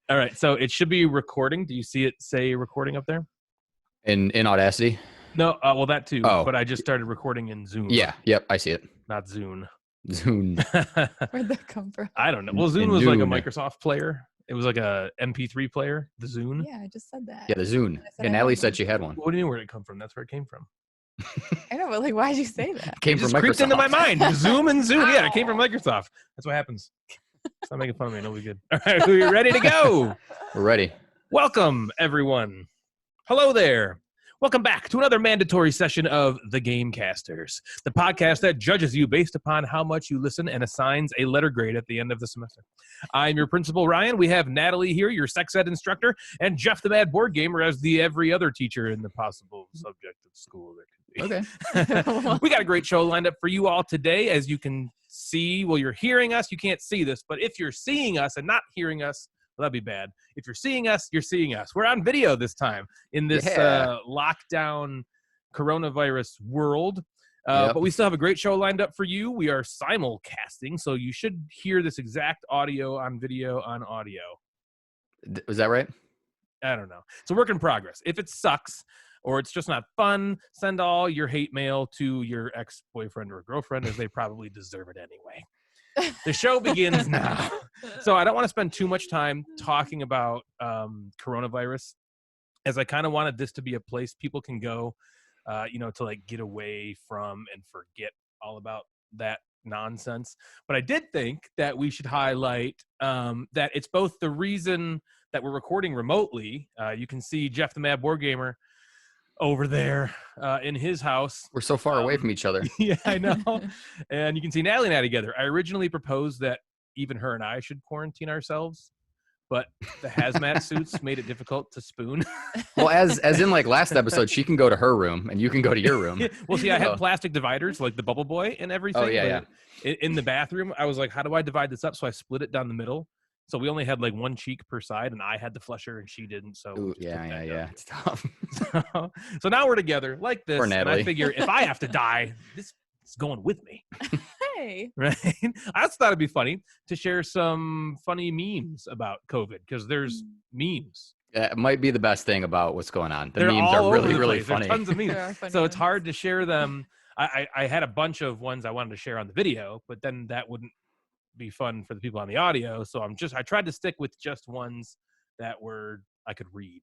All right, so it should be recording. Do you see it say recording up there? In Audacity? No, well, that too. Oh. But I just started recording in Zoom. Yeah, yep, I see it. Not Zune. Zune. Where'd that come from? I don't know. Well, Zune was like a Microsoft player. It was like a MP3 player, the Zune. Yeah, I just said that. Yeah, the Zune. And Natalie said she had one. What do you mean where did it come from? That's where it came from. I know, but like, why'd you say that? Came It from just Microsoft. creeped into my mind. Zoom and Zune. Yeah, it came from Microsoft. That's what happens. Stop making fun of me. It'll be good. All right, we're ready to go. We're ready. Welcome, everyone. Hello there. Welcome back to another mandatory session of the Gamecasters, the podcast that judges you based upon how much you listen and assigns a letter grade at the end of the semester. I'm your principal, Ryan. We have Natalie here, your sex ed instructor, and Jeff the Mad Board Gamer as the every other teacher in the possible subject of school there could be. Okay. We got a great show lined up for you all today. As you can see, well, you're hearing us. You can't see this, but if you're seeing us and not hearing us, well, that'd be bad. If you're seeing us, you're seeing us. We're on video this time in this lockdown coronavirus world. But we still have a great show lined up for you. We are simulcasting, so you should hear this exact audio on video on audio. Was that right? I don't know. It's a work in progress. If it sucks or it's just not fun, send all your hate mail to your ex-boyfriend or girlfriend, as they probably deserve it anyway. The show begins now. So I don't want to spend too much time talking about coronavirus, as I kind of wanted this to be a place people can go, to like get away from and forget all about that nonsense. But I did think that we should highlight that it's both the reason that we're recording remotely. You can see Jeff the Mad Board Gamer over there in his house. We're so far away from each other. Yeah, I know. And you can see Natalie and I together. I originally proposed that even her and I should quarantine ourselves, but the hazmat suits made it difficult to spoon. Well, as in like last episode, she can go to her room and you can go to your room. Well, see, I had plastic dividers like the Bubble Boy and everything. Oh, yeah. In the bathroom, I was like, how do I divide this up? So I split it down the middle. So we only had like one cheek per side, and I had the flusher, and she didn't. So ooh, yeah. It's tough. So now we're together like this, Poor and Natalie. I figure if I have to die, this is going with me. Hey. Right? I just thought it'd be funny to share some funny memes about COVID, because there's memes. It might be the best thing about what's going on. The They're memes all are really, over the really place. funny. There's tons of memes. There are funny So it's ones. hard to share them. I had a bunch of ones I wanted to share on the video, but then that wouldn't be fun for the people on the audio. So I tried to stick with just ones that I could read.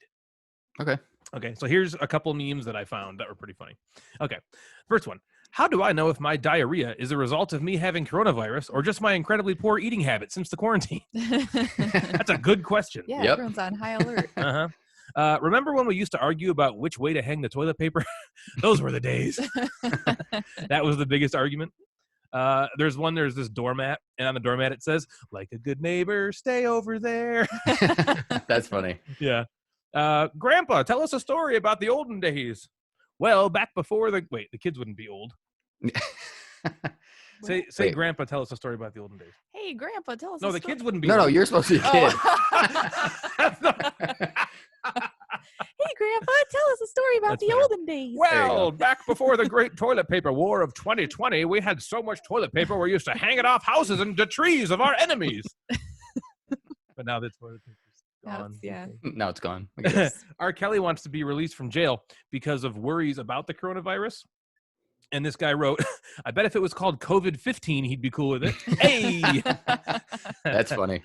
Okay, so here's a couple memes that I found that were pretty funny. Okay, first one. How do I know if my diarrhea is a result of me having coronavirus or just my incredibly poor eating habits since the quarantine? That's a good question. Yeah, Yep. everyone's on high alert. Uh-huh. Remember when we used to argue about which way to hang the toilet paper? Those were the days. That was the biggest argument. There's this doormat, and on the doormat it says, like a good neighbor, stay over there. That's funny. Yeah. Grandpa, tell us a story about the olden days. Well, back before the kids wouldn't be old. Say, Wait. Grandpa, tell us a story about the olden days. Hey, Grandpa, tell us. No, a the story. kids wouldn't be No, old. you're supposed to be a kid. Hey, Grandpa, tell us a story about That's the better. olden days. Well, back before the great toilet paper war of 2020, we had so much toilet paper we used to hang it off houses and the trees of our enemies. But now the toilet paper's gone. Yeah. Now it's gone. I guess. R. Kelly wants to be released from jail because of worries about the coronavirus. And this guy wrote, I bet if it was called COVID-15, he'd be cool with it. Hey! That's funny.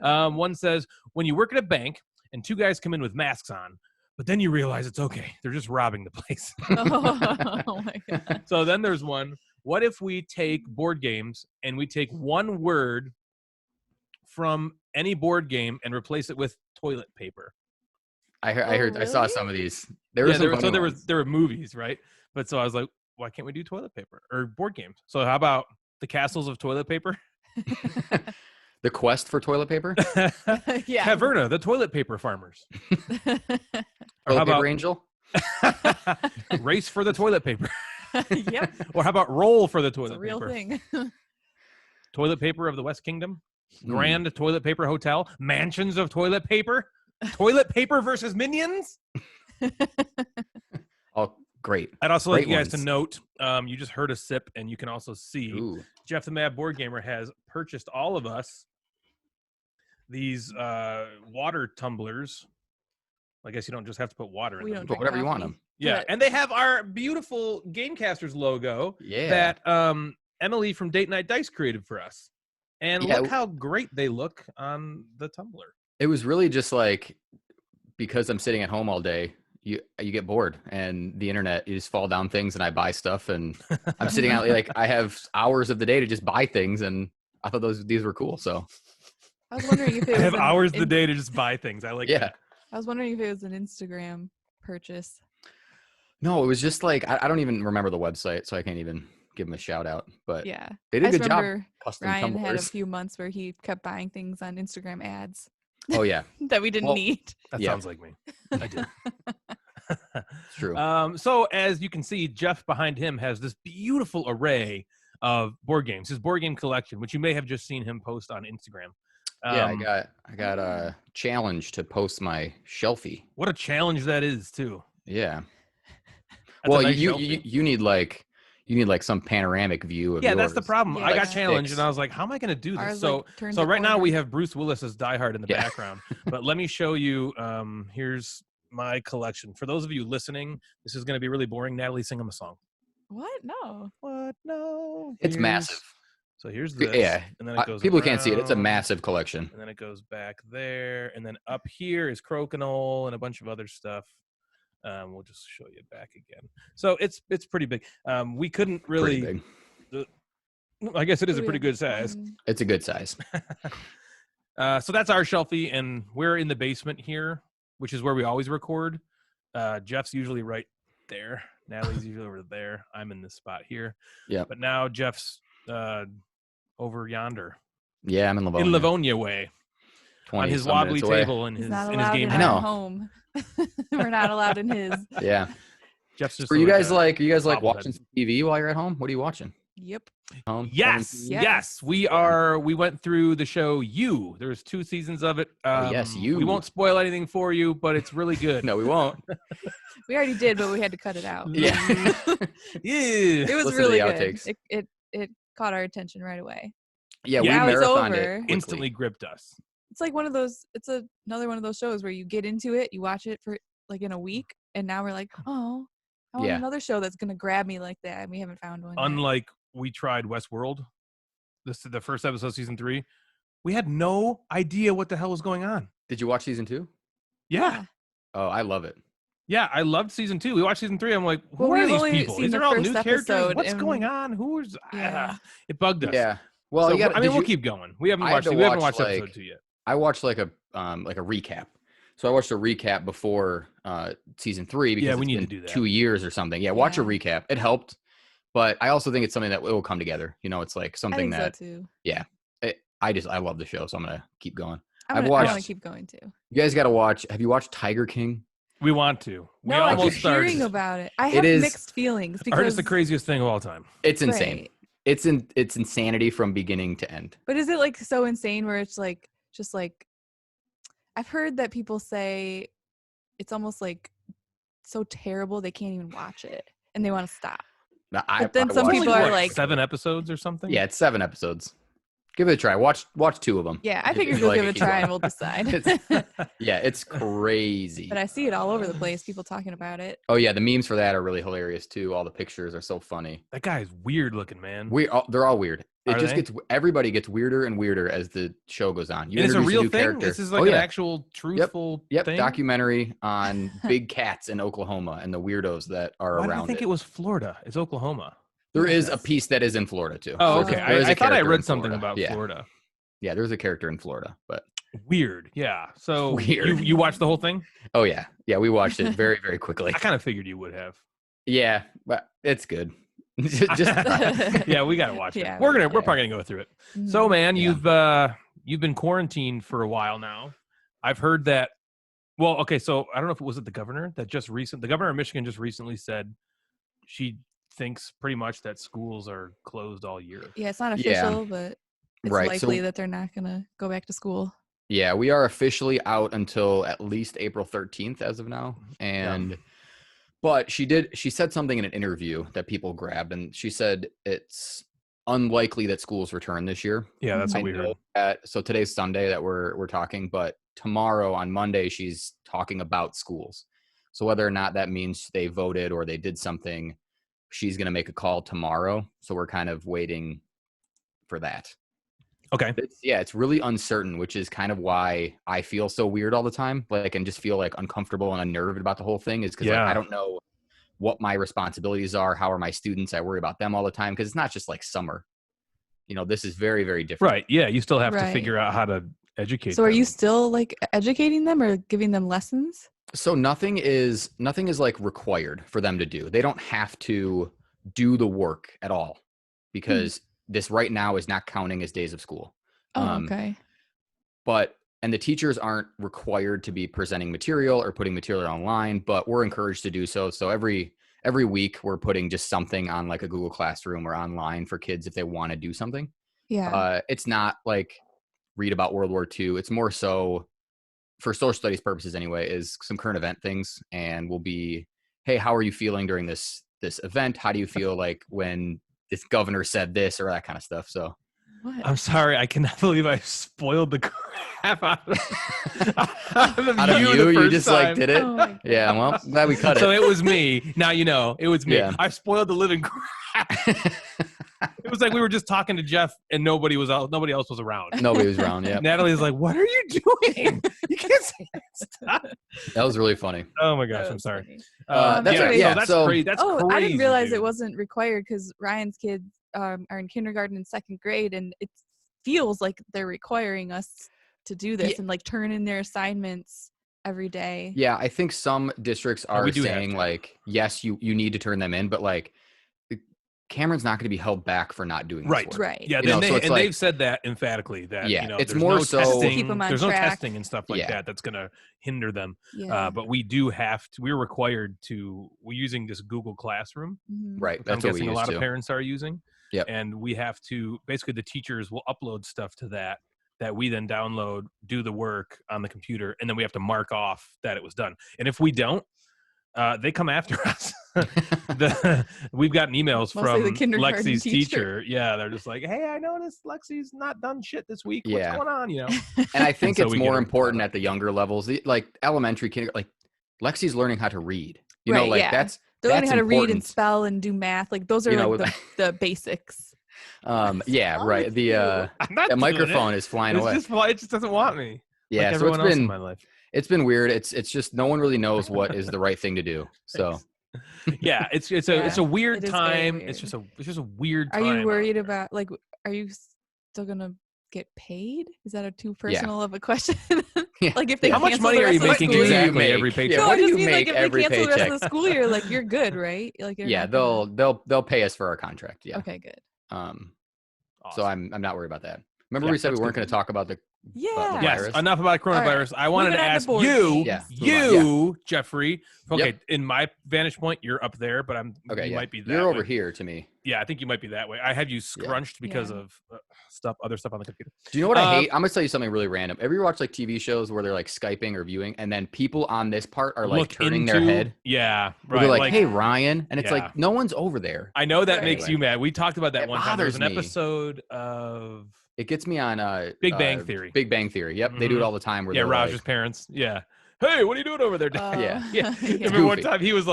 One says, when you work at a bank and two guys come in with masks on, but then you realize it's okay. They're just robbing the place. Oh my God. So then there's one. What if we take board games and we take one word from any board game and replace it with toilet paper? I heard. I saw really? some of these. There were movies, right? But so I was like, why can't we do toilet paper or board games? So how about the Castles of Toilet Paper? The quest for toilet paper. Yeah. Caverna, the toilet paper farmers. Or how Toilet about paper angel. Race for the toilet paper? Yep. Or how about Roll for the It's toilet a real paper? thing. Toilet paper of the West Kingdom? Grand Toilet Paper Hotel? Mansions of toilet paper? Toilet paper versus minions? Oh, great. I'd also like Great you guys ones. to note, you just heard a sip, and you can also see Ooh. Jeff the Mad Board Gamer has purchased all of us these water tumblers. I guess you don't just have to put water in We them. don't Put drink whatever you want coffee. them. Yeah, But- and they have our beautiful Gamecasters logo Yeah. that Emily from Date Night Dice created for us. And Yeah. look how great they look on the tumbler. It was really just like, because I'm sitting at home all day, you get bored, and the internet, you just fall down things, and I buy stuff, and I'm sitting out like I have hours of the day to just buy things, and I thought these were cool. So I was wondering if it I was have an hours of the day to just buy things. I like yeah. that. I was wondering if it was an Instagram purchase. No, it was just like I don't even remember the website, so I can't even give them a shout out. But Yeah. they did I a just good job. remember Custom Ryan had a tumblers. few months where he kept buying things on Instagram ads Oh yeah, that we didn't Well, need. That Yeah. sounds like me. I do. it's true. So as you can see, Jeff behind him has this beautiful array of board games, his board game collection, which you may have just seen him post on Instagram. Yeah, I got a challenge to post my shelfie. What a challenge that is, too. Yeah. That's Well, a nice you shelfie. you need like some panoramic view of Yeah, yours. that's the problem. I Yeah. got Like challenged, sticks. and I was like, "How am I going to do this?" Ours, So, like, turned so the right now we corner. have Bruce Willis as Die Hard in the Yeah. background. But let me show you. Here's my collection. For those of you listening, this is going to be really boring. Natalie, sing them a song. What? No. What? No. It's Here's- massive. So here's this. Yeah, And then it goes. people can't see it. It's a around, massive collection. And then it goes back there, and then up here is Crokinole and a bunch of other stuff. We'll just show you back again. So it's pretty big. We couldn't really. Pretty big. I guess it is a We pretty have good size. one- It's a good size. So that's our shelfie, and we're in the basement here, which is where we always record. Jeff's usually right there. Natalie's usually over there. I'm in this spot here. Yeah. But now Jeff's over yonder Yeah, I'm in Livonia. in Livonia way 20 on his some wobbly minutes away. table in He's his not in his allowed game in I know. our home. We're not allowed in his. Yeah. Jeff's just Are you guys a- like bobblehead. watching some TV while you're at home? What are you watching? Yep. Home? Yes, Home? yes, we are. We went through the show You. There's 2 seasons of it. yes, You. We won't spoil anything for you, but it's really good. No, we won't. We already did, but we had to cut it out. Yeah. Yeah. It was Listen to really the good. outtakes. It caught our attention right away. Yeah, Yeah, we now it's marathoned over. it quickly. Instantly gripped us. It's like one of those. It's another one of those shows where you get into it, you watch it for like in a week, and now we're like, oh, I want Yeah. another show that's gonna grab me like that. And we haven't found one. yet. Unlike we tried Westworld, this is the first episode, season 3. We had no idea what the hell was going on. Did you watch season 2? Yeah. Oh, I love it. Yeah, I loved season 2. We watched season 3. I'm like, who Well, are we've these only people? seen These the are all first new characters. episode, What's and- going on? Who's Yeah. It bugged us. Yeah. Well, So, you got. I mean, we'll keep going. We haven't I had watched. to We haven't watch, watched episode like- 2 yet. I watched like a recap. So I watched a recap before season 3 because Yeah, we it's need to been do that. 2 years or something. Yeah, watch a Yeah. recap. It helped, but I also think it's something that will come together. You know, it's like I something think that so too. I love the show, so I'm gonna keep going. I I've want to watched- keep going too. You guys got to watch. Have you watched Tiger King? We want to. We No, I almost keep started. hearing about it. I have is- mixed feelings I because heard it's the craziest thing of all time. It's insane. Right. It's insanity from beginning to end. But is it like so insane where it's like just like I've heard that people say it's almost like so terrible they can't even watch it and they want to stop. Now, But then some watched- people are What, like- 7 episodes or something. yeah, it's 7 episodes. Give it a try. Watch 2 of them. Yeah, I If figured you we'll like give it a keep try going. and we'll decide. Yeah, it's crazy. But I see it all over the place, people talking about it. Oh yeah, the memes for that are really hilarious too. All the pictures are so funny. That guy is weird looking, man. They're all weird. It Are just they? gets everybody gets weirder and weirder as the show goes on. You And it's a introduce real new thing. character. This is like Oh, an yeah. actual truthful Yep, thing. documentary on big cats in Oklahoma and the weirdos that are Why did I around think it. it was Florida? It's Oklahoma. There is a piece that is in Florida too. Oh, okay. okay. There is I a thought I character read in something Florida. about Yeah. Florida. Yeah, there's a character in Florida, but Weird. Yeah. So Weird. You watched the whole thing? oh yeah, we watched it very very quickly. I kind of figured you would have. Yeah, but it's good. just Yeah, we gotta watch it. Yeah, We're yeah. probably gonna go through it. So Mm. man, Yeah. you've been quarantined for a while now. I've heard that. Well, okay, so I don't know if it was the governor that the governor of Michigan just recently said she thinks pretty much that schools are closed all year. Yeah, it's not Yeah. official, but it's Right, likely so- that they're not gonna go back to school. Yeah, we are officially out until at least April 13th as of now. And but she said something in an interview that people grabbed, and she said it's unlikely that schools return this year. Yeah, that's I what we heard. know so today's Sunday that we're talking, but tomorrow on Monday she's talking about schools. So whether or not that means they voted or they did something, she's going to make a call tomorrow. So we're kind of waiting for that. Okay. It's really uncertain, which is kind of why I feel so weird all the time, like, and just feel like uncomfortable and unnerved about the whole thing, is because like, I don't know what my responsibilities are. How are my students? I worry about them all the time, because it's not just like summer. This is very, very different. Right. Yeah. You still have to figure out how to educate So them. are you still like educating them or giving them lessons? So nothing is like required for them to do. They don't have to do the work at all, because this right now is not counting as days of school. Okay. And the teachers aren't required to be presenting material or putting material online, but we're encouraged to do so. So every week we're putting just something on like a Google Classroom or online for kids if they want to do something. Yeah. It's not like read about World War II. It's more so, for social studies purposes anyway, is some current event things, and will be, hey, how are you feeling during this event? How do you feel like when this governor said this, or that kind of stuff? So What? I'm sorry, I cannot believe I spoiled the crap out of out of you. you just like did it. Oh my God. Yeah, well, glad we cut it. So it was me. Now you know it was me. Yeah. I spoiled the living crap. It was like we were just talking to Jeff and nobody else was around. Nobody was around. Yeah, Natalie's like, "What are you doing? You can't say that stuff." that was really funny. Oh my gosh, That I'm was sorry. funny. That's right. So that's crazy. That's crazy. I didn't realize dude. it wasn't required because Ryan's kids are in kindergarten and second grade, and it feels like they're requiring us to do this and like turn in their assignments every day. Yeah, I think some districts are we do have saying to. like, yes, you need to turn them in, but like Cameron's not going to be held back for not doing this work. Right. Yeah, so it's like, they've said that emphatically that it's there's more no so testing, to keep them on there's no track. testing and stuff like that that's going to hinder them. Yeah. But we do have to. We're required to. We're using this Google Classroom, right? which That's I'm what we guessing a use lot too. of parents are using. Yep. And we have to basically the teachers will upload stuff to that we then download, do the work on the computer, and then we have to mark off that it was done. And if we don't, they come after us. We've gotten emails Mostly the from kindergarten Lexi's teacher. Yeah, they're just like, "Hey, I noticed Lexi's not done shit this week. Yeah. What's going on?" And I think so it's we get more her important caught up. at the younger levels, like elementary, kindergarten. Like Lexi's learning how to read. Right, Like yeah. that's They're learning how to read and important. spell and do math. Like those are like the basics. Yeah, right. The I'm not doing microphone it. is flying It's away. it just doesn't want me. Yeah, like so everyone else in my life. It's been weird. It's just no one really knows what is the right thing to do. So yeah, it's a weird it is very time. weird. It's just a weird time. Are you worried about like? Are you still gonna get paid? Is that a too personal of a question? Yeah. Like if they How much cancel money the are you rest of the making school year- exactly make? every paycheck? Yeah, No, what I do just you mean like make if they every cancel the rest paycheck? of the school year, like you're good, right? Like you're Yeah, not gonna- they'll pay us for our contract. Yeah. Okay, good. Awesome. So I'm not worried about that. Remember Yeah, we said we that's weren't good. going to talk about the Yeah. Yes, virus? enough about coronavirus. I wanted Moving to on to ask board you, games. Jeffrey. Okay, Yep. in my vantage point, you're up there, but you might be that You're way. over here to me. Yeah, I think you might be that way. I have you scrunched because of other stuff on the computer. Do you know what I hate? I'm gonna tell you something really random. Ever watch like TV shows where they're like Skyping or viewing, and then people on this part are like turning their head? Yeah, Where right. they're like, "Hey, Ryan," and it's Yeah. like no one's over there. I know that Right. makes you mad. We talked about that It one time. There was an bothers me. episode of It gets me on Big Bang Theory. Big Bang Theory. Yep, they do it all the time. Where they're Raj's like, parents. Yeah. Hey, what are you doing over there? Dad? Yeah. Yeah. Yeah. Remember one goofy. time he's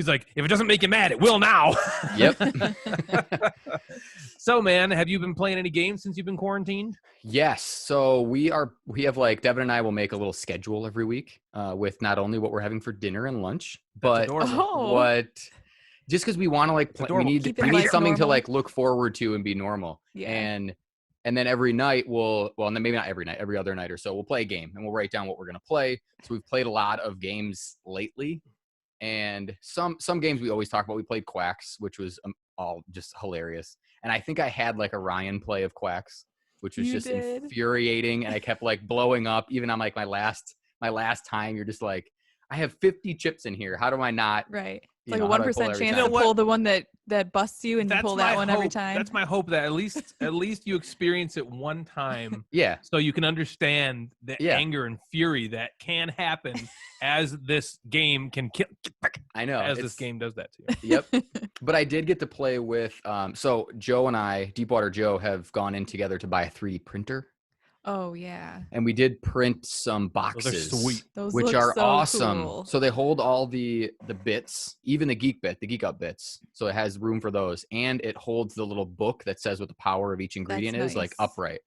like, if it doesn't make you mad, it will now. Yep. So, man, have you been playing any games since you've been quarantined? Yes. So we have like Devin and I will make a little schedule every week with not only what we're having for dinner and lunch, but adorable. what just because we want to like we need Keep we it need like something to normal. like look forward to and be normal. Yeah. And then every night maybe not every night, every other night or so we'll play a game and we'll write down what we're gonna play. So we've played a lot of games lately, and some games we always talk about. We played Quacks, which was all just hilarious. And I think I had like a Ryan play of Quacks, which was just infuriating. And I kept like blowing up even on like my last time. You're just like, I have 50 chips in here. How do I not? Right. It's like know, a how do I pull 1% every chance time? to pull the one that busts you and you pull that my one hope. every time. That's my hope that at least you experience it one time, Yeah. so you can understand the Yeah. anger and fury that can happen as this game can kill. I know. As this game does that to you. Yep. But I did get to play with, so Joe and I, Deepwater Joe, have gone in together to buy a 3D printer. Oh yeah. And we did print some boxes, Those are sweet. Those which look are so awesome. cool. So they hold all the bits, even the Geek Up bits. So it has room for those, and it holds the little book that says what the power of each ingredient is, like nice. upright.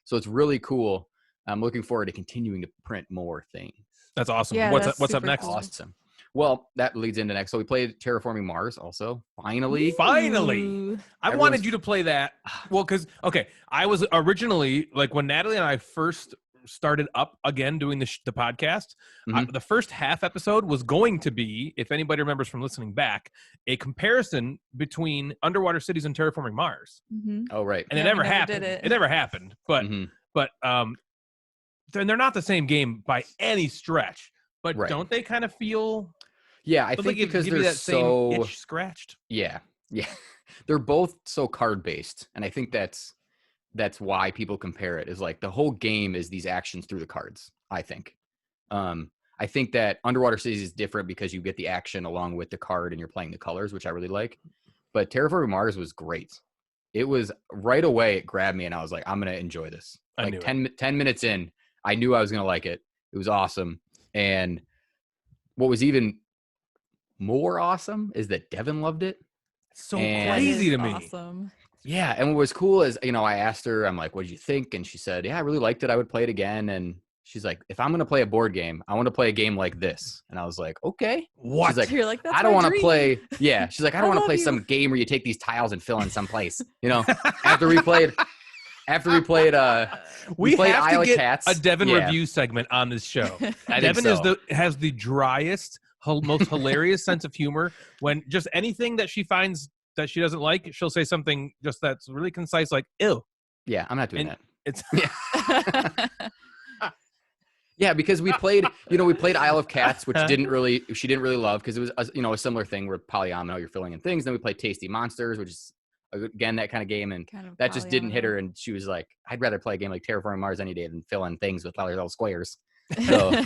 So it's really cool. I'm looking forward to continuing to print more things. That's awesome. Yeah, what's that's up super next? cool. Awesome. Well, that leads into next. So we played Terraforming Mars also. Finally. Ooh. I wanted you to play that. Well, because I was originally like when Natalie and I first started up again doing the podcast. The first half episode was going to be, if anybody remembers from listening back, a comparison between Underwater Cities and Terraforming Mars. Mm-hmm. Oh right. And Yeah, it never we never happened. did it. It never happened. But they're not the same game by any stretch. But Right. don't they kind of feel? Yeah, I don't think they give because you they're that same so itch scratched. Yeah. They're both so card based, and I think that's why people compare it. Is like the whole game is these actions through the cards. I think that Underwater Cities is different because you get the action along with the card and you're playing the colors, which I really like. But Terraforming Mars was great. It was right away. It grabbed me, and I was like, I'm gonna enjoy this. Like 10 minutes in, I knew I was gonna like it. It was awesome. And what was even more awesome is that Devin loved it. So And- crazy to me. Awesome. Yeah, and what was cool is, I asked her, I'm like, what did you think? And she said, yeah, I really liked it. I would play it again. And she's like, if I'm going to play a board game, I want to play a game like this. And I was like, okay. What? She's like, You're like, that's I don't my want to dream. play. Yeah. She's like, I don't I want to love play you. some game where you take these tiles and fill in some place, after we played, we played have Isle to of get Cats. a Devin Yeah. review segment on this show. I think Devin so. has the driest, most hilarious sense of humor. When just anything that she finds that she doesn't like, she'll say something just that's really concise, like "ew." Yeah, I'm not doing And that. It's Yeah, because we played Isle of Cats, which she didn't really love because it was a similar thing where polyomino, you're filling in things. Then we played Tasty Monsters, which is again that kind of game, and Kind of that just didn't hit polyomino. her. And she was like, "I'd rather play a game like Terraforming Mars any day than fill in things with little squares." So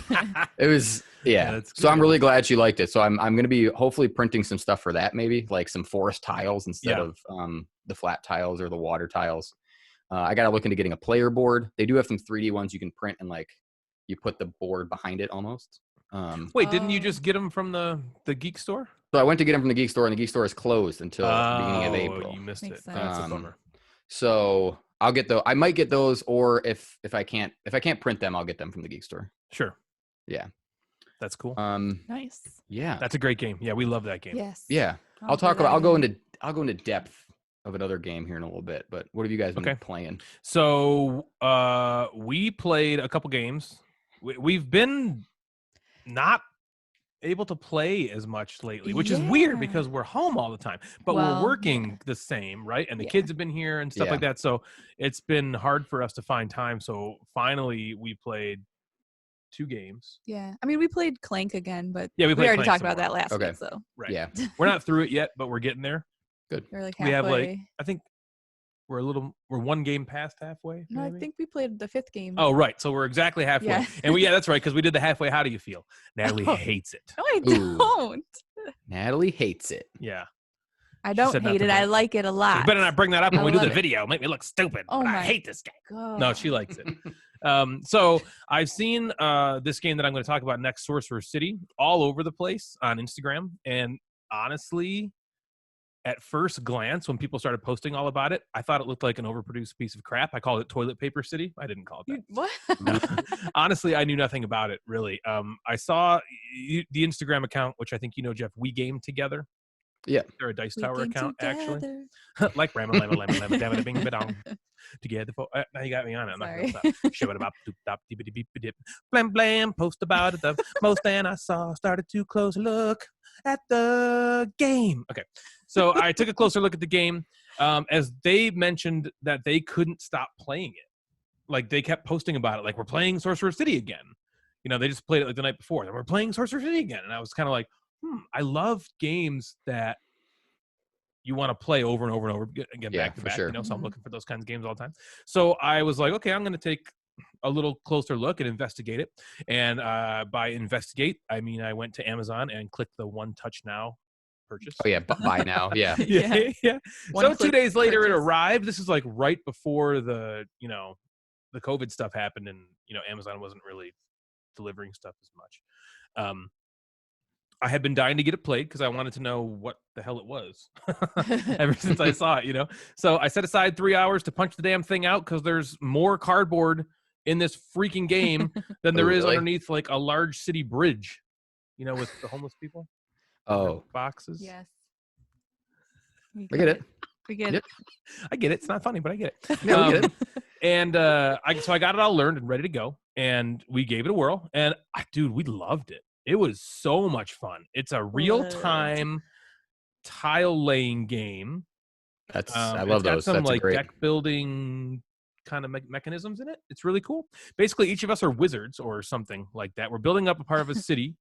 it was that's So I'm good. really glad she liked it. So I'm going to be hopefully printing some stuff for that, maybe like some forest tiles instead of the flat tiles or the water tiles. I got to look into getting a player board. They do have some 3D ones you can print and like you put the board behind it almost. Wait, didn't you Oh. just get them from the geek store? So I went to get them from the geek store, and the geek store is closed until the beginning of April. You missed Makes it. sense. That's a bummer. So I'll get those. I might get those, or if I can't print them, I'll get them from the geek store. Sure. Yeah. That's cool. Nice. Yeah. That's a great game. Yeah, we love that game. Yes. Yeah. I'll play that I'll go again. into depth of another game here in a little bit. But what have you guys been Okay. playing? So we played a couple games. We've been not able to play as much lately, which is weird Yeah. because we're home all the time, but Well, we're working the same, right? And the Yeah. kids have been here and stuff Yeah. like that. So it's been hard for us to find time. So finally we played 2 games. Yeah. I mean, we played Clank again, but Yeah, we played already Clank talked some about more. that last Okay. week. So Right. Yeah. We're not through it yet, but we're getting there. we're like We have halfway. I think we're 1 game past halfway. No, I maybe? think we played the 5th game. Oh, right. So we're exactly halfway. Yeah. And that's right, because we did the halfway. How do you feel? Natalie Oh. hates it. No, I Ooh. don't. Natalie hates it. Yeah. I don't said not hate to it. I bring it. like it a So lot. you better not bring that up when I we do love the it. video. Make me look stupid. Oh but I my hate this game. God. No, she likes it. So I've seen this game that I'm going to talk about next, Sorcerer City, all over the place on Instagram. And honestly, at first glance, when people started posting all about it, I thought it looked like an overproduced piece of crap. I called it Toilet Paper City. I didn't call it that. What? Honestly, I knew nothing about it, really. I saw the Instagram account, which I think you know, Jeff. We Game Together. Yeah. They're a Dice We Tower came account, actually. together. Like Ram, Lam, Lam, Lam, Lam, Bing, Badong. Together. Now you got me on it. I'm not going to Sorry. stop. Show it about doop, dop, dippity, beep, dip. Blam, blam. Post about it. The most and I saw started to close a look at the game. Okay. So I took a closer look at the game as they mentioned that they couldn't stop playing it. Like they kept posting about it. Like, we're playing Sorcerer City again. They just played it like the night before. Then we're playing Sorcerer City again. And I was kind of like, I love games that you want to play over and over and over again, Yeah, back to for back. sure. You know, so I'm looking for those kinds of games all the time. So I was like, okay, I'm going to take a little closer look and investigate it. And by investigate, I mean I went to Amazon and clicked the One Touch Now purchase. Oh yeah, buy now. Yeah. Yeah. One So 2 click days later, it purchase. arrived. This is like right before the COVID stuff happened, and Amazon wasn't really delivering stuff as much. I had been dying to get it played because I wanted to know what the hell it was ever since I saw it. So I set aside 3 hours to punch the damn thing out because there's more cardboard in this freaking game than there Oh, is really? underneath like a large city bridge, with the homeless people. in their Oh, boxes. Yes. I get it. We get Yep. it. I get it. It's not funny, but I get it. Yeah, we get it. And I got it all learned and ready to go, and we gave it a whirl. And dude, we loved it. It was so much fun. It's a real-time tile laying game. I love it's got those. some That's like great. deck building kind of mechanisms in it. It's really cool. Basically, each of us are wizards or something like that. We're building up a part of a city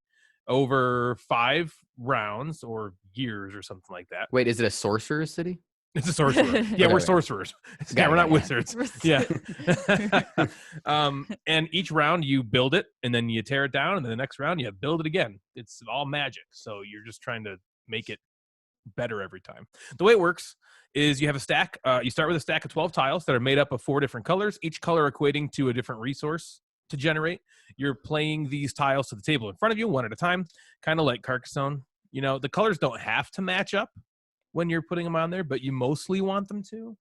over 5 rounds or years or something like that. Wait, is it a sorcerer city? It's a sorcerer. Yeah, Okay. we're sorcerers. Got it, We're not got it. wizards. Yeah. And each round you build it, and then you tear it down, and then the next round you build it again. It's all magic. So you're just trying to make it better every time. The way it works is you have a stack. You start with a stack of 12 tiles that are made up of 4 different colors, each color equating to a different resource to generate. You're playing these tiles to the table in front of you one at a time, kind of like Carcassonne. The colors don't have to match up when you're putting them on there, but you mostly want them to.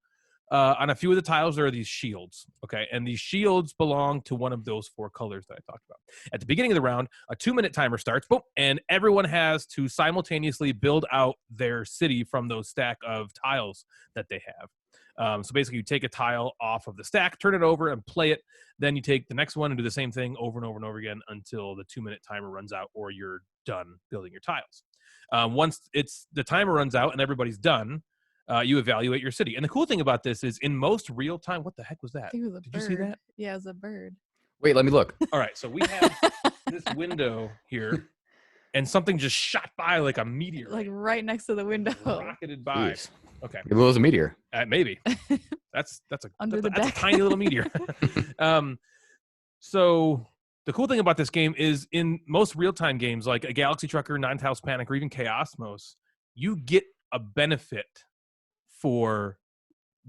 On a few of the tiles, there are these shields, okay? And these shields belong to one of those 4 colors that I talked about. At the beginning of the round, a 2-minute timer starts, boom, and everyone has to simultaneously build out their city from those stack of tiles that they have. So basically, you take a tile off of the stack, turn it over, and play it. Then you take the next one and do the same thing over and over and over again until the 2-minute timer runs out or you're done building your tiles. Once the timer runs out and everybody's done, you evaluate your city. And the cool thing about this is in most real time, what the heck was that? I think it was a Did bird. you see that? Yeah, it was a bird. Wait, let me look. All right, so we have this window here, and something just shot by like a meteor. Like right next to the window. Rocketed by. Jeez. Okay. Maybe it was a meteor. Maybe. That's Under a the deck. tiny little meteor. So the cool thing about this game is in most real-time games like a Galaxy Trucker, Nine Tiles Panic, or even Chaosmos, you get a benefit for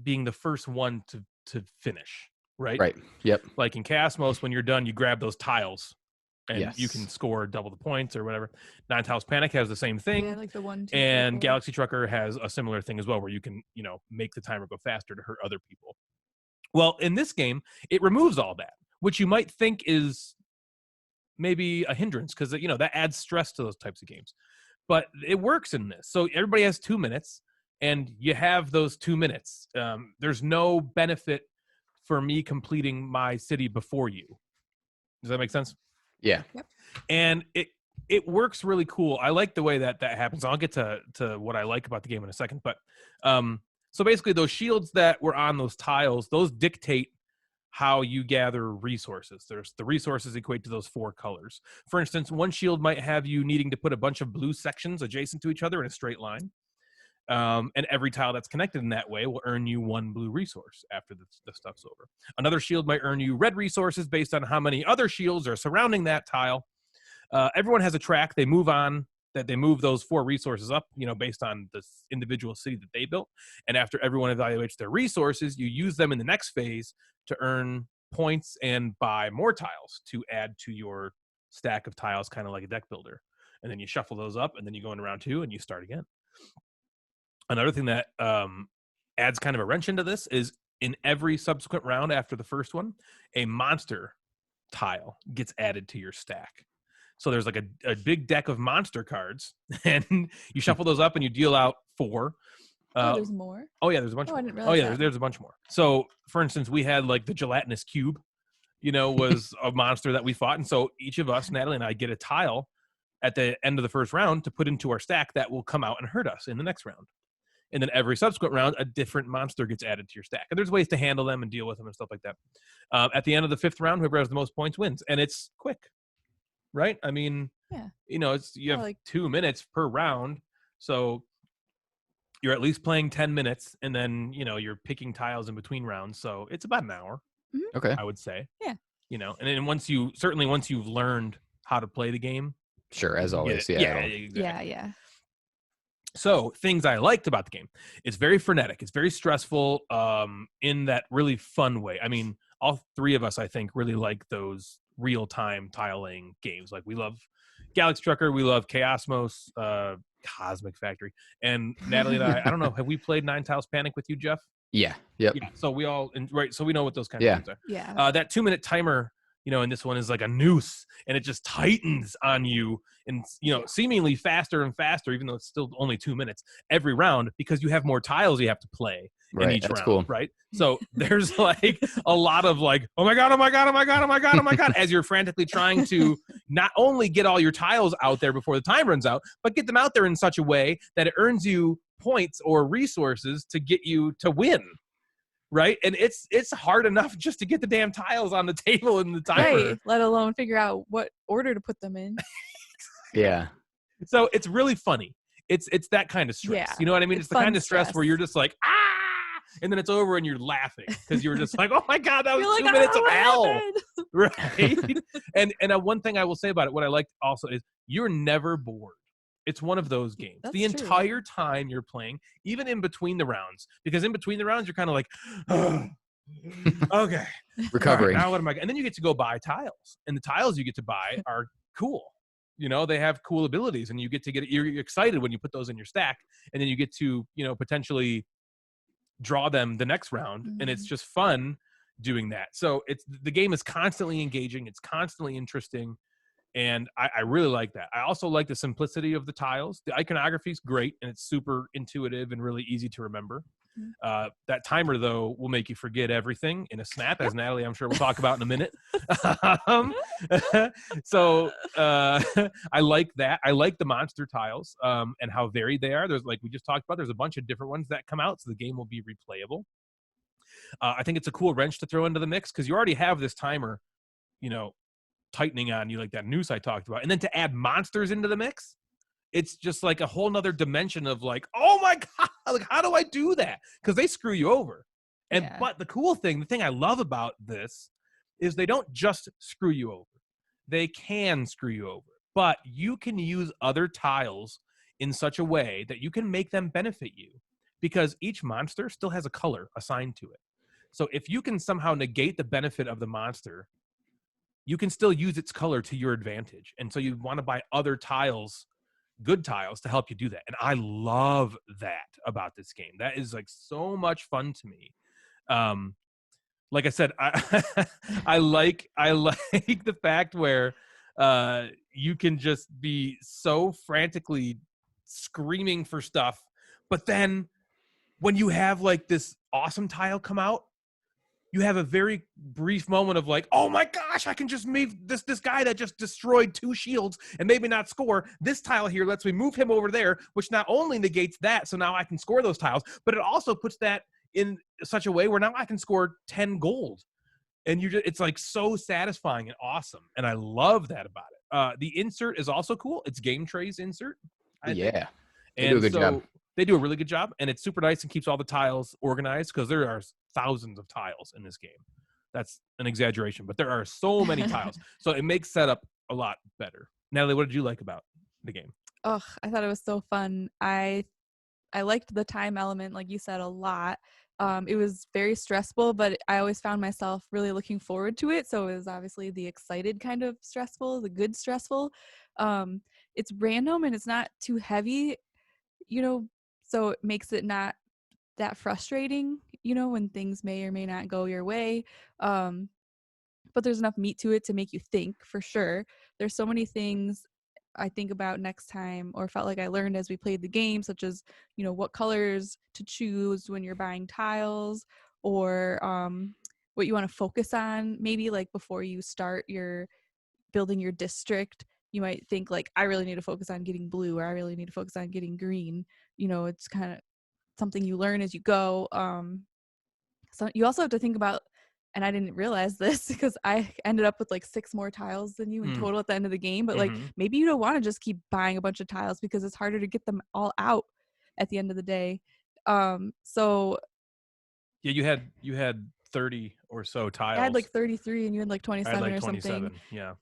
being the first one to finish, right? Right. Yep. Like in Chaosmos, when you're done, you grab those tiles and Yes. you can score double the points or whatever. Nine Tiles Panic has the same thing. Yeah, like the 1, 2, 3, And 4. Galaxy Trucker has a similar thing as well, where you can, make the timer go faster to hurt other people. Well, in this game, it removes all that, which you might think is maybe a hindrance because, that adds stress to those types of games. But it works in this. So everybody has 2 minutes, and you have those 2 minutes. There's no benefit for me completing my city before you. Does that make sense? Yeah. Yep. And it works really cool. I like the way that happens. I'll get to what I like about the game in a second. But so basically those shields that were on those tiles, those dictate how you gather resources. There's the resources equate to those 4 colors. For instance, one shield might have you needing to put a bunch of blue sections adjacent to each other in a straight line. And every tile that's connected in that way will earn you 1 blue resource after the stuff's over. Another shield might earn you red resources based on how many other shields are surrounding that tile. Everyone has a track. They move on, that they move those 4 resources up, based on the individual city that they built. And after everyone evaluates their resources, you use them in the next phase to earn points and buy more tiles to add to your stack of tiles, kind of like a deck builder. And then you shuffle those up, and then you go into round 2 and you start again. Another thing that adds kind of a wrench into this is in every subsequent round after the first one, a monster tile gets added to your stack. So there's like a big deck of monster cards, and you shuffle those up and you deal out 4. There's more. Oh yeah, there's a bunch I more. didn't Oh realize yeah, that. there's a bunch more. So for instance, we had like the gelatinous cube, was a monster that we fought. And so each of us, Natalie and I, get a tile at the end of the first round to put into our stack that will come out and hurt us in the next round. And then every subsequent round, a different monster gets added to your stack. And there's ways to handle them and deal with them and stuff like that. At the end of the 5th round, whoever has the most points wins. And it's quick, right? I mean, Yeah. You know, you I have like 2 minutes per round, so you're at least playing 10 minutes, and then you're picking tiles in between rounds, so it's about an hour, Mhm. Okay. I would say. Yeah. And then once you've learned how to play the game, Sure, as you get always. it. Yeah. Yeah, Yeah. exactly. Yeah. So things I liked about the game: it's very frenetic, it's very stressful, in that really fun way. I mean, all three of us, I think, really like those real-time tiling games. Like, we love Galaxy Trucker, we love Chaosmos, Cosmic Factory, and Natalie and I don't know, have we played Nine Tiles Panic with you, Jeff? Yeah. Yep. Yeah, so we all right, so we know what those kinds Yeah. of games are. Yeah. That 2-minute timer, in this one is like a noose, and it just tightens on you, and seemingly faster and faster, even though it's still only 2 minutes every round, because you have more tiles you have to play in Right. each That's round, cool. right? So there's like a lot of like, oh my god, oh my god, oh my god, oh my god, oh my god, as you're frantically trying to not only get all your tiles out there before the time runs out, but get them out there in such a way that it earns you points or resources to get you to win. Right, and it's hard enough just to get the damn tiles on the table in the timer. Right. Let alone figure out what order to put them in. Yeah. So it's really funny. It's that kind of stress. Yeah, You know what I mean? it's It's the kind fun of stress where you're just like, ah, and then it's over and you're laughing because you were just like, oh my god, that was You're like, 2 minutes of what hell, happened?" right? and one thing I will say about it, what I liked also, is you're never bored. It's one of those games. That's The true. entire time you're playing, even in between the rounds, because in between the rounds you're kind of like, okay, Recovering. all right, now what am I? And then you get to go buy tiles, and the tiles you get to buy are cool. They have cool abilities, and you get to you're excited when you put those in your stack, and then you get to potentially draw them the next round, and it's Mhm. just fun doing that. So the game is constantly engaging, it's constantly interesting, and I really like that. I also like the simplicity of the tiles. The iconography is great, and it's super intuitive and really easy to remember. Mhm. That timer, though, will make you forget everything in a snap, as Yep. Natalie, I'm sure, we'll talk about in a minute. um, so I like that. I like the monster tiles, and how varied they are. There's, like we just talked about, there's a bunch of different ones that come out, so the game will be replayable. I think it's a cool wrench to throw into the mix, because you already have this timer, tightening on you, like that noose I talked about. And then to add monsters into the mix, it's just like a whole nother dimension of like, oh my god, like, how do I do that? Because they screw you over. And Yeah. but the thing I love about this is they don't just screw you over. They can screw you over, but you can use other tiles in such a way that you can make them benefit you, because each monster still has a color assigned to it. So if you can somehow negate the benefit of the monster, you can still use its color to your advantage. And so you want to buy other tiles, good tiles, to help you do that. And I love that about this game. That is like so much fun to me. Like I said, I like the fact where you can just be so frantically screaming for stuff, but then when you have like this awesome tile come out, you have a very brief moment of like, oh my gosh, I can just move this guy that just destroyed 2 shields and maybe not score. This tile here lets me move him over there, which not only negates that, so now I can score those tiles, but it also puts that in such a way where now I can score 10 gold. And it's like so satisfying and awesome. And I love that about it. The insert is also cool. It's Game Tray's insert, I think. Yeah. They do a And good job. they do a really good job, and it's super nice and keeps all the tiles organized, because there are thousands of tiles in this game. That's an exaggeration, but there are so many tiles. So it makes setup a lot better. Natalie, what did you like about the game? Oh, I thought it was so fun. I liked the time element, like you said, a lot. It was very stressful, but I always found myself really looking forward to it. So it was obviously the excited kind of stressful, the good stressful. It's random and it's not too heavy, so it makes it not that frustrating, when things may or may not go your way. But there's enough meat to it to make you think, for sure. There's so many things I think about next time, or felt like I learned as we played the game, such as, what colors to choose when you're buying tiles, or what you want to focus on, maybe like before you start your building your district. You might think like, I really need to focus on getting blue, or I really need to focus on getting green. It's kind of something you learn as you go. So you also have to think about and I didn't realize this because I ended up with like 6 more tiles than you in total at the end of the game. But like maybe you don't want to just keep buying a bunch of tiles because it's harder to get them all out at the end of the day. So yeah, you had 30 or so tiles. I had like 33 and you had like 27 I had like or 27, something. yeah.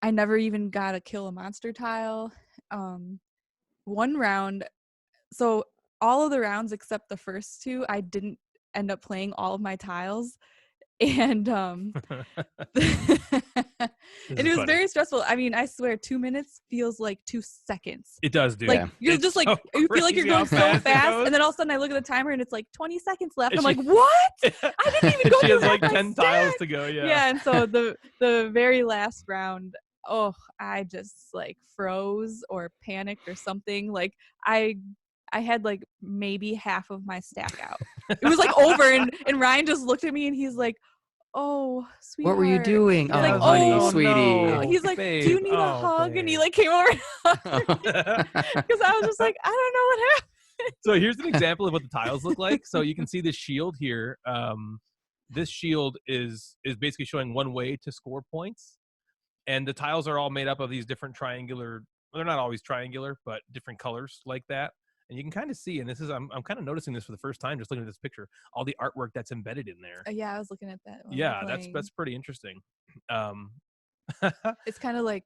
I never even got to kill a monster tile. One round, so all of the rounds except the first 2, I didn't end up playing all of my tiles. And it was very stressful. I mean, I swear 2 minutes feels like 2 seconds. It does, dude. Like you're just like, you feel like you're going so fast, and then all of a sudden I look at the timer and it's like 20 seconds left. I'm like, what? I didn't even go she through has like half my 10 stack. tiles to go. Yeah. Yeah, and so the very last round, I just like froze or panicked or something. Like I had like maybe half of my stack out. It was like over, and Ryan just looked at me and he's like, "Oh, sweetheart, What were you doing? He's Oh, like, honey, "Oh, sweetie." no. He's like, Babe. "Do you need a hug?" Babe. And he like came over because I was just like, "I don't know what happened." So here's an example of what the tiles look like. So you can see this shield here. This shield is basically showing one way to score points, and the tiles are all made up of these different triangular. Well, they're not always triangular, but different colors like that. And you can kind of see, and this is I'm kind of noticing this for the first time just looking at this picture, all the artwork that's embedded in there. Yeah, I was looking at that. Yeah, that's pretty interesting. It's kind of like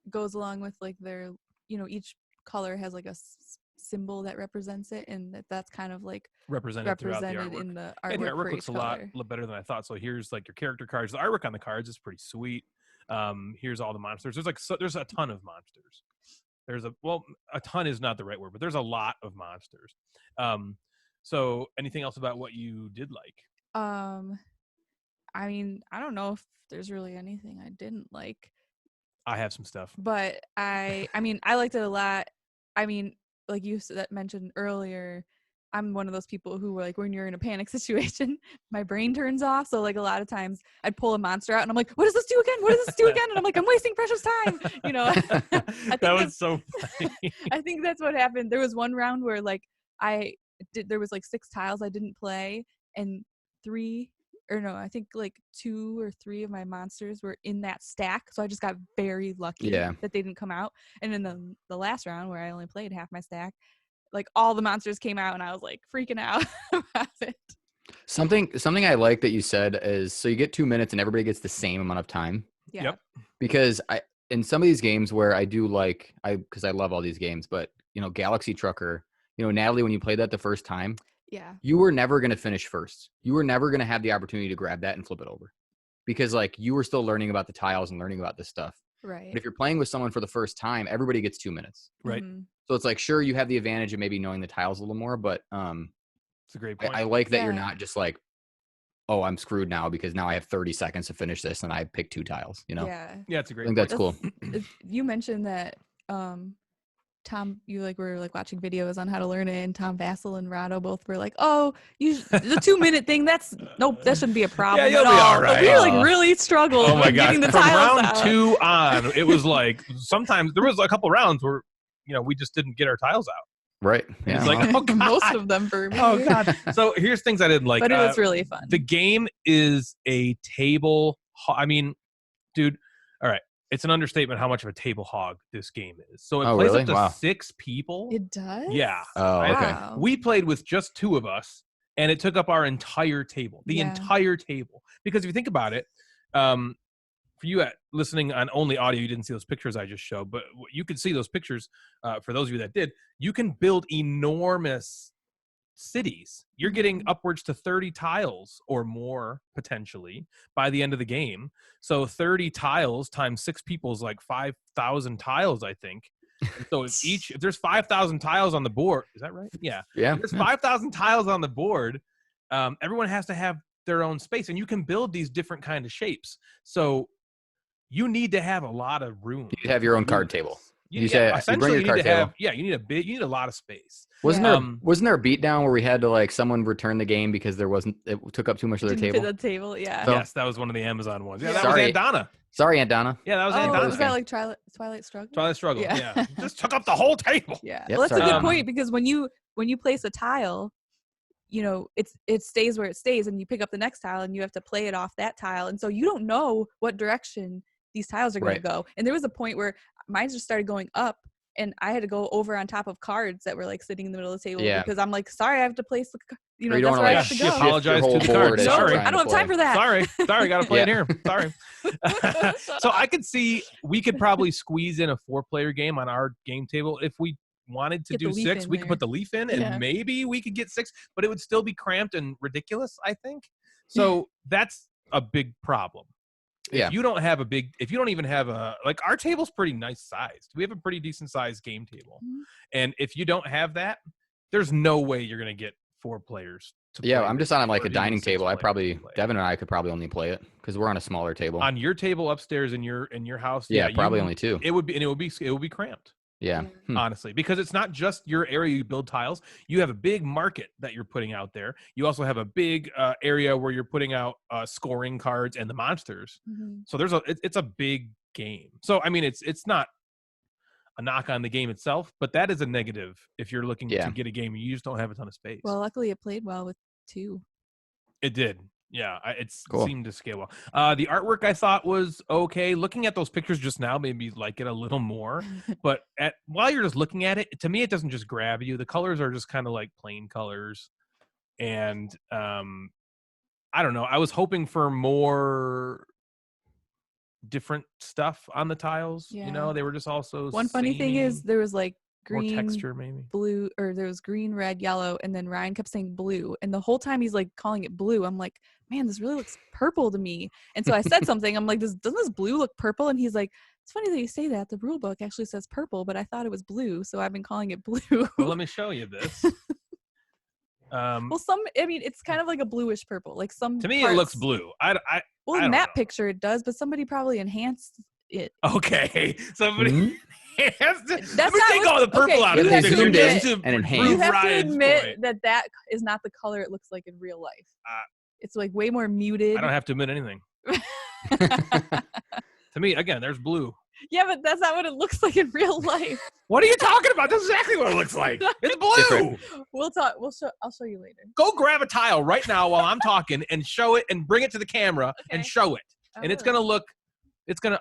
goes along with like their, each color has like a symbol that represents it, and that's kind of like represented throughout the artwork. in the artwork. And the artwork for looks each a color. lot better than I thought. So here's like your character cards. The artwork on the cards is pretty sweet. Here's all the monsters. There's a ton of monsters. A ton is not the right word, but there's a lot of monsters. So anything else about what you did like? I mean, I don't know if there's really anything I didn't like. I have some stuff, but I mean, I liked it a lot. I mean, like you mentioned earlier, I'm one of those people who were like, when you're in a panic situation, my brain turns off. So like a lot of times I'd pull a monster out and I'm like, what does this do again? What does this do again? And I'm like, I'm wasting precious time. That was so funny. I think that's what happened. There was one round where like there was like 6 tiles I didn't play, and 2 or 3 of my monsters were in that stack. So I just got very lucky that they didn't come out. And in the last round where I only played half my stack, like all the monsters came out and I was like freaking out about it. Something I like that you said is, so you get 2 minutes and everybody gets the same amount of time. Yeah. Yep. Because in some of these games where I do like, because I love all these games, but Galaxy Trucker, Natalie, when you played that the first time, yeah, you were never going to finish first. You were never going to have the opportunity to grab that and flip it over, because like you were still learning about the tiles and learning about this stuff. Right. But if you're playing with someone for the first time, everybody gets 2 minutes. Right. Mm-hmm. So it's like, sure, you have the advantage of maybe knowing the tiles a little more, but it's a great point. I like that you're not just like, oh, I'm screwed now because now I have 30 seconds to finish this and I picked 2 tiles, Yeah, it's a great I think that's cool. You mentioned that Tom, you were watching videos on how to learn it, and Tom Vassell and Rado both were like, "Oh, the 2-minute thing. That shouldn't be a problem you'll at be all." all right. But we really struggled. Oh my god! Getting the From tiles round out. 2 on, it was like sometimes there was a couple rounds where we just didn't get our tiles out. Right. Yeah. It's like, oh god, most of them for me. Oh god. So here's things I didn't like. But it was really fun. The game is a table. I mean, dude. All right. It's an understatement how much of a table hog this game is. So it plays really? up to 6 people. It does? Yeah. Oh, okay. Wow. We played with just 2 of us, and it took up our entire table. The entire table. Because if you think about it, for you listening on only audio, you didn't see those pictures I just showed, but you could see those pictures. For those of you that did, you can build enormous cities. You're getting upwards to 30 tiles or more potentially by the end of the game. So 30 tiles times 6 people is like 5,000 tiles, I think. And so if there's 5,000 tiles on the board, is that right? Yeah. Yeah. If there's 5,000 tiles on the board. Everyone has to have their own space, and you can build these different kind of shapes. So you need to have a lot of room. You have your own card table. You essentially bring your card table. You need a lot of space. Wasn't there a beatdown where we had to someone return the game because it took up too much of their table? The table, yeah. So, yes, that was one of the Amazon ones. Yeah, that Sorry. was Aunt Donna. Sorry, Aunt Donna. Yeah, that was Aunt Donna. Was that like Twilight Struggle? Twilight Struggle. Yeah. Just took up the whole table. Yeah. Yep, Well, that's sorry. a good point, because when you place a tile, you know, it stays where it stays, and you pick up the next tile and you have to play it off that tile. And so you don't know what direction these tiles are going to go. And there was a point where mine just started going up, and I had to go over on top of cards that were like sitting in the middle of the table because I'm like, sorry, I have to place the, you know, you that's don't where I like have to go. Apologize to the card. Sorry, I don't have time for that. Sorry, gotta play it here. Sorry. So I could see we could probably squeeze in a 4-player game on our game table if we wanted to do 6. We could put the leaf in, and maybe we could get 6, but it would still be cramped and ridiculous, I think. So that's a big problem. If you don't have if you don't even have like our table's pretty nice sized. We have a pretty decent sized game table. And if you don't have that, there's no way you're going to get 4 players to play. I'm just on like a dining table. Devin and I could probably only play it because we're on a smaller table. On your table upstairs in your house, probably only 2. It would be cramped. Yeah. Honestly, because it's not just your area you build tiles. You have a big market that you're putting out there. You also have a big area where you're putting out scoring cards and the monsters. So it's a big game. So I mean, it's not a knock on the game itself, but that is a negative if you're looking to get a game and you just don't have a ton of space. Well, luckily it played well with 2. It did. Yeah, seemed to scale well. The artwork I thought was okay. Looking at those pictures just now made me like it a little more. But while you're just looking at it, to me, it doesn't just grab you. The colors are just kind of like plain colors. And I don't know. I was hoping for more different stuff on the tiles. You know, they were just also one funny thing is there was like green, more texture, maybe blue, or there was green, red, yellow, and then Ryan kept saying blue, and the whole time he's like calling it blue. I'm like, man, this really looks purple to me. And so I said something. I'm like, doesn't this blue look purple? And he's like, it's funny that you say that. The rule book actually says purple, but I thought it was blue, so I've been calling it blue. Well, let me show you this. Well, it's kind of like a bluish purple. Like some to me, it looks blue. Well, in that picture it does, but somebody probably enhanced it. Okay, somebody. That's Let me take all the purple out of this picture just to and enhance. You have Ryan's to admit point. that is not the color it looks like in real life. It's like way more muted. I don't have to admit anything. To me, again, there's blue. Yeah, but that's not what it looks like in real life. What are you talking about? That's exactly what it looks like. It's blue. We'll talk. I'll show you later. Go grab a tile right now while I'm talking and show it and bring it to the camera and show it. And it's gonna look.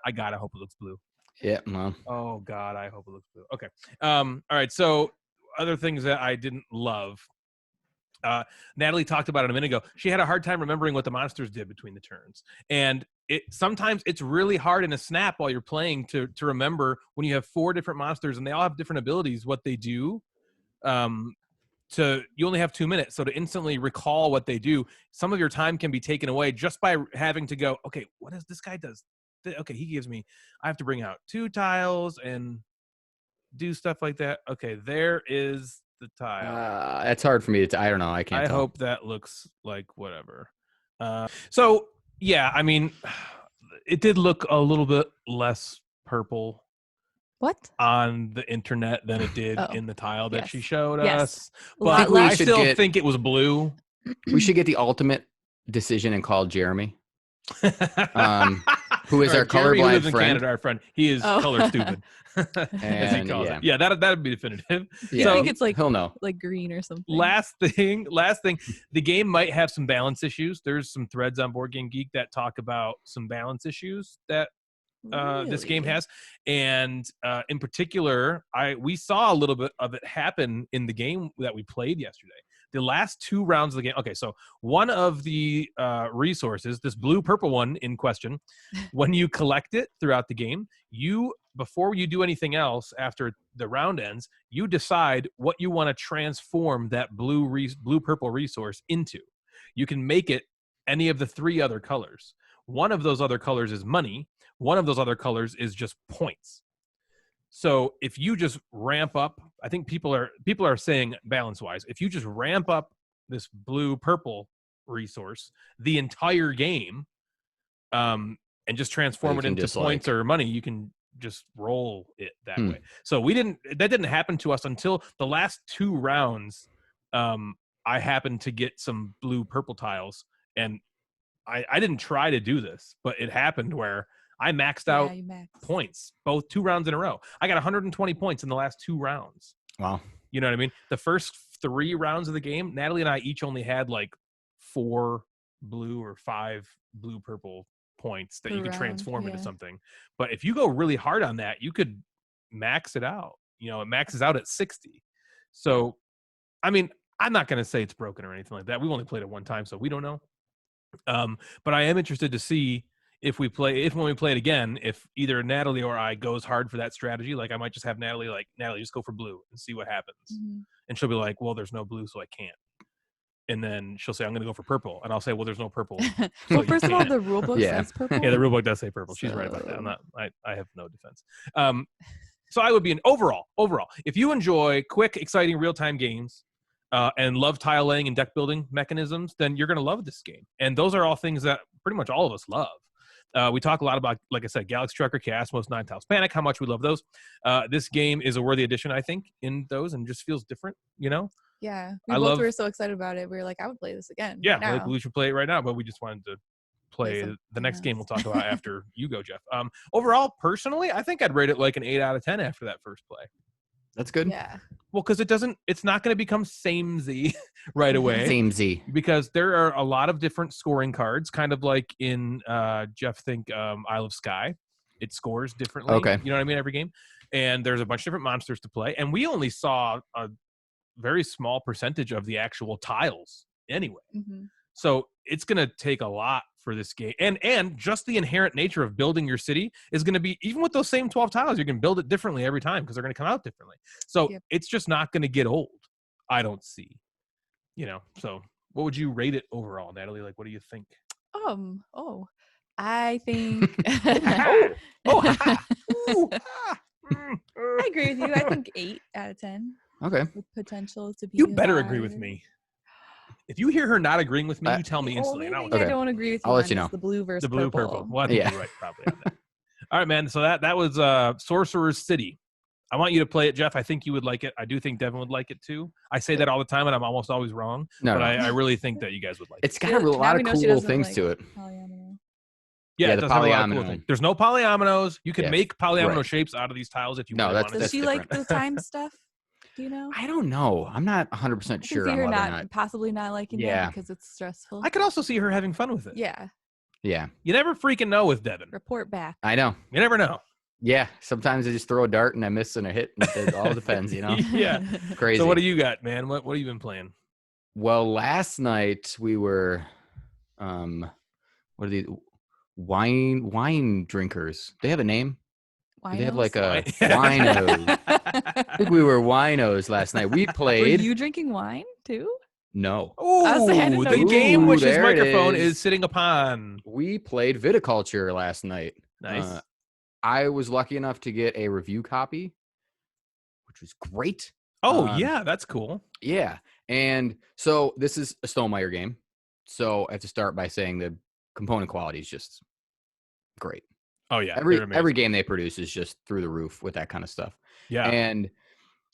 I gotta hope it looks blue. Yeah, Mom. Oh God, I hope it looks blue. Okay. All right. So other things that I didn't love. Natalie talked about it a minute ago. She had a hard time remembering what the monsters did between the turns, and sometimes it's really hard in a snap while you're playing to remember when you have 4 different monsters and they all have different abilities, what they do. You only have 2 minutes, so to instantly recall what they do, some of your time can be taken away just by having to go, okay, what does this guy does? Okay, he gives me. I have to bring out 2 tiles and do stuff like that. Okay, there is the tile. It's hard for me to. I don't know. I can't. I hope that looks like whatever. So yeah, I mean, it did look a little bit less purple. What? On the internet than it did in the tile that she showed us. But I still think it was blue. We should get the ultimate decision and call Jeremy. Who is our Jeremy colorblind lives in friend? Canada, our friend. He is color stupid. As he calls it. Yeah, that'd be definitive. Yeah, so I think it's like he'll know. Like green or something. Last thing, the game might have some balance issues. There's some threads on Board Game Geek that talk about some balance issues that this game has, and in particular, we saw a little bit of it happen in the game that we played yesterday. The last 2 rounds of the game. Okay, so one of the resources, this blue-purple one in question, when you collect it throughout the game, before you do anything else after the round ends, you decide what you want to transform that blue-purple resource into. You can make it any of the 3 other colors. One of those other colors is money. One of those other colors is just points. So if you just ramp up, I think people are saying balance-wise, if you just ramp up this blue-purple resource the entire game, and just transform it into points or money, you can just roll it that way. So that didn't happen to us until the last 2 rounds. I happened to get some blue-purple tiles, and I didn't try to do this, but it happened where I maxed out points both 2 rounds in a row. I got 120 points in the last 2 rounds. Wow. You know what I mean? The first 3 rounds of the game, Natalie and I each only had like 4 blue or 5 blue purple points that Per you could round, transform into yeah. something. But if you go really hard on that, you could max it out. You know, it maxes out at 60. So, I mean, I'm not going to say it's broken or anything like that. We've only played it one time, so we don't know. But I am interested to see if when we play it again, if either Natalie or I goes hard for that strategy. Like I might just have Natalie just go for blue and see what happens. Mm-hmm. And she'll be like, well, there's no blue, so I can't. And then she'll say, I'm going to go for purple. And I'll say, well, there's no purple. Well, so first of all, the rule book Yeah. says purple. yeah, the rule book does say purple. She's right about that. So- I have no defense. So I would be an overall, if you enjoy quick, exciting real-time games and love tile laying and deck building mechanisms, then you're going to love this game. And those are all things that pretty much all of us love. We talk a lot about, like I said, Galaxy Trucker, Chaos, most 9 Tiles Panic, how much we love those. This game is a worthy addition, I think, in those, and just feels different, you know? Yeah, we were so excited about it. We were like, I would play this again. Yeah, right now. like we should play it right now, but we just wanted to play the next game we'll talk about after you go, Jeff. Overall, personally, I think I'd rate it like an 8 out of 10 after that first play. That's good. Yeah. Well, because it's not going to become samey right away. Samey. Because there are a lot of different scoring cards, kind of like in Jeff think Isle of Skye. It scores differently. Okay. You know what I mean? Every game. And there's a bunch of different monsters to play. And we only saw a very small percentage of the actual tiles anyway. Mm-hmm. So it's going to take a lot for this game. And just the inherent nature of building your city is going to be, even with those same 12 tiles, you can build it differently every time because they're going to come out differently. So It's just not going to get old, I don't see. You know, so what would you rate it overall, Natalie? Like, what do you think? I think I agree with you. I think 8 out of 10. Okay. With potential to be You better agree with higher. me. If you hear her not agreeing with me, you tell me instantly. The And only thing I don't agree with you I'll let on you know. is the blue versus the blue purple. Well, I think you're right, probably on that. All right, man. So that was Sorcerer's City. I want you to play it, Jeff. I think you would like it. I do think Devin would like it too. I say that all the time, and I'm almost always wrong. But I really think that you guys would like it. It's got a lot of cool things to it. Yeah, the it does have a lot of cool polyomino. things. There's no polyominoes. You can make polyomino shapes out of these tiles if you No, really wanted. Does she different. like the time stuff? Do you know? I don't know. I'm not 100% I can sure see on her whether or not not. possibly not liking Yeah. it because it's stressful. I could also see her having fun with it. Yeah. Yeah. You never freaking know with Devin. Report back. I know. You never know. Yeah. Sometimes I just throw a dart and I miss and a hit. It all depends, you know? Yeah. Crazy. So what do you got, man? What have you been playing? Well, last night we were, what are these? Wine drinkers. They have a name? They have like a winos. I think we were winos last night. We played. Were you drinking wine too? No. Oh, didn't know the you game did. which his There it microphone is. is sitting upon. We played viticulture last night. Nice. I was lucky enough to get a review copy, which was great. Oh, yeah, that's cool. Yeah. And so this is a Stonemeyer game. So I have to start by saying the component quality is just great. Oh, yeah. Every game they produce is just through the roof with that kind of stuff. Yeah. And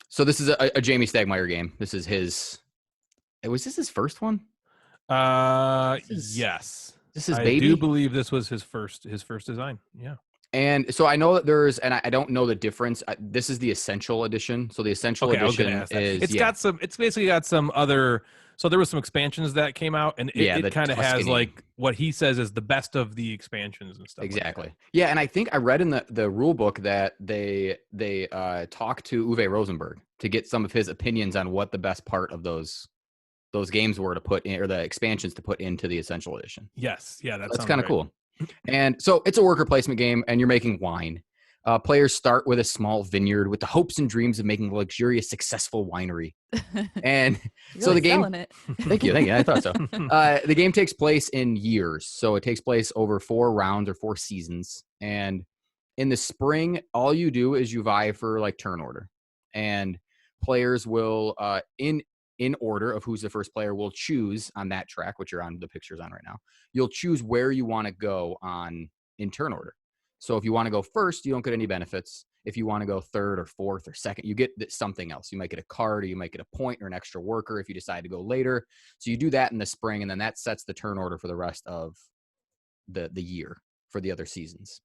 so this is a Jamie Stegmaier game. This is was this his first one? Yes. This is I baby. do believe this was his first design. Yeah. And so I know that and I don't know the difference. This is the Essential Edition. So the Essential Edition is it's basically got some other. So there was some expansions that came out, and it kind of has like what he says is the best of the expansions and stuff. Exactly. Like Yeah, and I think I read in the rule book that they talked to Uwe Rosenberg to get some of his opinions on what the best part of those games were to put in, or the expansions to put into the Essential Edition. Yes. Yeah, that's kind of cool. And so it's a worker placement game, and you're making wine. Players start with a small vineyard with the hopes and dreams of making a luxurious, successful winery. And so the game. Thank you. I thought so. The game takes place in years, so it takes place over 4 rounds or 4 seasons. And in the spring, all you do is you vie for like turn order, and players will in order of who's the first player will choose on that track, which you're on the pictures on right now. You'll choose where you want to go in turn order. So if you want to go first, you don't get any benefits. If you want to go third or fourth or second, you get something else. You might get a card, or you might get a point or an extra worker if you decide to go later. So you do that in the spring, and then that sets the turn order for the rest of the year for the other seasons.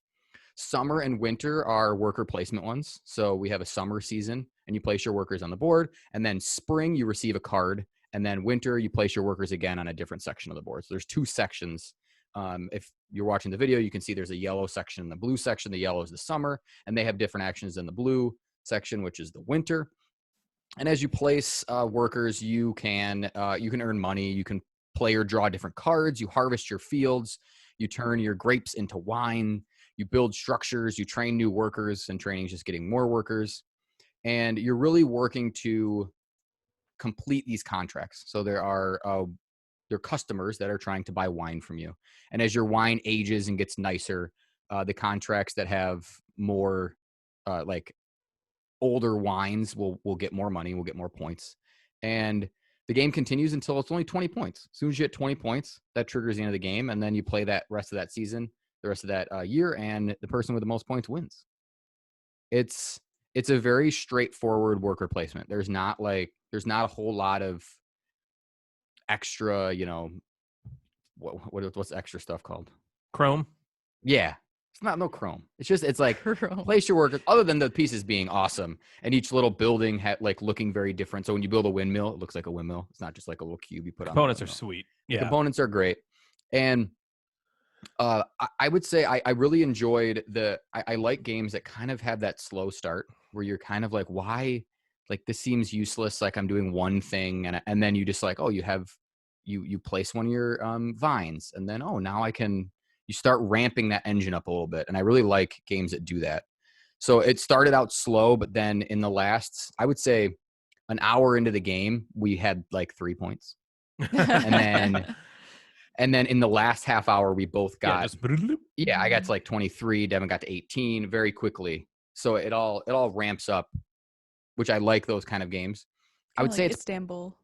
Summer and winter are worker placement ones. So we have a summer season, and you place your workers on the board. And then spring, you receive a card. And then winter, you place your workers again on a different section of the board. So there's 2 sections. If you're watching the video, you can see there's a yellow section and the blue section. The yellow is the summer, and they have different actions than the blue section, which is the winter. And as you place workers, you can earn money. You can play or draw different cards. You harvest your fields. You turn your grapes into wine. You build structures. You train new workers, and training is just getting more workers. And you're really working to complete these contracts. So there are customers that are trying to buy wine from you. And as your wine ages and gets nicer, the contracts that have more like older wines will get more money, will get more points. And the game continues until it's only 20 points. As soon as you hit 20 points, that triggers the end of the game. And then you play that rest of that season, the rest of that year, and the person with the most points wins. It's a very straightforward worker placement. There's not a whole lot of extra, what's extra stuff called? Chrome. Yeah. It's not no chrome. It's like Chrome. place your workers, other than the pieces being awesome and each little building like looking very different. So when you build a windmill, it looks like a windmill. It's not just like a little cube you put on. Components are sweet. The Yeah. components are great. And I would say I really enjoyed I like games that kind of have that slow start where you're kind of like, why, like this seems useless. Like I'm doing one thing and then you just like, oh, you place one of your vines, and then, oh, now you start ramping that engine up a little bit. And I really like games that do that. So it started out slow, but then in the last, I would say an hour into the game, we had like 3 points. And then in the last half hour, we both got, I got to like 23. Devin got to 18 very quickly. So it all ramps up, which I like those kind of games. I would say it's Istanbul.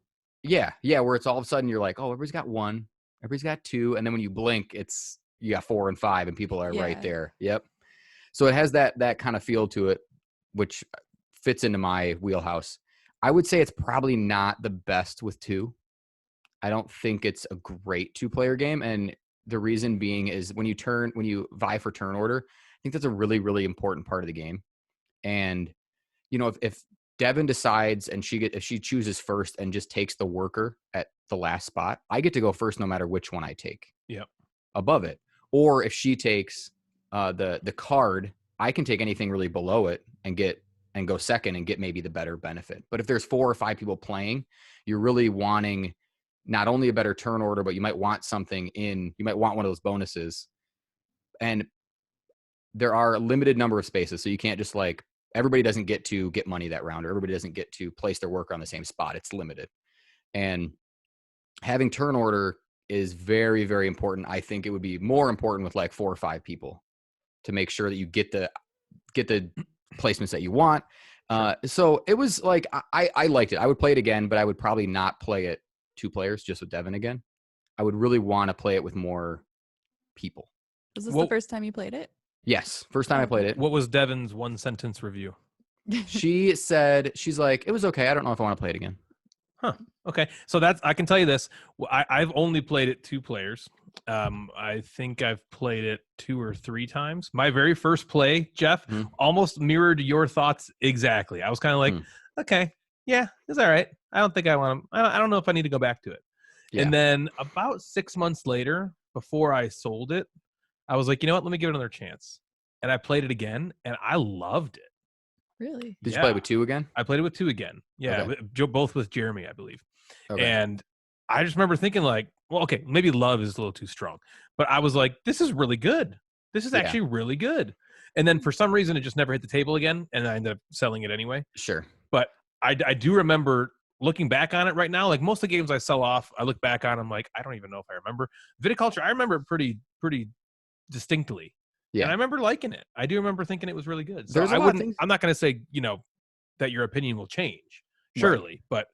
Yeah. Where it's all of a sudden you're like, oh, everybody's got 1, everybody's got 2. And then when you blink, you got 4 and 5 and people are right there. Yep. So it has that kind of feel to it, which fits into my wheelhouse. I would say it's probably not the best with 2. I don't think it's a great 2-player game. And the reason being is when you vie for turn order, I think that's a really, really important part of the game. And, if Devin decides and if she chooses first and just takes the worker at the last spot, I get to go first no matter which one I take. Yep. Above it. Or if she takes the card, I can take anything really below it and go second and get maybe the better benefit. But if there's 4 or 5 people playing, you're really wanting not only a better turn order, but you might want you might want one of those bonuses. And there are a limited number of spaces. So you can't just everybody doesn't get to get money that round, or everybody doesn't get to place their worker on the same spot. It's limited. And having turn order is very, very important. I think it would be more important with like 4 or 5 people to make sure that you get the placements that you want. So it was like, I liked it. I would play it again, but I would probably not play it 2 players just with Devin again. I would really want to play it with more people. Was this the first time you played it? Yes. First time I played it. What was Devin's 1-sentence review? She's like, it was okay. I don't know if I want to play it again. Huh. Okay. So I can tell you this. I've only played it 2 players. I think I've played it 2 or 3 times. My very first play, Jeff, almost mirrored your thoughts exactly. I was kind of like, okay, yeah, it's all right. I don't think I want to, I don't know if I need to go back to it. Yeah. And then about 6 months later, before I sold it, I was like, you know what? Let me give it another chance. And I played it again, and I loved it. Really? Did you play it with 2 again? I played it with 2 again. Yeah, okay. Both with Jeremy, I believe. Okay. And I just remember thinking like, well, okay, maybe love is a little too strong. But I was like, this is really good. This is actually really good. And then for some reason, it just never hit the table again, and I ended up selling it anyway. Sure. But I do remember looking back on it right now. Like most of the games I sell off, I look back on, I'm like, I don't even know if I remember. Viticulture, I remember it pretty distinctly. Yeah. And I remember liking it. I do remember thinking it was really good. So I'm not going to say, that your opinion will change. Surely. Right. But,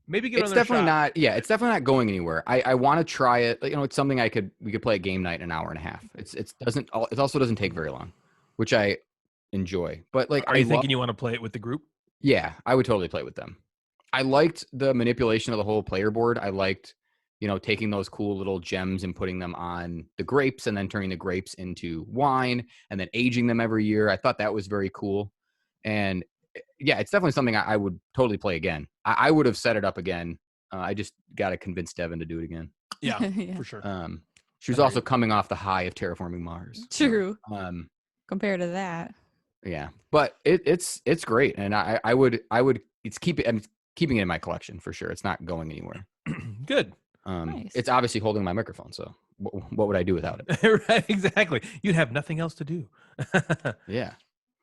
maybe give it another shot. It's definitely not going anywhere. I want to try it. It's something we could play a game night in an hour and a half. It also doesn't take very long, which I enjoy. But are you thinking you want to play it with the group? Yeah, I would totally play with them. I liked the manipulation of the whole player board. I liked, taking those cool little gems and putting them on the grapes and then turning the grapes into wine and then aging them every year. I thought that was very cool. And yeah, it's definitely something I would totally play again. I would have set it up again. I just got to convince Devin to do it again. Yeah, Yeah. for sure. She was also coming off the high of terraforming Mars. True. So, Compared to that. yeah, but it's great, and I would I'm keeping it in my collection for sure. It's not going anywhere. Good. Nice. It's obviously holding my microphone, so what would I do without it? Right, exactly. You'd have nothing else to do. Yeah.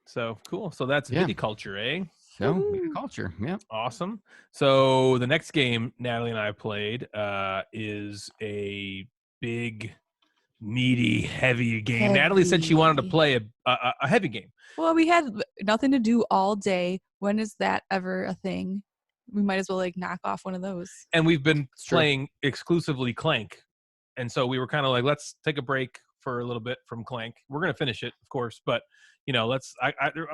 So cool. So that's Yeah. viticulture, eh? So Woo. culture, yeah. Awesome. So the next game Natalie and I played is a big, meaty, heavy game. Natalie said she wanted to Heavy. play a heavy game. Well, we had nothing to do all day. When is that ever a thing? We might as well like knock off one of those. And we've been true. playing exclusively Clank. And so we were kind of like, let's take a break for a little bit from Clank. We're going to finish it, of course, but I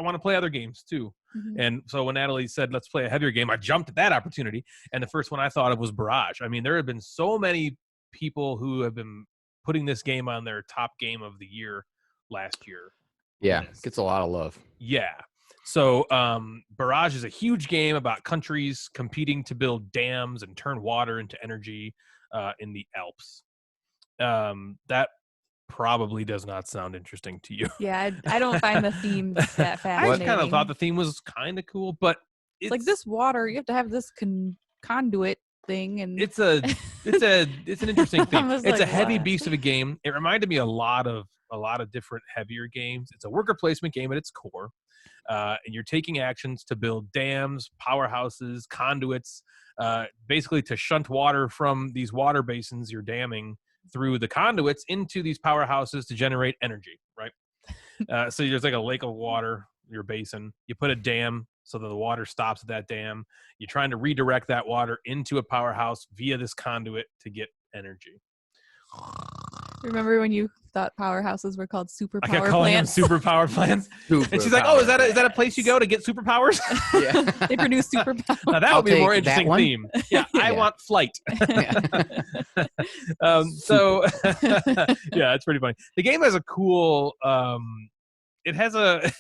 want to play other games too. Mhm. And so when Natalie said, let's play a heavier game, I jumped at that opportunity. And the first one I thought of was Barrage. I mean, there have been so many people who have been putting this game on their top game of the year last year. Yeah, list. gets a lot of love. Yeah. So Barrage is a huge game about countries competing to build dams and turn water into energy in the Alps. That probably does not sound interesting to you. Yeah, I don't find the theme that I fascinating. kind of thought the theme was kind of cool, but it's like this water, you have to have this conduit thing, and it's an interesting thing. was It's like, a heavy what? beast of a game. It reminded me a lot of different heavier games. It's a worker placement game at its core, and you're taking actions to build dams, powerhouses, conduits, basically to shunt water from these water basins you're damming through the conduits into these powerhouses to generate energy, right? So there's like a lake of water, your basin. You put a dam so that the water stops at that dam. You're trying to redirect that water into a powerhouse via this conduit to get energy. Remember when you thought powerhouses were called super I power kept calling plants? them super power plants. And she's like, "Oh, is that a place you go to get superpowers?" Yeah. They produce superpowers. Now that I'll would be a more take that interesting one. theme. Yeah, I Yeah. want flight. So yeah, it's pretty funny. The game has a cool it has a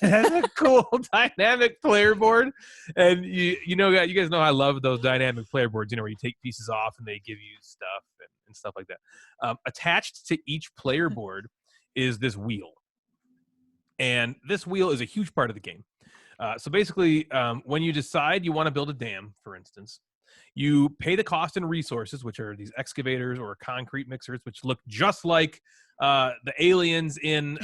cool dynamic player board, and you guys know I love those dynamic player boards, where you take pieces off and they give you stuff and stuff like that. Attached to each player board is this wheel, and this wheel is a huge part of the game. So basically, when you decide you want to build a dam, for instance, you pay the cost and resources, which are these excavators or concrete mixers, which look just like the aliens in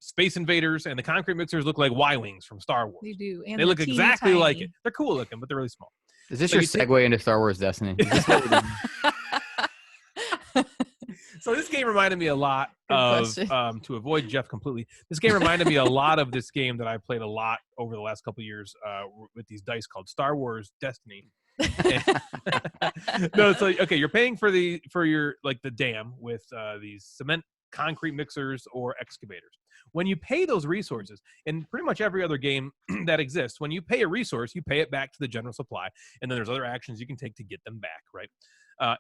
Space Invaders, and the concrete mixers look like Y-Wings from Star Wars. They do. And They they're look teeny exactly like tiny. it. They're cool looking, but they're really small. Is this So your you take- segue into Star Wars Destiny? Is this what we're doing? So this game reminded me a lot Good of, question. to avoid Jeff completely, this game reminded me a lot of this game that I played a lot over the last couple of years with these dice called Star Wars Destiny. No, it's like, okay, you're paying for your like the dam with these cement concrete mixers or excavators. When you pay those resources, in pretty much every other game that exists, when you pay a resource, you pay it back to the general supply, and then there's other actions you can take to get them back, right?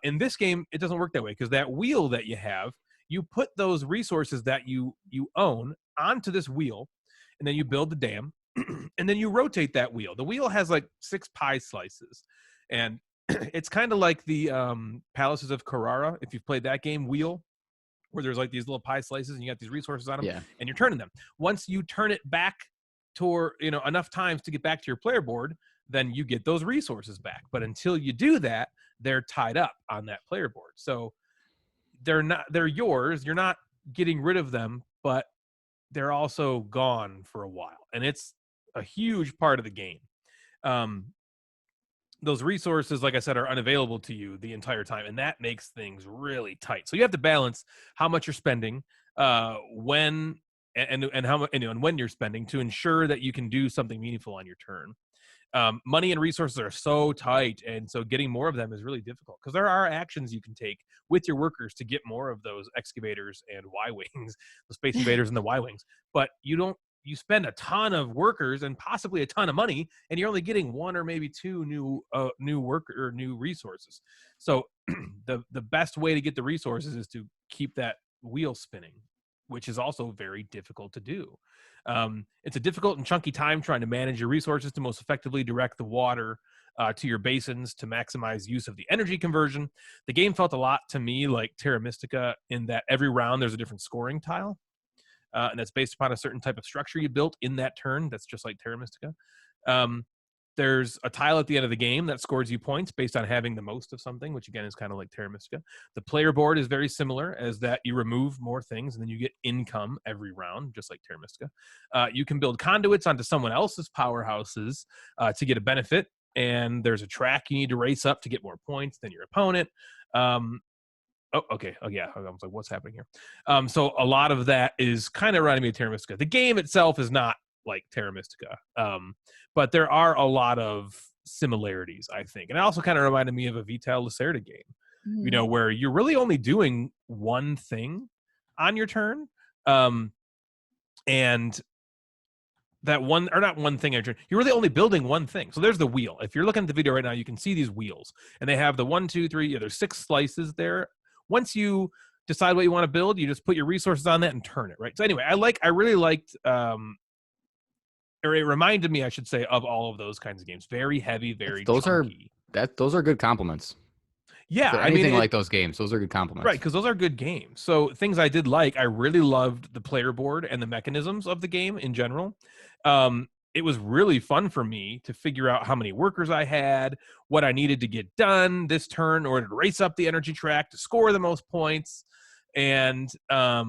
In this game, it doesn't work that way, because that wheel that you have, you put those resources that you own onto this wheel, and then you build the dam, and then you rotate that wheel. The wheel has like 6 pie slices, and it's kind of like the Palaces of Carrara, if you've played that game, wheel, where there's like these little pie slices and you got these resources on them, Yeah. and you're turning them. Once you turn it back toward, enough times to get back to your player board, then you get those resources back. But until you do that, they're tied up on that player board. So they're yours. You're not getting rid of them, but they're also gone for a while. And it's a huge part of the game. Those resources, like I said, are unavailable to you the entire time, and that makes things really tight. So you have to balance how much you're spending, when and how and when you're spending, to ensure that you can do something meaningful on your turn. Money and resources are so tight, and so getting more of them is really difficult, because there are actions you can take with your workers to get more of those excavators and Y-Wings, the Space Invaders and the Y-Wings, but you spend a ton of workers and possibly a ton of money, and you're only getting 1 or maybe 2 new worker or new resources. So the best way to get the resources is to keep that wheel spinning. which is also very difficult to do. It's a difficult and chunky time trying to manage your resources to most effectively direct the water to your basins to maximize use of the energy conversion. The game felt a lot to me like Terra Mystica in that every round there's a different scoring tile, and that's based upon a certain type of structure you built in that turn. That's just like Terra Mystica. There's a tile at the end of the game that scores you points based on having the most of something, which again is kind of like Terra Mystica. The player board is very similar, as that you remove more things and then you get income every round, just like Terra Mystica. You can build conduits onto someone else's powerhouses to get a benefit, and there's a track you need to race up to get more points than your opponent. Oh, okay. Oh, yeah. I was like, what's happening here? So a lot of that is kind of reminding me of Terra Mystica. The game itself is not like Terra Mystica, but there are a lot of similarities, I think. And it also kind of reminded me of a Vital Lacerda game, you know, where you're really only doing one thing on your turn. And that one, or not one thing, you're really only building one thing. So there's the wheel. If you're looking at the video right now, you can see these wheels, and they have the 1, 2, 3. Yeah, there's 6 slices there. Once you decide what you want to build, you just put your resources on that and turn it, right? So anyway, I really liked, or it reminded me, I should say, of all of those kinds of games. Very heavy, very chunky. Those are good compliments. Yeah, so anything like those games, those are good compliments. Right, because those are good games. So things I did like, I really loved the player board and the mechanisms of the game in general. It was really fun for me to figure out how many workers I had, what I needed to get done this turn in order to race up the energy track to score the most points. And I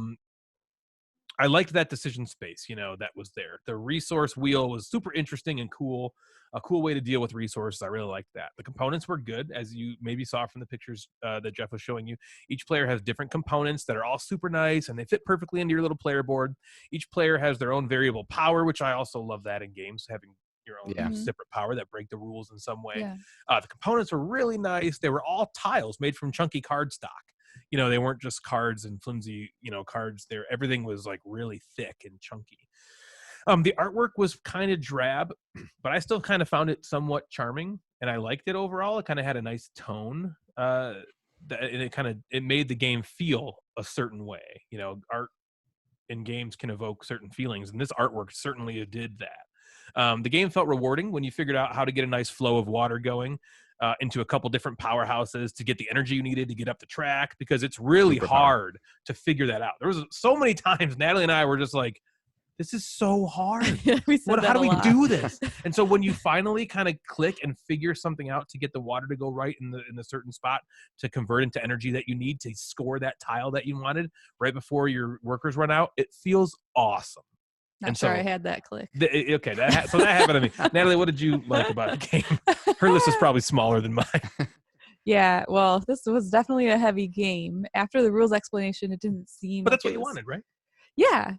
liked that decision space, you know, that was there. The resource wheel was super interesting and cool. A cool way to deal with resources. I really liked that. The components were good, as you maybe saw from the pictures that Jeff was showing you. Each player has different components that are all super nice, and they fit perfectly into your little player board. Each player has their own variable power, which I also love that in games, having your own separate power that break the rules in some way. Yeah. The components were really nice. They were all tiles made from chunky cardstock. You know, they weren't just cards and flimsy, you know, cards there. Everything was like really thick and chunky. The artwork was kind of drab, but I still kind of found it somewhat charming, and I liked it overall. It kind of had a nice tone, and it made the game feel a certain way. You know, art in games can evoke certain feelings, and this artwork certainly did that. The game felt rewarding when you figured out how to get a nice flow of water going into a couple different powerhouses to get the energy you needed to get up the track, because it's really hard to figure that out. There was so many times Natalie and I were just like, this is so hard. How do we do this? And so when you finally kind of click and figure something out to get the water to go right in the certain spot to convert into energy that you need to score that tile that you wanted right before your workers run out, it feels awesome. Not sure I had that click. Okay, so that happened to me. Natalie, what did you like about the game? Her list is probably smaller than mine. Yeah, well, this was definitely a heavy game. After the rules explanation, it didn't seem. But that's what you wanted, right? Yeah.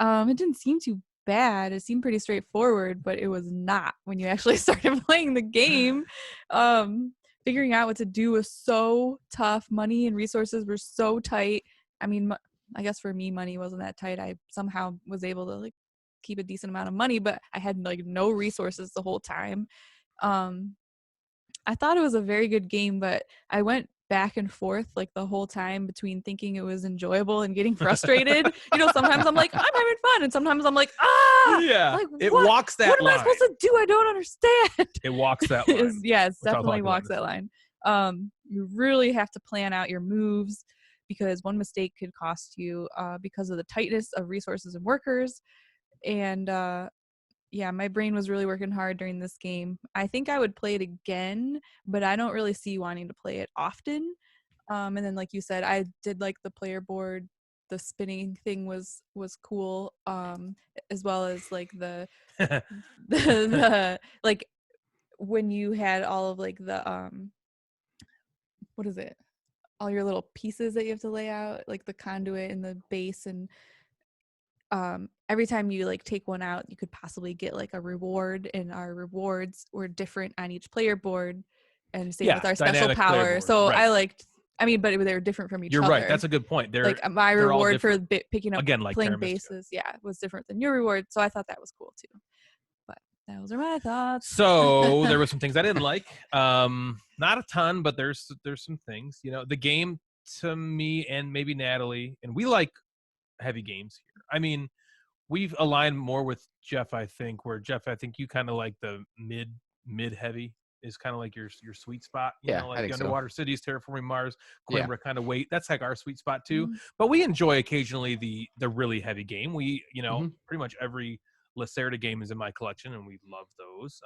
It didn't seem too bad. It seemed pretty straightforward, but it was not when you actually started playing the game. Figuring out what to do was so tough. Money and resources were so tight. I mean, I guess for me, money wasn't that tight. I somehow was able to like keep a decent amount of money, but I had like no resources the whole time. I thought it was a very good game, but I went back and forth like the whole time between thinking it was enjoyable and getting frustrated. You know, sometimes I'm like, I'm having fun, and sometimes I'm like, yeah, like, it walks that line. What am I supposed to do? I don't understand. It walks that line. It definitely walks that line. You really have to plan out your moves, because one mistake could cost you because of the tightness of resources and workers. And yeah, my brain was really working hard during this game. I think I would play it again, but I don't really see wanting to play it often. And then, like you said, I did like the player board. The spinning thing was cool, as well as like the like when you had all of like the what is it? All your little pieces that you have to lay out, like the conduit and the base, and every time you like take one out, you could possibly get like a reward, and our rewards were different on each player board, and same with our special power. So right. But they were different from each other. You're right. That's a good point. Like my reward for picking up again, like playing bases, was different than your reward. So I thought that was cool too. But those are my thoughts. So there were some things I didn't like. Not a ton, but there's some things. You know, the game to me, and maybe Natalie, and we like heavy games here. I mean, we've aligned more with Jeff, I think, where Jeff, I think you kind of like the mid heavy is kind of like your sweet spot, you Yeah, know, I like think so. Underwater Cities, Terraforming Mars, Yeah. Coimbra kind of weight. That's like our sweet spot too. Mhm. But we enjoy occasionally the really heavy game. We, you know, Mhm. pretty much every Lacerda game is in my collection, and we love those.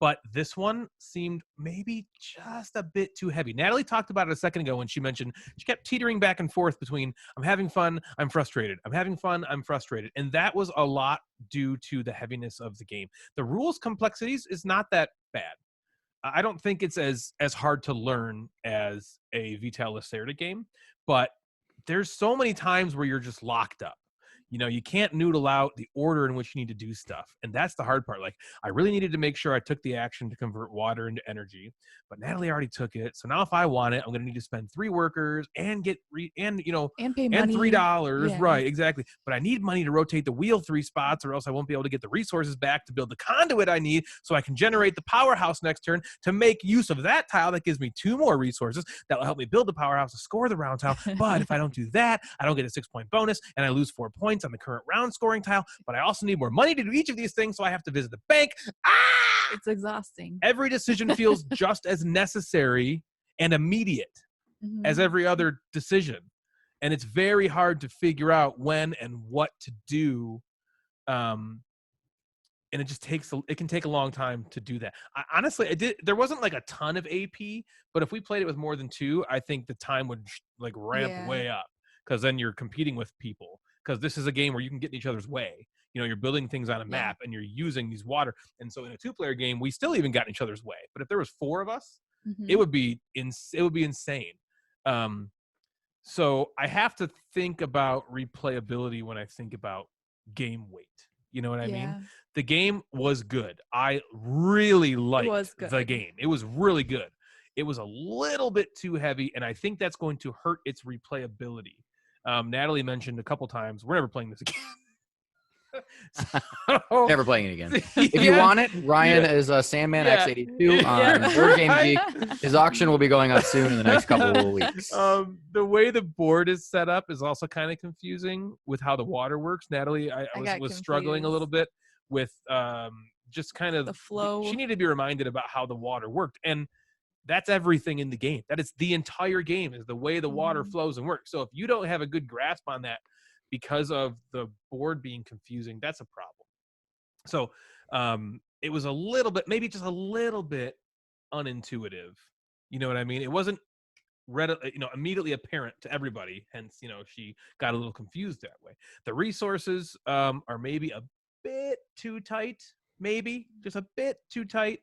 But this one seemed maybe just a bit too heavy. Natalie talked about it a second ago when she mentioned she kept teetering back and forth between I'm having fun, I'm frustrated. I'm having fun, I'm frustrated. And that was a lot due to the heaviness of the game. The rules complexities is not that bad. I don't think it's as hard to learn as a Vital Lacerda game, but there's so many times where you're just locked up. You know, you can't noodle out the order in which you need to do stuff. And that's the hard part. Like, I really needed to make sure I took the action to convert water into energy, but Natalie already took it. So now if I want it, I'm going to need to spend 3 workers and get, and pay and money. $3. Yeah. Right, exactly. But I need money to rotate the wheel 3 spots, or else I won't be able to get the resources back to build the conduit I need so I can generate the powerhouse next turn to make use of that tile that gives me 2 more resources that will help me build the powerhouse to score the round tile. But if I don't do that, I don't get a 6-point bonus and I lose 4 points on the current round scoring tile. But I also need more money to do each of these things, so I have to visit the bank. It's exhausting. Every decision feels just as necessary and immediate as Mhm. every other decision. And it's very hard to figure out when and what to do. And it can take a long time to do that. Honestly, there wasn't like a ton of AP, but if we played it with more than 2, I think the time would like ramp Yeah. way up, because then you're competing with people, because this is a game where you can get in each other's way. You know, you're building things on a map and you're using these water. And so in a 2-player game, we still even got in each other's way. But if there was 4 of us, it Mhm. would be insane. So I have to think about replayability when I think about game weight. You know what I mean? Yeah. The game was good. I really liked was the good. game. It was really good. It was a little bit too heavy, and I think that's going to hurt its replayability. Natalie mentioned a couple times, we're never playing this again. So, Never playing it again. yeah, If you want it, Ryan yeah, is Sandman yeah, X82 yeah, on Board Game Geek. right? His auction will be going up soon in the next couple of weeks. The way the board is set up is also kind of confusing with how the water works. Natalie, I got was struggling a little confused. bit with just kind of The flow. She needed to be reminded about how the water worked, and that's everything in the game. That is the entire game, is the way the water Mhm. flows and works. So if you don't have a good grasp on that because of the board being confusing, that's a problem. So it was a little bit, maybe just a little bit unintuitive. You know what I mean? It wasn't immediately apparent to everybody. Hence, she got a little confused that way. The resources are maybe a bit too tight, maybe just a bit too tight.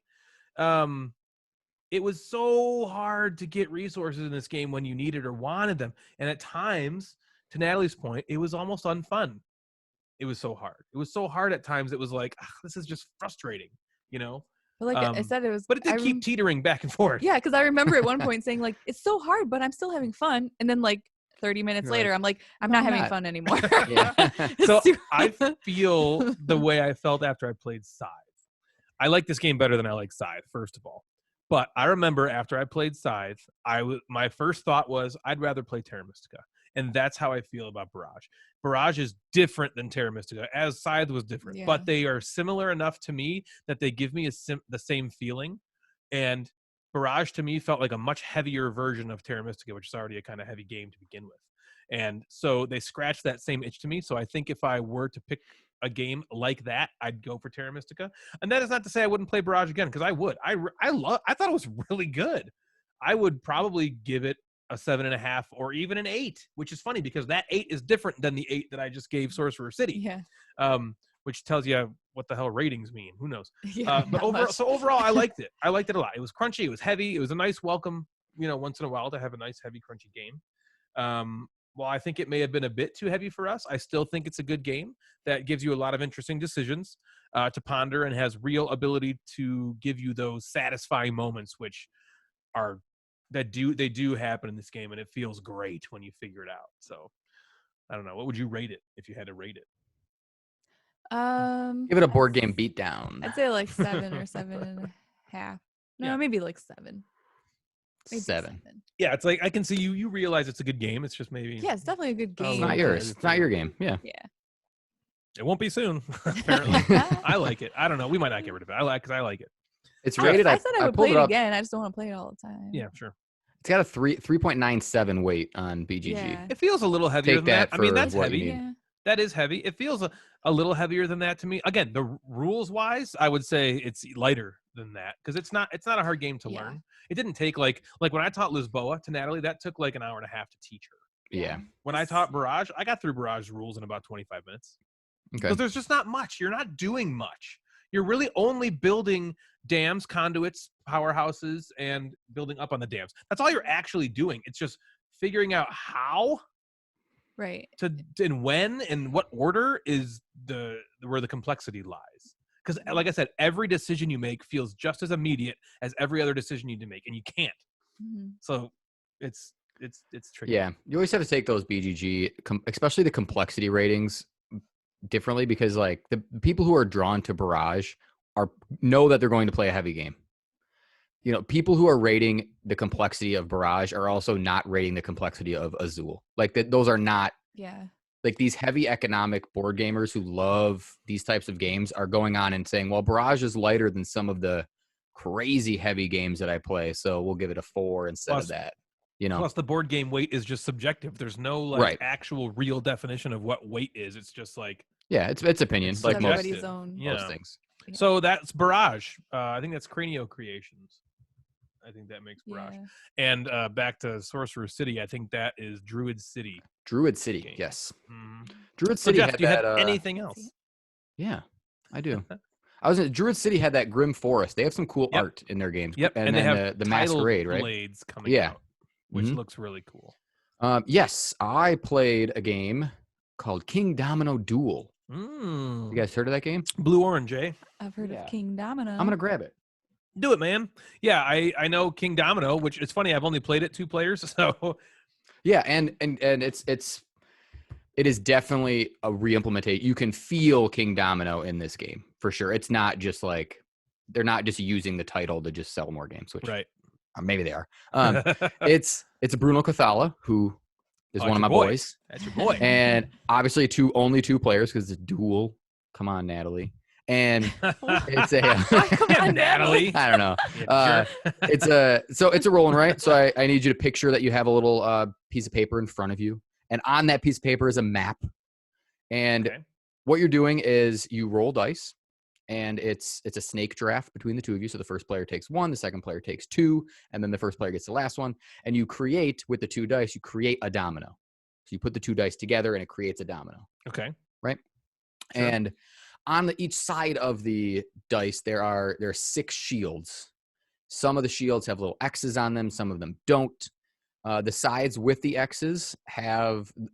It was so hard to get resources in this game when you needed or wanted them. And at times, to Natalie's point, it was almost unfun. It was so hard. It was so hard at times. It was like, this is just frustrating, you know? But like I said, it was. But it did keep teetering back and forth. Yeah, because I remember at one point saying like, "It's so hard, but I'm still having fun." And then like 30 minutes You're later, like, I'm like, "I'm "No, not I'm having not." fun anymore." Yeah. So I feel the way I felt after I played Scythe. I like this game better than I like Scythe, first of all. But I remember after I played Scythe, my first thought was I'd rather play Terra Mystica. And that's how I feel about Barrage. Barrage is different than Terra Mystica, as Scythe was different. Yeah. But they are similar enough to me that they give me the same feeling. And Barrage to me felt like a much heavier version of Terra Mystica, which is already a kind of heavy game to begin with. And so they scratched that same itch to me. So I think if I were to pick a game like that, I'd go for Terra Mystica. And that is not to say I wouldn't play Barrage again, because I would. I thought it was really good. I would probably give it a 7.5 or even an 8, which is funny because that 8 is different than the 8 that I just gave Sorcerer City. Yeah. Which tells you what the hell ratings mean. Who knows? Yeah. But overall, I liked it. I liked it a lot. It was crunchy. It was heavy. It was a nice welcome, once in a while to have a nice, heavy, crunchy game. While I think it may have been a bit too heavy for us, I still think it's a good game that gives you a lot of interesting decisions to ponder and has real ability to give you those satisfying moments, which they do happen in this game, and it feels great when you figure it out. So I don't know. What would you rate it if you had to rate it? Give it a board game beatdown. I'd say like 7 or 7.5. No, Yeah. maybe like 7. Maybe 7. Yeah, it's like I can see you realize it's a good game. It's just maybe Yeah, it's definitely a good a game. It's little not but- yours. It's not your game. Yeah. Yeah. it won't be soon. Apparently, I like it. I don't know. We might not get rid of it. I like because I like it. It's I rated. said I would pulled play it it up. again. I just don't want to play it all the time. Yeah, sure. It's got a 3.97 weight on BGG. Yeah. It feels a little heavier Take than that. that I mean, for that's what you heavy. need. Yeah. That is heavy. It feels a little heavier than that to me. Again, the rules wise, I would say it's lighter than that because it's not a hard game to Yeah. learn. It didn't take like when I taught Lisboa to Natalie, that took like an hour and a half to teach her. Yeah. When I taught Barrage, I got through Barrage rules in about 25 minutes. Okay. Because there's just not much. You're not doing much. You're really only building dams, conduits, powerhouses, and building up on the dams. That's all you're actually doing. It's just figuring out how Right. to and when and what order is where the complexity lies. Because like I said, every decision you make feels just as immediate as every other decision you need to make, and you can't. Mhm. So it's tricky. Yeah. You always have to take those BGG, especially the complexity ratings, differently because like the people who are drawn to Barrage know that they're going to play a heavy game. You know, people who are rating the complexity of Barrage are also not rating the complexity of Azul. Like those are not Yeah. like these heavy economic board gamers who love these types of games are going on and saying, well, Barrage is lighter than some of the crazy heavy games that I play, so we'll give it a 4 instead of that. You know, Plus, the board game weight is just subjective. There's no actual real definition of what weight is. It's just like it's opinion, it's like most everybody's own. things. Yeah. So that's Barrage. I think that's Cranio Creations. I think that makes Barrage. Yeah. And back to Sorcerer City, I think that is Druid City. Druid City, game. yes. Mhm. Druid So City Jeff, had do you that. have anything else? Yeah, I do. Druid City had that Grim Forest. They have some cool art in their games. Yep, and they then have the title Masquerade, right? blades coming Yeah. out, which Mhm. looks really cool. Yes, I played a game called King Domino Duel. Mm. You guys heard of that game? Blue Orange, eh? I've heard Yeah. of King Domino. I'm gonna grab it. Do it, man. Yeah, I know King Domino, which it's funny. I've only played it 2 players, so Yeah, and it is definitely a reimplementation. You can feel King Domino in this game for sure. It's not just like they're not just using the title to just sell more games, which right. maybe they are. It's Bruno Cathala, who is one of my boys. That's your boy. And obviously only 2 players because it's a duel. Come on, Natalie. And it's a Come on, Natalie. I don't know. Yeah, sure. It's a rolling, right? So I need you to picture that you have a little piece of paper in front of you, and on that piece of paper is a map. And Okay. what you're doing is you roll dice, and it's a snake draft between the 2 of you. So the first player takes 1, the second player takes 2, and then the first player gets the last one. And you create with the 2 dice, you create a domino. So you put the 2 dice together, and it creates a domino. Okay. Right? Sure. And on each side of the dice, there are 6 shields. Some of the shields have little X's on them. Some of them don't. The sides with the X's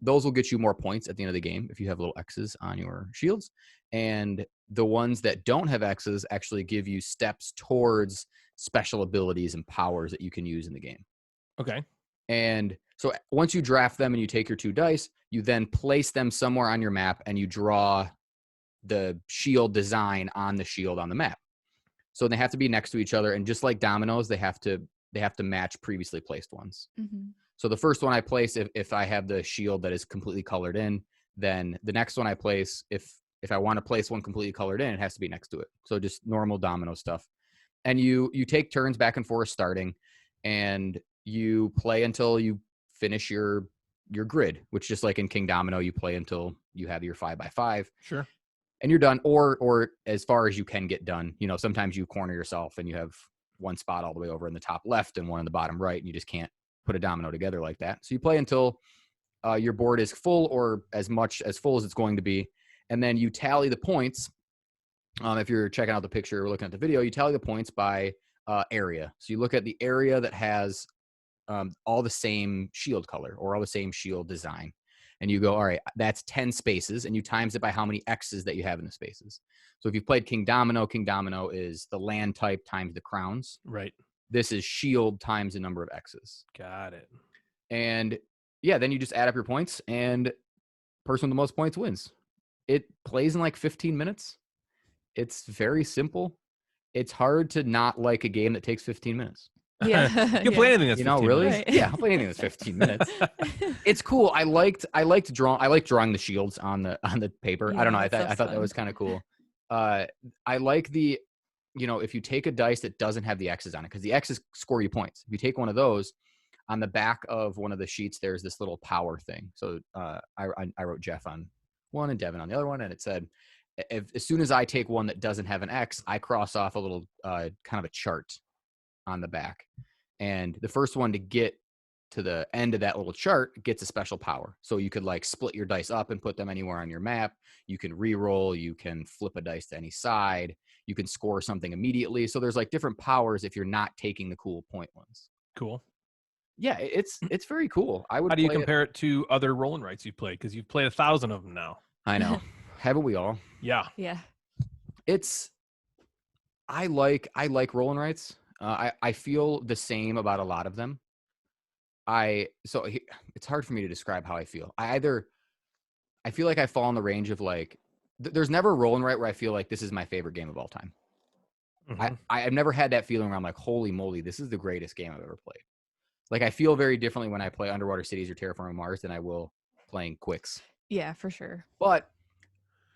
those will get you more points at the end of the game if you have little X's on your shields. And the ones that don't have X's actually give you steps towards special abilities and powers that you can use in the game. Okay. And so once you draft them and you take your 2 dice, you then place them somewhere on your map and you draw the shield design on the shield on the map. So they have to be next to each other. And just like dominoes, they have to match previously placed ones. Mhm. So the first one I place, if I have the shield that is completely colored in, then the next one I place, if I want to place one completely colored in, it has to be next to it. So just normal domino stuff. And you take turns back and forth starting, and you play until you finish your grid, which just like in King Domino, you play until you have your 5x5. Sure. And you're done, or as far as you can get done. You know, sometimes you corner yourself and you have one spot all the way over in the top left and one in the bottom right, and you just can't put a domino together like that. So you play until your board is full or as much as full as it's going to be, and then you tally the points. If you're checking out the picture or looking at the video, you tally the points by area. So you look at the area that has all the same shield color or all the same shield design. And you go, all right, that's 10 spaces, and you times it by how many X's that you have in the spaces. So if you've played King Domino is the land type times the crowns. Right. This is shield times the number of X's. Got it. And yeah, then you just add up your points, and person with the most points wins. It plays in like 15 minutes. It's very simple. It's hard to not like a game that takes 15 minutes. Yeah. You can play anything that's You know, 15 really? minutes. Right. Yeah, I'll play anything that's 15 minutes. It's cool. I liked drawing the shields on the paper. I don't know. Yeah, I that thought stuff's that was kind of cool. I like the, if you take a dice that doesn't have the X's on it, because the X's score you points. If you take one of those, on the back of one of the sheets, there's this little power thing. So I wrote Jeff on one and Devin on the other one, and it said, as soon as I take one that doesn't have an X, I cross off a little kind of a chart on the back. And the first one to get to the end of that little chart gets a special power. So you could like split your dice up and put them anywhere on your map. You can re-roll. You can flip a dice to any side. You can score something immediately. So there's like different powers if you're not taking the cool point ones. Cool. Yeah, it's very cool. I would. How do you play it. compare it to other roll and writes you've played? Because you've played 1,000 of them now. I know. Haven't we all? Yeah. Yeah. I like roll and writes. I feel the same about a lot of them. It's hard for me to describe how I feel. I feel like I fall in the range of like, there's never a roll and write where I feel like this is my favorite game of all time. Mm-hmm. I've never had that feeling where I'm like, holy moly, this is the greatest game I've ever played. Like I feel very differently when I play Underwater Cities or Terraforming Mars than I will playing Quicks. Yeah, for sure. But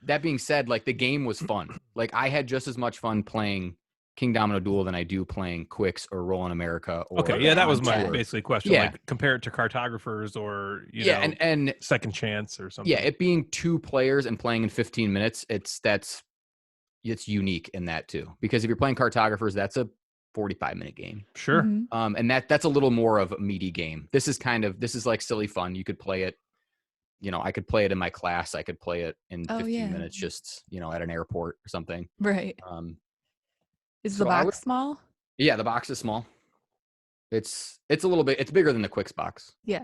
that being said, like the game was fun. Like I had just as much fun playing King Domino Duel than I do playing Quicks or Roll in America. Or Okay, yeah, that was my Tour. basically question. Yeah. Like compare it to Cartographers or you know, and Second Chance or something. yeah, it being 2 players and playing in 15 minutes, it's unique in that too. Because if you're playing Cartographers, that's a 45-minute game. Sure. Mhm. And that's a little more of a meaty game. This is like silly fun. You could play it. I could play it in my class. I could play it in 15 minutes, just at an airport or something. Right. Is the so I box small? Yeah, the box is small. It's a little bit. It's bigger than the Quicks box. Yeah.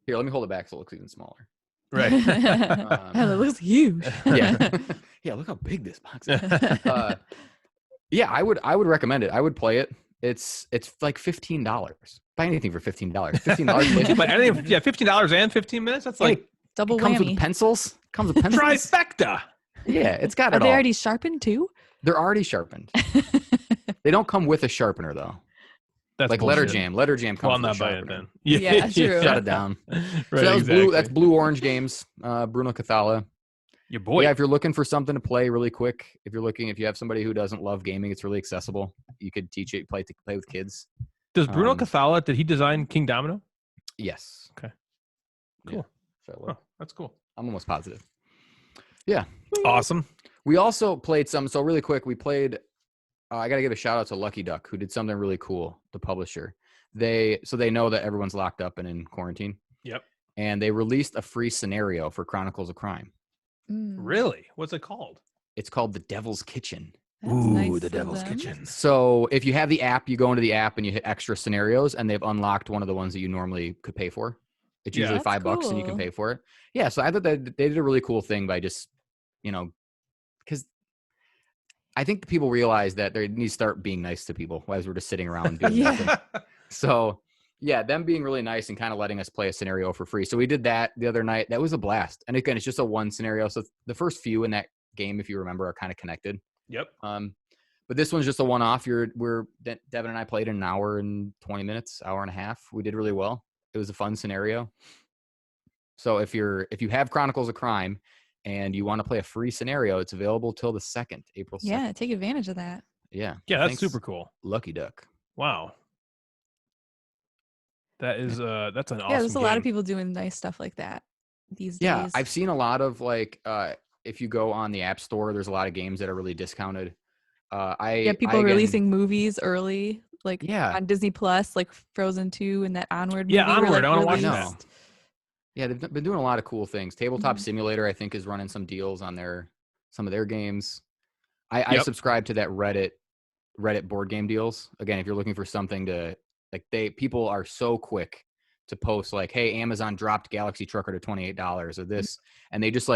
Here, let me hold it back so it looks even smaller. Right. Hell, it looks huge. Yeah, yeah. Look how big this box is. Yeah, I would recommend it. I would play it. It's like $15. Buy anything for $15. $15. But anything, yeah, $15 and 15 minutes. That's like Double comes whammy. with pencils. Comes with pencils. trifecta. Yeah, it's got Are it they all. already sharpened too? They're already sharpened. They don't come with a sharpener though. That's Like bullshit. Letter Jam comes Well, I'm with not a buying it sharpener. then. Yeah, true. Shut it down. Right, So that was exactly. That's Blue Orange Games. Bruno Cathala. Your boy. Yeah, if you're looking for something to play really quick, if you have somebody who doesn't love gaming, it's really accessible. You could teach it, play with kids. Does Bruno um, Cathala, did he design King Domino? Yes. Okay. Yeah. Cool. So, Oh, that's cool. I'm almost positive. Yeah. Awesome. We also played some. So really quick, we played. I got to give a shout out to Lucky Duck, who did something really cool. The publisher. They know that everyone's locked up and in quarantine. Yep. And they released a free scenario for Chronicles of Crime. Mm, Really? What's it called? It's called The Devil's Kitchen. that's nice the of Devil's them. Kitchen. So if you have the app, you go into the app and you hit extra scenarios, and they've unlocked one of the ones that you normally could pay for. It's Yeah. usually That's $5 and you can cool. pay for it. Yeah. So I thought that they did a really cool thing by just, because I think the people realize that they need to start being nice to people as we're just sitting around doing Yeah. nothing. So yeah, them being really nice and kind of letting us play a scenario for free. So we did that the other night. That was a blast. And again, it's just a one scenario. So the first few in that game, if you remember, are kind of connected. Yep. But this one's just a one-off. Devin and I played in an hour and 20 minutes, hour and a half. We did really well. It was a fun scenario. So if you have Chronicles of Crime and you want to play a free scenario, it's available till the 2nd, April 2nd. Yeah, take advantage of that. Yeah. Yeah, that's Thanks, super cool. Lucky Duck. Wow. That is that's an awesome Yeah, there's a lot of game. people doing nice stuff like that these Yeah, days. I've seen a lot of if you go on the App Store, there's a lot of games that are really discounted. People releasing movies early, like Yeah. on Disney Plus, like Frozen 2 and that Onward movie. Yeah, were, Onward. like, I wanna watch released. that. Yeah, they've been doing a lot of cool things. Tabletop Mhm. Simulator, I think, is running some deals on some of their games. I Yep. subscribe to that Reddit board game deals. Again, if you're looking for something to people are so quick to post like, hey, Amazon dropped Galaxy Trucker to $28 or this, and they just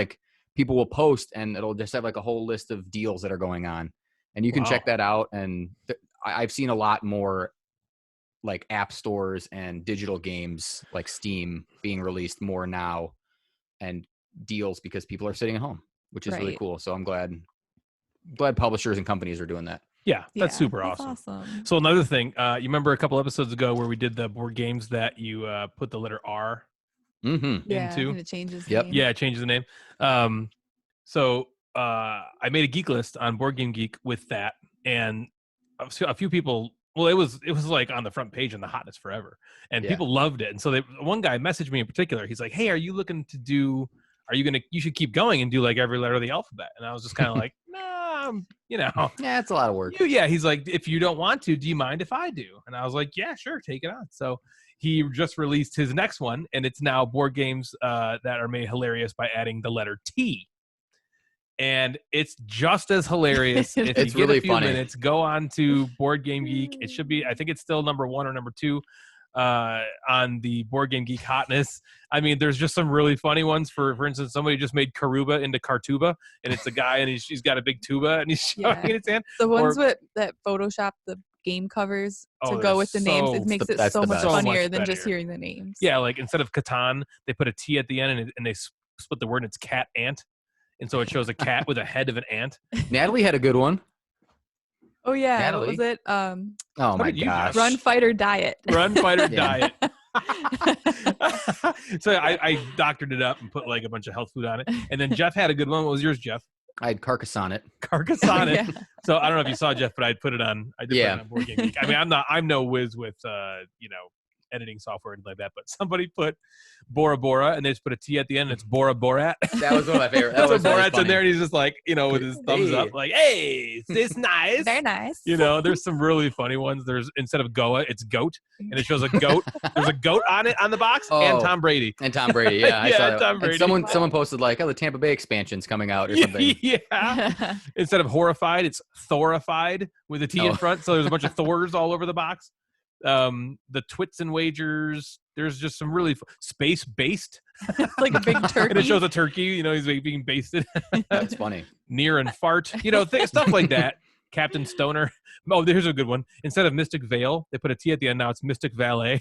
people will post and it'll just have a whole list of deals that are going on, and you can Wow. check that out. And I've seen a lot more app stores and digital games like Steam being released more now, and deals because people are sitting at home, which is really Right. cool. So I'm glad publishers and companies are doing that. Yeah, that's super that's awesome. So another thing, you remember a couple episodes ago where we did the board games that you put the letter R into? And it changes Yep. name. Yeah, it changes the name. So I made a geek list on Board Game Geek with that, and a few people. Well, it was like on the front page in the hotness forever, and people loved it. And so one guy messaged me in particular. He's like, "Hey, are you looking to do? You should keep going and do like every letter of the alphabet." And I was just kind of like, "Nah, Yeah, it's a lot of work. yeah." He's like, "If you don't want to, do you mind if I do?" And I was like, "Yeah, sure, take it on." So he just released his next one, and it's now board games that are made hilarious by adding the letter T. And it's just as hilarious. If It's you get really a few funny. minutes, go on to Board Game Geek. It should be, I think it's still number 1 or number 2 on the Board Game Geek hotness. I mean, there's just some really funny ones. For instance, somebody just made Karuba into Cartuba, and it's a guy, and he's got a big tuba, and he's showing it in his hand. The ones that Photoshop the game covers to go with the names, it makes it so much funnier than just hearing the names. Yeah, like instead of Catan, they put a T at the end, and they split the word, and it's cat ant. And so it shows a cat with a head of an ant. Natalie had a good one. Oh yeah, Natalie. what was it? Oh my gosh. Run, fight, or diet. Run, fight, or diet. So I doctored it up and put like a bunch of health food on it. And then Jeff had a good one. What was yours, Jeff? I had Carcass on it. Carcass on it. So I don't know if you saw, Jeff, but I put it on. I did put it on Board Game Geek. I mean, I'm no whiz with editing software and like that, but somebody put Bora Bora and they just put a T at the end, and it's Bora Borat. That was one of my favorite. That was Borat's in there, and he's just like, with his thumbs up, like, "Hey, this nice, very nice." There's some really funny ones. There's, instead of Goa, it's goat, and it shows a goat. There's a goat on it on the box, and Tom Brady. And Tom Brady, yeah, I saw that. Tom Brady. And someone posted like, "Oh, the Tampa Bay expansion's coming out" or something. Yeah. Instead of horrified, it's Thorified with a T in front. So there's a bunch of Thors all over the box. The Twits and Wagers, there's just some really space-based, like a big turkey, and it shows a turkey, he's being basted. That's funny. Near and fart, stuff like that. Captain Stoner. Oh, there's a good one. Instead of Mystic Veil, they put a T at the end. Now it's Mystic Valet.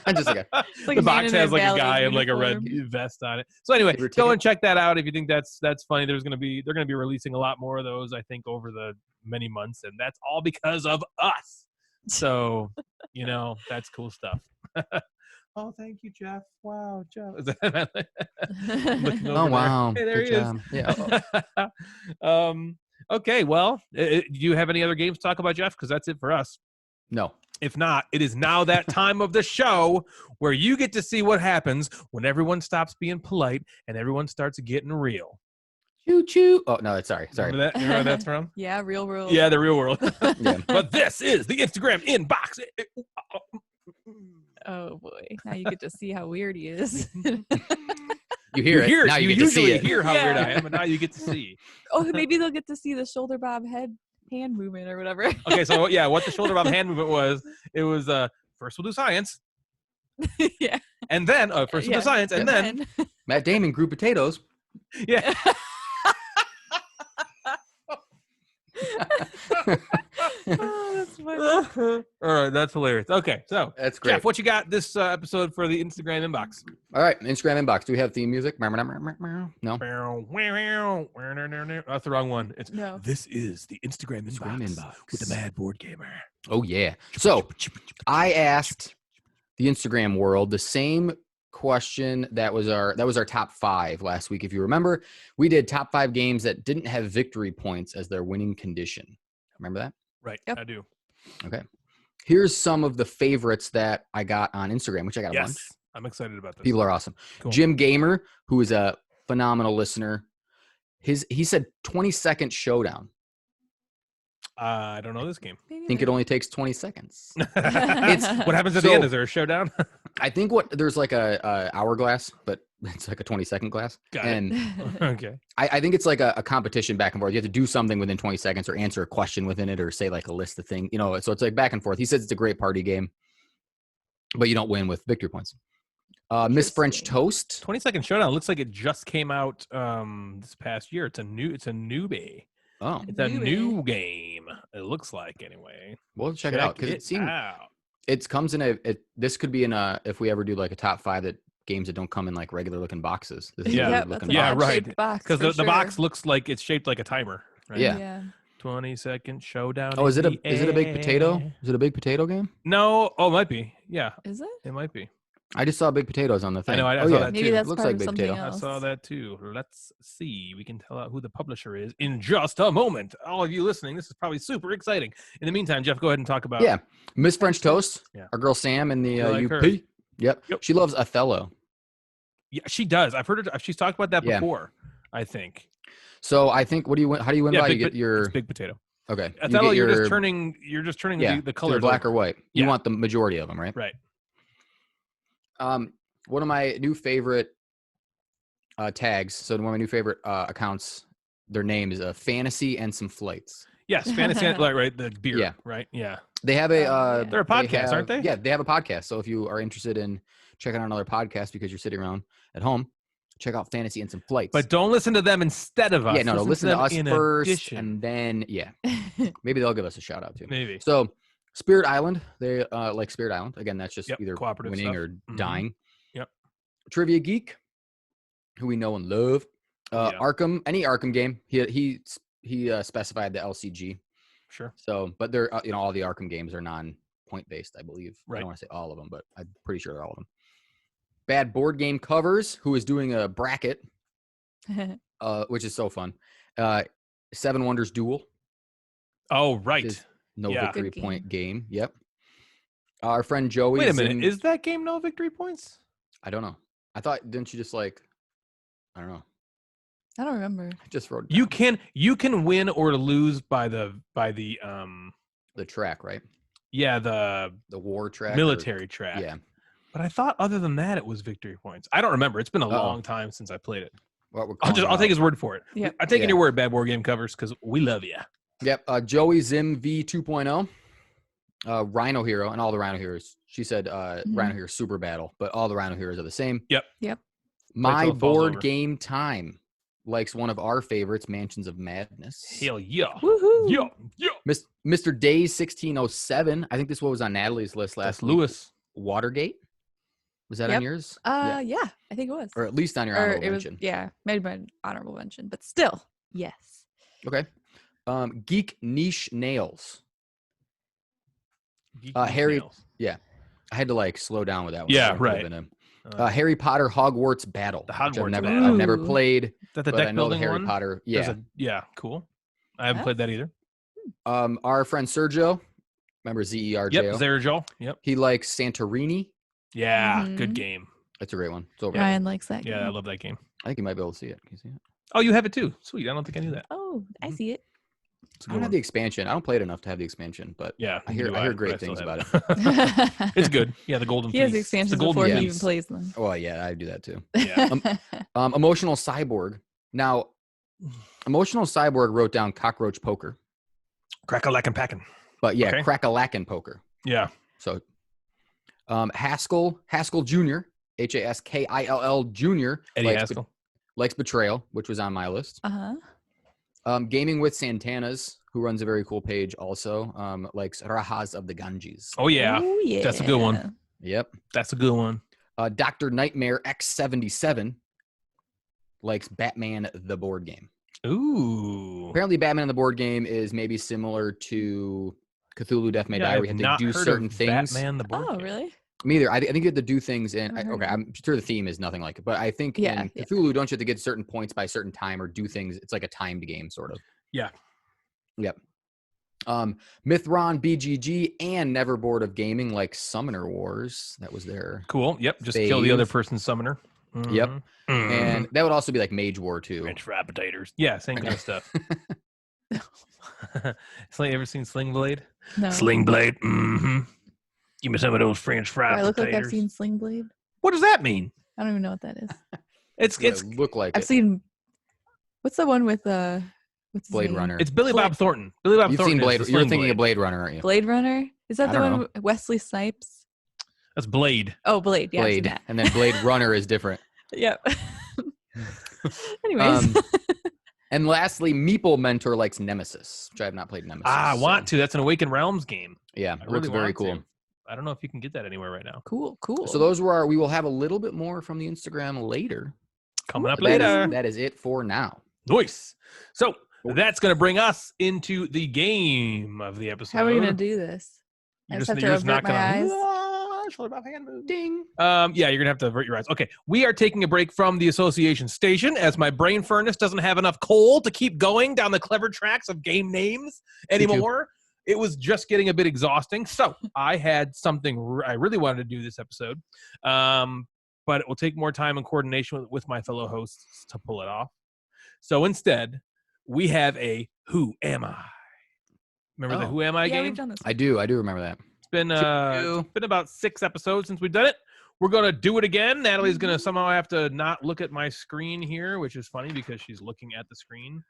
Just like the box has like a guy in like a red vest on it. So anyway, go and check that out if you think that's funny. They're gonna be releasing a lot more of those, I think, over the many months, and that's all because of us. So, that's cool stuff. Oh, thank you, Jeff. Wow, Jeff. Oh, wow. Hey, there he is. Yeah. Okay, well, do you have any other games to talk about, Jeff? Because that's it for us. No. If not, it is now that time of the show where you get to see what happens when everyone stops being polite and everyone starts getting real. Choo choo. Oh no, sorry. Remember that? You know where that's from? Yeah, Real World. Yeah, the Real World. Yeah. But this is the Instagram inbox. Oh boy! Now you get to see how weird he is. You hear it. Now you get to see it. Hear how weird I am, and now you get to see. Oh, maybe they'll get to see the shoulder bob hand movement or whatever. Okay, so yeah, what the shoulder bob hand movement was? It was first we'll do science. Yeah. And then first we'll do science, and then Matt Damon grew potatoes. Yeah. Oh, that's funny. All right, that's hilarious. Okay, so That's great. Jeff, what you got this episode for the Instagram inbox? All right, Instagram inbox. Do we have theme music? No. That's the wrong one. It's No. This is the Instagram inbox with the Mad Board Gamer. Oh yeah. So I asked the Instagram world the same question that was our top 5 last week. If you remember, we did top 5 games that didn't have victory points as their winning condition. Remember that? Right. Yep. I do. Okay. Here's some of the favorites that I got on Instagram, which I got a bunch. I'm excited about this. People are awesome. Cool. Jim Gamer, who is a phenomenal listener, he said 20-second showdown. I don't know this game. I think it only takes 20 seconds. What happens at the end? Is there a showdown? I think there's like a hourglass, but it's like a 20-second glass. Got and it. Okay. I think it's like a competition back and forth. You have to do something within 20 seconds or answer a question within it or say like a list of things, so it's like back and forth. He says it's a great party game, but you don't win with victory points. Miss French Toast. 20-second showdown looks like it just came out this past year. It's a newbie. Oh, It's a new game. It looks like, anyway. We'll check it out because it comes in this could be in if we ever do like a top 5 that games that don't come in like regular looking boxes. This is Yeah. looking Yeah, box. right. Because the box looks like it's shaped like a timer. Right? Yeah. 20-second showdown. Oh, is it a big potato? air. Is it a big potato game? No. Oh, it might be. Yeah, Is it? it might be. I just saw big potatoes on the thing. I know. I oh saw yeah, that Maybe too. that's Looks part like of big something potato. else. I saw that too. Let's see. We can tell out who the publisher is in just a moment. All of you listening, this is probably super exciting. In the meantime, Jeff, go ahead and talk about. Yeah, Miss French Toast. Yeah. Our girl Sam in the You like UP. her? Yep. Yep. She loves Othello. Yeah, she does. I've heard her. She's talked about that Yeah. before. I think. So I think, what do you win? How do you win by? You get your It's big potato. okay. Othello, you you're get just turning. You're just turning the either colors black over. or white. You Yeah. want the majority of them, right? Right. One of my new favorite tags. So one of my new favorite accounts. Their name is Fantasy and Some Flights. Yes, fantasy. right. The beer. Yeah. Right. Yeah. They have a. Yeah. They're a podcast, aren't they? Yeah, they have a podcast. So if you are interested in checking out another podcast because you're sitting around at home, check out Fantasy and Some Flights. But don't listen to them instead of us. Yeah, no, listen to them us in first, addition. and then maybe they'll give us a shout out too. Maybe. So Spirit Island, they like Spirit Island. Again, that's just Yep, either cooperative winning stuff. or Mhm. dying. Yep. Trivia Geek, who we know and love. Yeah. Arkham, any Arkham game. He specified the LCG. Sure. So, but they're all the Arkham games are non-point based, I believe. I Right. don't want to say all of them, but I'm pretty sure they're all of them. Bad Board Game Covers, who is doing a bracket, which is so fun. Seven Wonders Duel. Oh, right. Is no Yeah. victory Good point game. Yep. Our friend Joey. Wait a minute. Is that game no victory points? I don't know. I thought, didn't you just I don't know. I don't remember. I just wrote it You down. can win or lose by the The track, right? the war track. military track. Yeah. But I thought other than that it was victory points. I don't remember. It's been a Uh-oh. long time since I played it. What we're I'll calling take out. his word for it. Yep. I'm taking Yeah. your word, Bad War Game Covers, because we love you. Yep. Joey Zim V 2.0. Rhino Hero and all the Rhino Heroes. She said Rhino Hero Super Battle, but all the Rhino Heroes are the same. Yep. Yep. My till it falls Board over. Game Time likes one of our favorites, Mansions of Madness. Hell yeah. Woohoo! Yeah. Mr. Days 1607. I think this was on Natalie's list last That's week. Lewis. Watergate. Was that on Yep. yours? Yeah, I think it was. Or at least on your Or honorable it was, mention. yeah, maybe my honorable mention, but still, yes. Okay. Geek Niche Nails. Geeky Harry- Nails. I had to slow down with that one. Yeah, I could've right. been Harry Potter Hogwarts Battle. The which I've Hogwarts never, Battle. I've never Ooh. played, Is that the but I deck know the building Harry one? Potter. There's Yeah. Yeah, cool. I haven't Yeah. played that either. Our friend Sergio, remember ZERJO? Yep, Zerajol. Yep. He likes Santorini. Yeah, good Mhm. game. That's a great one. It's over. Ryan likes that. Yeah, I game. love that game. I think you might be able to see it. Can you see it? Oh, you have it too. Sweet. I don't think I knew that. Oh, I Mhm. see it. It's a I good don't have one. the expansion. I don't play it enough to have the expansion, but Yeah, I neither hear do but great I still things have about it. It's good. Yeah, the golden He has Fleece. It's the expansions golden before he Fleece. even plays them. Oh yeah, I do that too. Yeah. Emotional Cyborg. Now, Emotional Cyborg wrote down Cockroach Poker, Crack-a-lack and packing. but yeah, Okay. Crack-a-lackin' Poker. Yeah. So, Haskell Jr. Haskill Jr. Eddie Haskell. likes Betrayal, which was on my list. Uh-huh. Gaming with Santanas, who runs a very cool page, also likes Rajas of the Ganges. Oh, yeah. Oh, yeah. That's a good one. Yep. That's a good one. Dr. Nightmare X77 likes Batman the board game. Ooh. Apparently, Batman the board game is maybe similar to Cthulhu Death May Yeah, Die, where I've you not have to do heard certain of things. Batman the board Oh, game. really? Me either. I think you have to do things in. Never heard Okay, of it. I'm sure the theme is nothing like it, but I think Yeah, in yeah. Cthulhu, don't you have to get certain points by a certain time or do things? It's like a timed game, sort of. Yeah. Yep. Mythron BGG and Never Bored of Gaming like Summoner Wars. That was their. Cool. Yep. Just kill the Fave. other person's summoner. Yep. Mhm. And that would also be like Mage War too. French fry potatoes. Yeah, same kind of stuff. Ever seen Sling Blade? No. Sling Blade. Mm-hmm. Give me some of those French Do fry I look potatoes. like I've seen Sling Blade? What does that mean? I don't even know what that is. It's It's look like I've it. seen. What's the one with what's his Blade name? Runner. it's Billy Blade- Bob Thornton. Billy Bob You've Thornton. seen is Blade. the You're Sling thinking of Blade. Blade Runner, aren't you? Blade Runner. Is that I the don't one know. with Wesley Snipes? That's Blade. Oh, Blade. Yeah, I've seen Blade, that. and then Blade Runner is different. Yep. Anyways. And lastly, Meeple Mentor likes Nemesis, which I have not played Nemesis. I so, want to. That's an Awakened Realms game. Yeah, I it looks really very want cool. to. I don't know if you can get that anywhere right now. Cool. So those were we will have a little bit more from the Instagram later. Coming up But later. that is it for now. Nice. So That's going to bring us into the game of the episode. How are we gonna do this? I You're just have to you're just avert not my eyes. Shoulder bop, hand move. Ding. Yeah, you're gonna have to avert your eyes. Okay, we are taking a break from the association station as my brain furnace doesn't have enough coal to keep going down the clever tracks of game names anymore. It was just getting a bit exhausting. So I had something I really wanted to do this episode, but it will take more time and coordination with my fellow hosts to pull it off. So instead, we have a Who Am I? Remember the Who Am I Yeah, game? we've done this. I do remember that. It's been about 6 episodes since we've done it. We're going to do it again. Natalie's going to somehow have to not look at my screen here, which is funny because she's looking at the screen.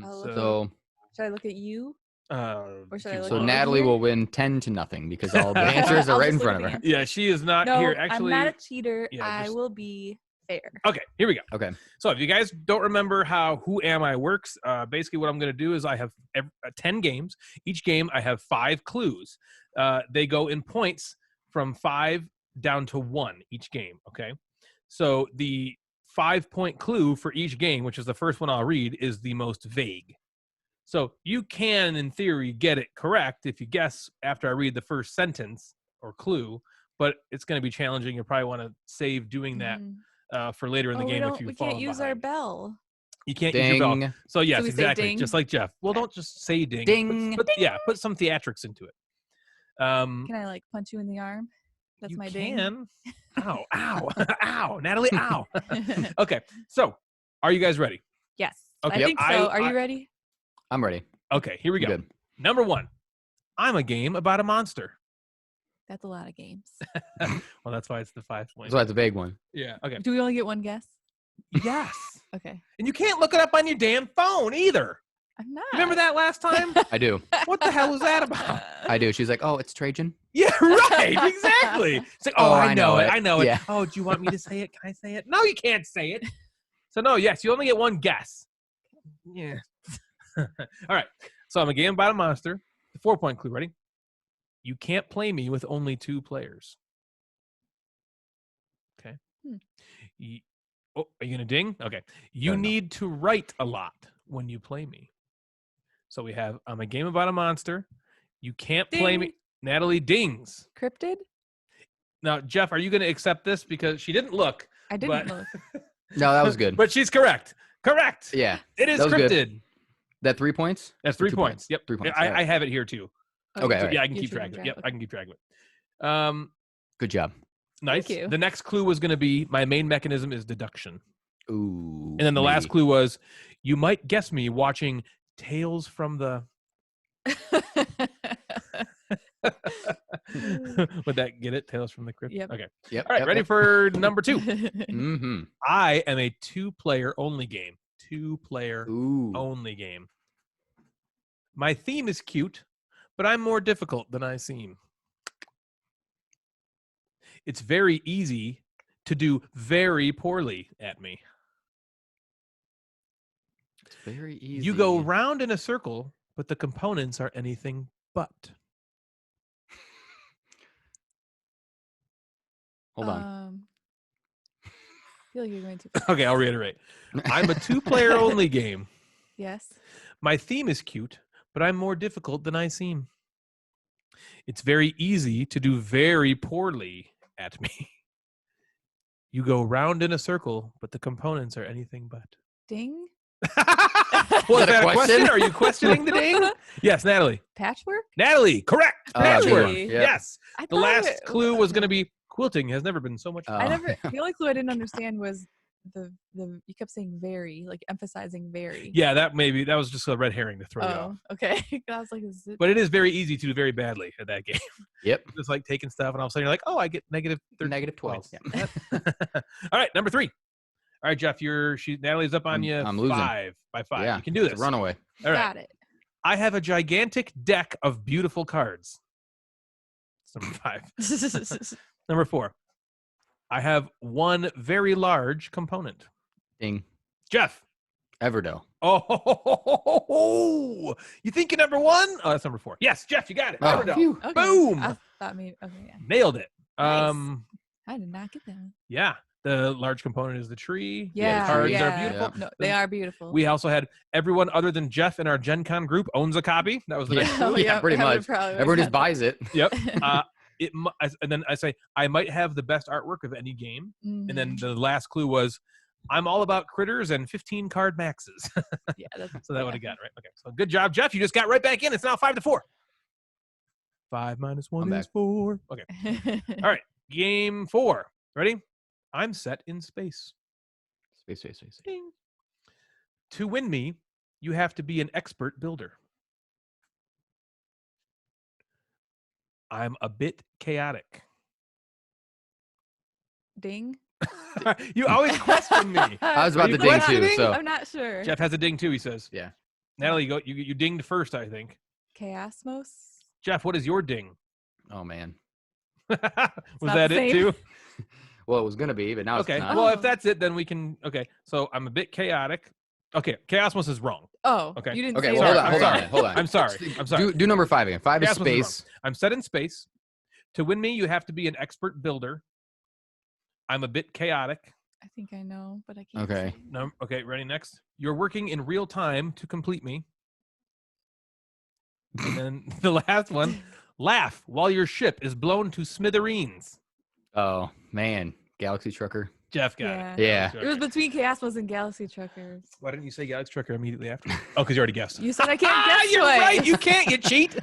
So should I look at you? Or should I look so at Natalie here? will win 10-0 because all the answers are I'll right in just look front at of her. the Yeah, she is not No, here. Actually, I'm not a cheater. yeah, I just- will be fair. Okay, here we go. Okay. So if you guys don't remember how Who Am I works, basically what I'm going to do is I have 10 games. Each game I have 5 clues. They go in points from 5 down to 1 each game, okay? So the 5-point clue for each game, which is the first one I'll read, is the most vague. So you can, in theory, get it correct if you guess after I read the first sentence or clue, but it's going to be challenging. You probably want to save doing that for later in the game if you we fall can't use our behind. bell. You can't use your bell. Ding. So yes, we say exactly, ding? just like Jeff. Well, don't just say ding. Ding. Put some theatrics into it. Can I like punch you in the arm? That's you my ding. can. Ow, ow, ow, Natalie, ow. Okay, so are you guys ready? Yes. Okay, I think so. Are you ready? I'm ready. Okay, here we go. Good. Number 1, I'm a game about a monster. That's a lot of games. Well, that's why it's the 5 point. So that's a vague one. Yeah. Okay. Do we only get one guess? Yes. Okay. And you can't look it up on your damn phone either. I'm not. Remember that last time? I do. What the hell was that about? I do. She's like, oh, it's Trajan. Yeah, right. Exactly. It's like, oh, I know it. I know it. Yeah. Oh, do you want me to say it? Can I say it? No, you can't say it. So no, yes, you only get one guess. Yeah. All right. So I'm a game about a monster. The 4-point clue. Ready? You can't play me with only 2 players. Okay. Oh, are you gonna ding? Okay. You No. need to write a lot when you play me. So we have I'm a game about a monster. You can't play me. Ding. Natalie dings. Cryptid? Now, Jeff, are you going to accept this? Because she didn't look. I didn't But- look. No, that was good. But she's correct. Correct. Yeah. It is that was cryptid. good. That 3 points? That's Or 3 2 points. Yep. 3 points. I, all right. I have it here too. Okay, So, all yeah, right. I can You're keep track of keeping it. Yep, track, I can keep track of it. Good job. Nice. you. The next clue was going to be my main mechanism is deduction. Ooh. And then the last maybe. clue was you might guess me watching Tales from the... Would that get it? Tales from the Crypt? Yep. Okay. Yep. All right, yep, ready yep. for number 2. Mm-hmm. I am a 2-player only game. 2-player Ooh. only game. My theme is cute, but I'm more difficult than I seem. It's very easy to do very poorly at me. It's very easy. You go round in a circle, but the components are anything but. Hold on. I feel like you're going to. Okay, I'll reiterate. I'm a 2-player only game. Yes. My theme is cute, but I'm more difficult than I seem. It's very easy to do very poorly at me. You go round in a circle, but the components are anything but. Ding. Was that a that a question? question? Are you questioning the ding? Yes, Natalie. Patchwork? Natalie, correct. Oh, good Patchwork. one. Yeah. Yes. I The thought last it- clue was going to be quilting has never been so much fun. I Oh. never. The only clue I didn't understand was the you kept saying very, like emphasizing very. Yeah, that was just a red herring to throw you off. Oh, okay. I was like, is it? But it is very easy to do very badly at that game. Yep. Just like taking stuff, and all of a sudden you're like, oh, I get negative 13 Negative 12. points. Yeah. All right, number 3. All right, Jeff, Natalie's up on you I'm losing. 5 by 5. Yeah. You can do It's this. a runaway. All right. Got it. I have a gigantic deck of beautiful cards. That's number 5. Number 4. I have one very large component. Ding. Jeff. Everdell. Oh, you think you're number 1? Oh, that's number 4. Yes, Jeff, you got it. Oh, Everdell. phew. Okay. Boom. I thought maybe. Okay. Yeah. Nailed it. Nice. I did not get that one. Yeah. The large component is the tree. Yeah, Cards yeah. are beautiful. No, they are beautiful. We also had everyone other than Jeff in our Gen Con group owns a copy. That was the next clue. Yeah, pretty much. Everyone just buys it. Yep. And then I say, I might have the best artwork of any game. And then the last clue was, I'm all about critters and 15 card maxes. Yeah, so that would have got right. Okay. So good job, Jeff. You just got right back in. It's now 5-4. 5 minus 1 is 4. Okay. All right. Game 4. Ready? I'm set in space. Space. Ding. To win me, you have to be an expert builder. I'm a bit chaotic. Ding. You always question me. I was about you to ding too. questioning? So I'm not sure. Jeff has a ding too, he says. yeah. Natalie, you dinged first, I think. Chaosmos. Jeff, what is your ding? Oh man. Was not that the it same. too? Well, it was gonna be, but now Okay. it's not. Well, if that's it, then we can. Okay. So I'm a bit chaotic. Okay. Chaosmos is wrong. Oh, Okay. you didn't Okay, say well, that. hold on, hold on. I'm sorry. I'm sorry. Do number 5 again. 5 is Chaosmos is wrong. space. I'm set in space. To win me, you have to be an expert builder. I'm a bit chaotic. I think I know, but I can't. Okay. say. No. Okay. Ready? Next. You're working in real time to complete me. And then the last one. Laugh while your ship is blown to smithereens. Oh man, Galaxy Trucker. Jeff got Yeah. it. Yeah. It was between Chaosmos and Galaxy Truckers. Why didn't you say Galaxy Trucker immediately after? Oh, because you already guessed. You said I can't guess You're twice. right. You can't. You cheat.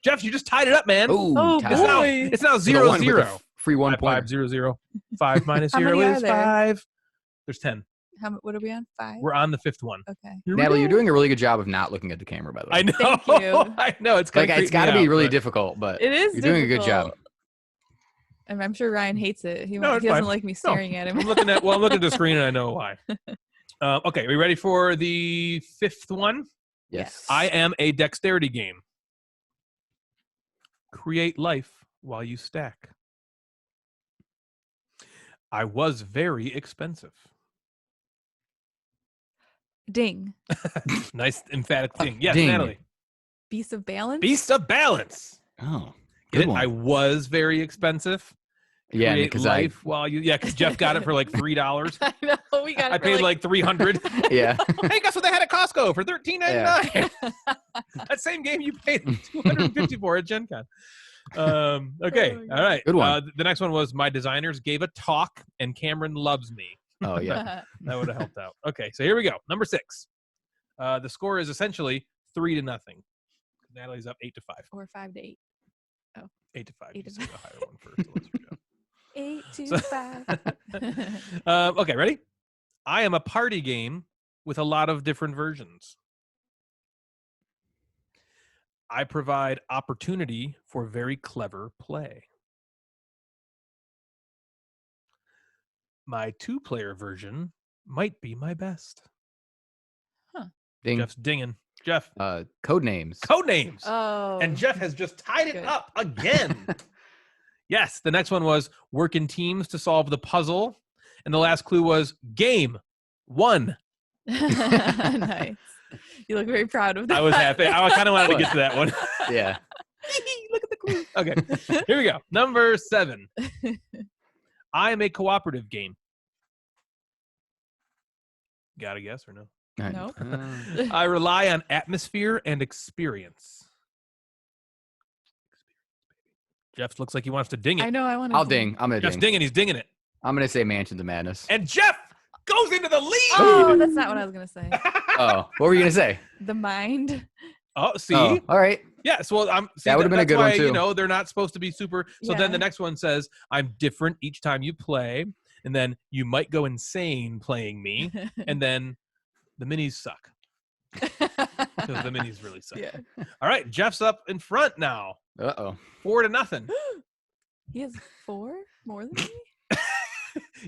Jeff, you just tied it up, man. Oh, tie. It's now, boy. it's now So the 0-0. one with the free 1 point. 5-0-0. 5 minus How 0 many are is there? 5. There's 10. What are we on? 5? We're on the 5th one. Okay. Here we Natalie, go. you're doing a really good job of not looking at the camera, by the way. I know. Thank you. I know. It's Like it's got to be really difficult, but It is you're doing a good job. difficult. And I'm sure Ryan hates it. He No, it's doesn't fine. like me staring at him. I'm looking at the screen and I know why. Okay, are we ready for the 5th one? Yes. I am a dexterity game. Create life while you stack. I was very expensive. Ding. Nice emphatic thing. Yes, Ding. Natalie. Beast of Balance. Beast of Balance. Oh, Get good it? one. I was very expensive. Yeah, Create because life while you. Yeah, because Jeff got it for like $3. I know. We got it I for paid like $300. yeah. Hey, guess what they had at Costco for $13.99? That same game you paid $250 for at Gen Con. Okay, Oh my all right. Good one. The next one was my designers gave a talk and Cameron loves me. Oh yeah. That would have helped out. Okay, so here we go. Number 6. The score is essentially 3-0. Natalie's up 8-5. or 5 to 8. 8-5. 8 You to said the higher one first. So let's go. 8 to So- 5. Okay, ready? I am a party game with a lot of different versions. I provide opportunity for very clever play. My 2-player version might be my best. Ding. Jeff's dinging. Jeff, Code names. code names. Oh. And Jeff has just tied it Good. up again. Yes, the next one was work in teams to solve the puzzle. And the last clue was game 1. Nice. You look very proud of that. I was happy. I kind of wanted to get to that one. Yeah. Look at the clue. Okay, here we go. Number 7. I am a cooperative game. Got a guess or no? Nope. I rely on atmosphere and experience. Jeff looks like he wants to ding it. I know. I want to. I'll ding. I'm gonna Jeff's ding. dinging. He's dinging it. I'm gonna say Mansions of Madness. And Jeff goes into the lead. Oh, that's not what I was gonna say. Oh, what were you gonna say? The mind. Oh, see? Oh, all right. Yes. Well, That would've been a that's good one, why, too. You know, they're not supposed to be super. So then Yeah. the next one says, I'm different each time you play. And then you might go insane playing me. And then the minis suck. Because the minis really suck. Yeah. All right. Jeff's up in front now. Uh-oh. 4-0. He has 4 more than me.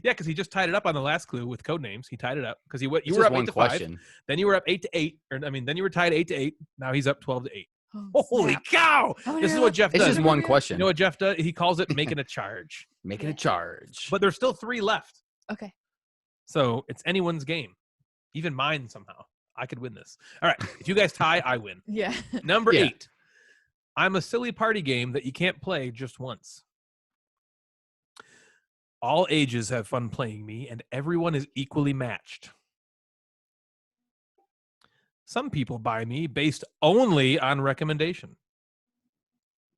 Yeah, because he just tied it up on the last clue with code names. He tied it up because you It's were just up one 8-5. question. Then you were up 8-8. Then you were tied 8-8. Now he's up 12-8. Oh, Holy snap. cow! How many This is are what left? Jeff It's does. just one You know question. You know what Jeff does? He calls it making a charge. Making a charge. But there's still 3 left. Okay. So it's anyone's game. Even mine somehow. I could win this. All right. If you guys tie, I win. Yeah. Number Yeah. 8. I'm a silly party game that you can't play just once. All ages have fun playing me, and everyone is equally matched. Some people buy me based only on recommendation.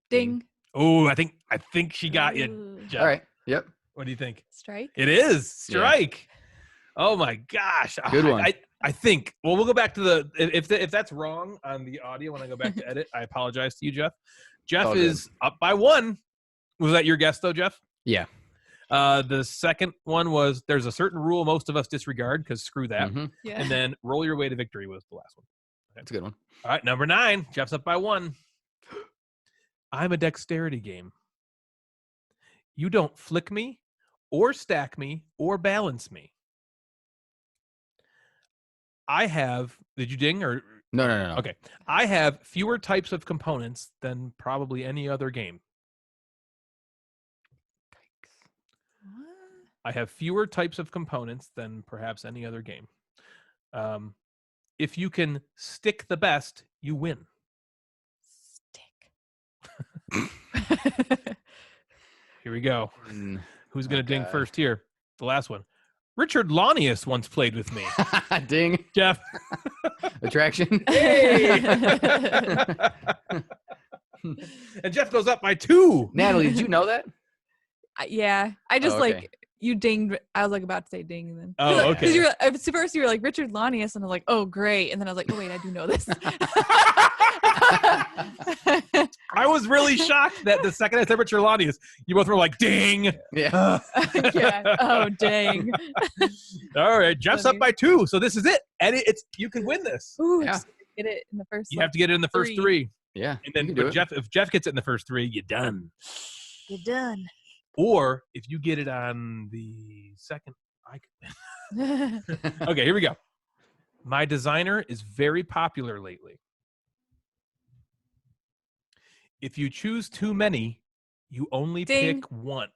Ding. Oh, I think she got you, Ooh. Jeff. All right. Yep. What do you think? Strike. It is Yeah. strike. Oh my gosh. Good one. I think. Well, we'll go back to the if that's wrong on the audio when I go back to edit. I apologize to you, Jeff. Jeff all is up by 1. Was that your guess though, Jeff? Yeah. The second one was there's a certain rule most of us disregard because screw that. Mhm. Yeah. And then roll your way to victory was the last one. That's a good one. All right, number 9. Jeff's up by 1. I'm a dexterity game. You don't flick me, or stack me, or balance me. I have. Did you ding or? No. Okay. I have fewer types of components than probably any other game. I have fewer types of components than perhaps any other game. If you can stick the best, you win. Stick. Here we go. Who's going to ding Okay. first here? The last one. Richard Launius once played with me. Ding. Jeff. Attraction. Hey! And Jeff goes up by 2. Natalie, did you know that? Yeah. I just okay. like you dinged. I was like about to say ding, and then Oh, okay. Because at first you were like Richard Launius, and I was like, oh great, and then I was like, oh wait, I do know this. I was really shocked that the second I said Richard Launius, you both were like, ding. Yeah. Yeah. Oh dang. All right. Jeff's up by 2. So this is it. And you can win this. Ooh, Yeah. just get it in the first. You have to get it in the first 3. Yeah. And then you can do it. if Jeff gets it in the first 3, you're done. You're done. Or if you get it on the second, I could. Okay, here we go. My designer is very popular lately. If you choose too many, you only Ding. pick 1.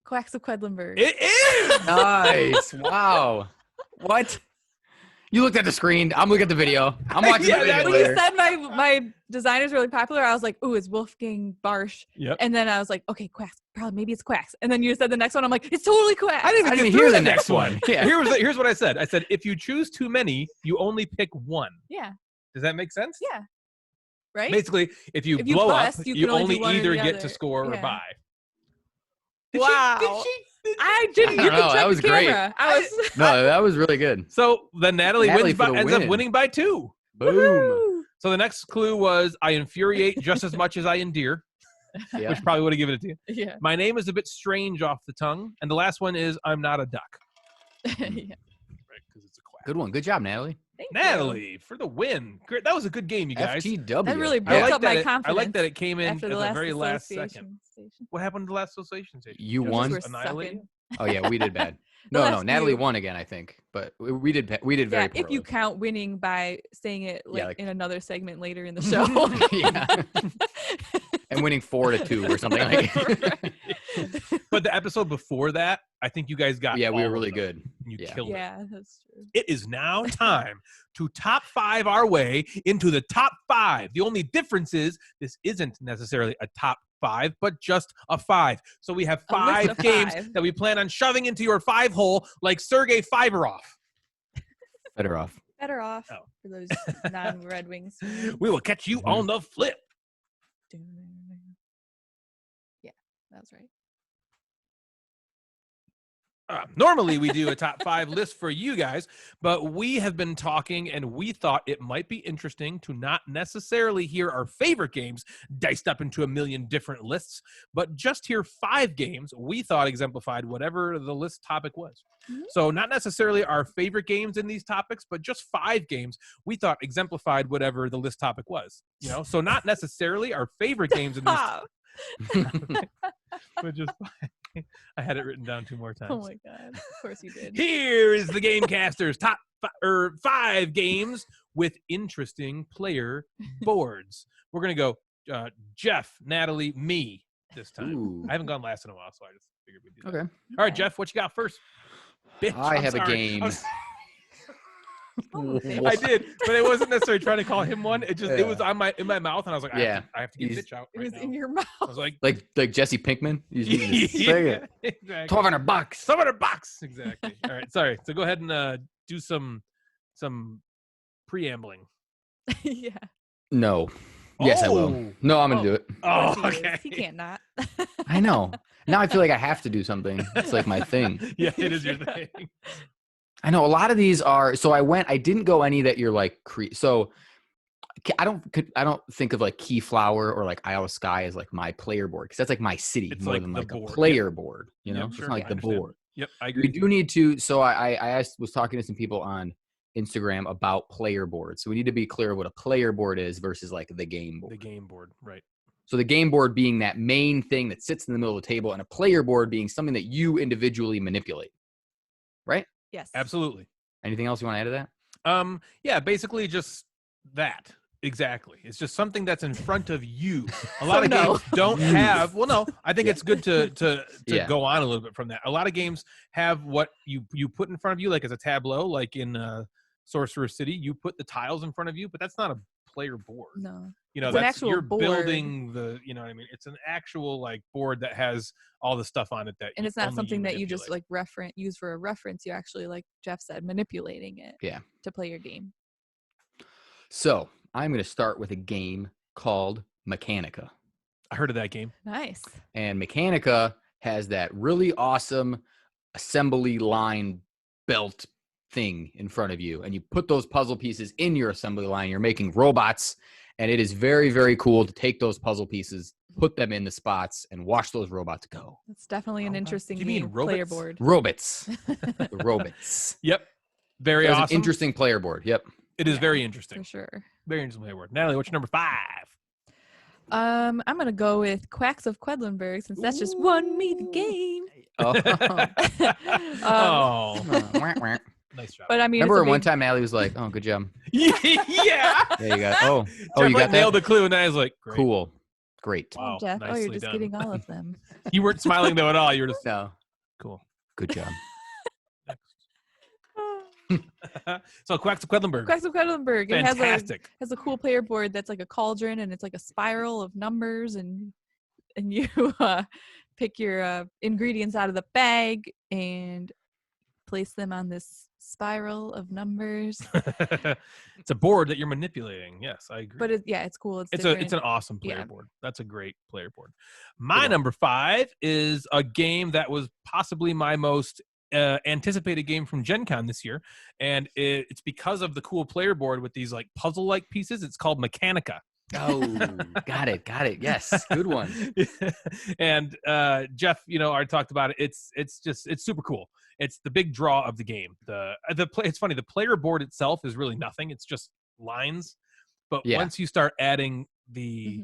Quacks of Quedlinburg. It is. Nice. Wow. What? You looked at the screen. I'm looking at the video. I'm watching Yeah, the video When later. you said my designer's really popular, I was like, ooh, it's Wolfgang Barsch. Yep. And then I was like, okay, Quacks. Probably maybe it's Quacks. And then you said the next one. I'm like, it's totally Quacks. I didn't I even didn't get hear through the the next one. Yeah. Here's what I said. I said, if you choose too many, you only pick 1. Yeah. Does that make sense? Yeah. Right? Basically, if you If you blow bust, up, you you can only only do one or either the get other. to score or Yeah. buy. Wow. I didn't. I You don't know, can check that was the great. camera. I was. No, that was really good. So then Natalie Natalie for the ends up win. winning by 2. Boom. Woo! So the next clue was I infuriate just as much as I endear, Yeah. which probably would have given it to you. Yeah. My name is a bit strange off the tongue. And the last one is I'm not a duck. Yeah. Right, because it's a quack. Good one. Good job, Natalie. Thank you. Natalie for the win. Great. That was a good game, you guys. FTW. That really I built like up my that. confidence. I like that it came in after at the the last very last second. association station. What happened to the last association station? You Just won? We're annihilated? sucking. Oh yeah, we did bad. The No, last Natalie few. won again, I think. But we did very Yeah, poorly. if you count winning by saying it like- in another segment later in the show. Yeah. And winning 4-2 or something like Right. But the episode before that, I think you guys got Yeah, we all were of really them. good. You Yeah. killed it. Yeah, that's true. It is now time to top 5 our way into the top 5. The only difference is this isn't necessarily a top 5, but just a 5. So we have A list 5 of games 5. that we plan on shoving into your 5 hole like Sergei Fiverov. Better off. Better off Oh. for those non-Red Wings. We will catch you on the flip. Yeah, that's right. Normally we do a top 5 list for you guys, but we have been talking and we thought it might be interesting to not necessarily hear our favorite games diced up into a million different lists, but just hear 5 games we thought exemplified whatever the list topic was. Mhm. So not necessarily our favorite games in these topics, but just 5 games we thought exemplified whatever the list topic was. You know, so not necessarily our favorite games in these, Ah, but just I had it written down 2 more times. oh my god! Of course you did. Here is the Gamecasters top 5 games with interesting player boards. We're gonna go Jeff, Natalie, me this time. Ooh. I haven't gone last in a while, so I just figured we'd do that. Okay. All right, Jeff, what you got first? Bitch, I I'm have a sorry. game. Oh, bitch. I did, but it wasn't necessarily trying to call him one. It just it was Yeah. in my mouth, and I was like, I have to get He's- bitch out. It Right was now. in your mouth. I was like, like Jesse Pinkman. You just say it. exactly. $1,200. $700. Exactly. All right, sorry. So go ahead and do some preambling. Yeah. No. Yes, I will. Oh. No, I'm gonna do it. Oh, Of course he is. okay. He can't not. I know. Now I feel like I have to do something. It's like my thing. Yeah, it is your Yeah. thing. I know a lot of these are. So I didn't go any that you're like. So I don't think of like Keyflower or like Iowa Sky as like my player board because that's like my city It's more like than the like board. a player board. You know, Yep, So sure. it's not like I the understand. board. Yep, I We agree. do need to. So I was talking to some people on Instagram about player boards. So we need to be clear what a player board is versus like the game board. The game board, right? So the game board being that main thing that sits in the middle of the table, and a player board being something that you individually manipulate. Right? Yes. Absolutely. Anything else you want to add to that? Yeah, basically just that. Exactly. It's just something that's in front of you. A lot of no. games don't have. Well, no, I think Yeah. it's good to Yeah. go on a little bit from that. A lot of games have what you put in front of you, like as a tableau, like in Sorcerer City, you put the tiles in front of you, but that's not a player board. No. You know, It's an that's actual you're board. building the. You know what I mean? It's an actual like board that has all the stuff on it that. And it's not only something that you just manipulate. like use for a reference. You're actually, like Jeff said, manipulating it. Yeah. To play your game. So I'm going to start with a game called Mechanica. I heard of that game. Nice. And Mechanica has that really awesome assembly line belt thing in front of you. And you put those puzzle pieces in your assembly line. You're making robots. And it is very, very cool to take those puzzle pieces, put them in the spots, and watch those robots go. That's definitely an Robots? interesting Do you mean game player robots? board. Robots. The robots. Yep. Very That's awesome. an interesting player board. Yep. It is Yeah, very interesting. For sure. Very interesting player board. Natalie, what's your number 5? I'm gonna go with Quacks of Quedlinburg since that's just one me the game. Oh. Oh. Wah, wah. Nice job. But I mean, Remember it's a one big- time Natalie was like, "Oh, good job." yeah. Yeah, you got. Oh, Jeff, you like, got nailed that. the clue, and I was like, great. Cool, great. Wow. Oh, Jeff. Nicely You're just done. getting all of them. You weren't smiling though at all. You were just No, cool. good job. So Quacks of Quedlinburg. Quacks of Quedlinburg. It Fantastic. has a cool player board that's like a cauldron and it's like a spiral of numbers and you pick your ingredients out of the bag and place them on this spiral of numbers. It's a board that you're manipulating. Yes, I agree. But it's cool. It's It's an awesome player Yeah. board. That's a great player board. My number 5 is a game that was possibly my most anticipated game from Gen Con this year, and it's because of the cool player board with these like puzzle-like pieces. It's called Mechanica. Oh, got it. Yes, good one. And Jeff, I talked about it. It's super cool. It's the big draw of the game. It's funny. The player board itself is really nothing. It's just lines. But Yeah. once you start adding the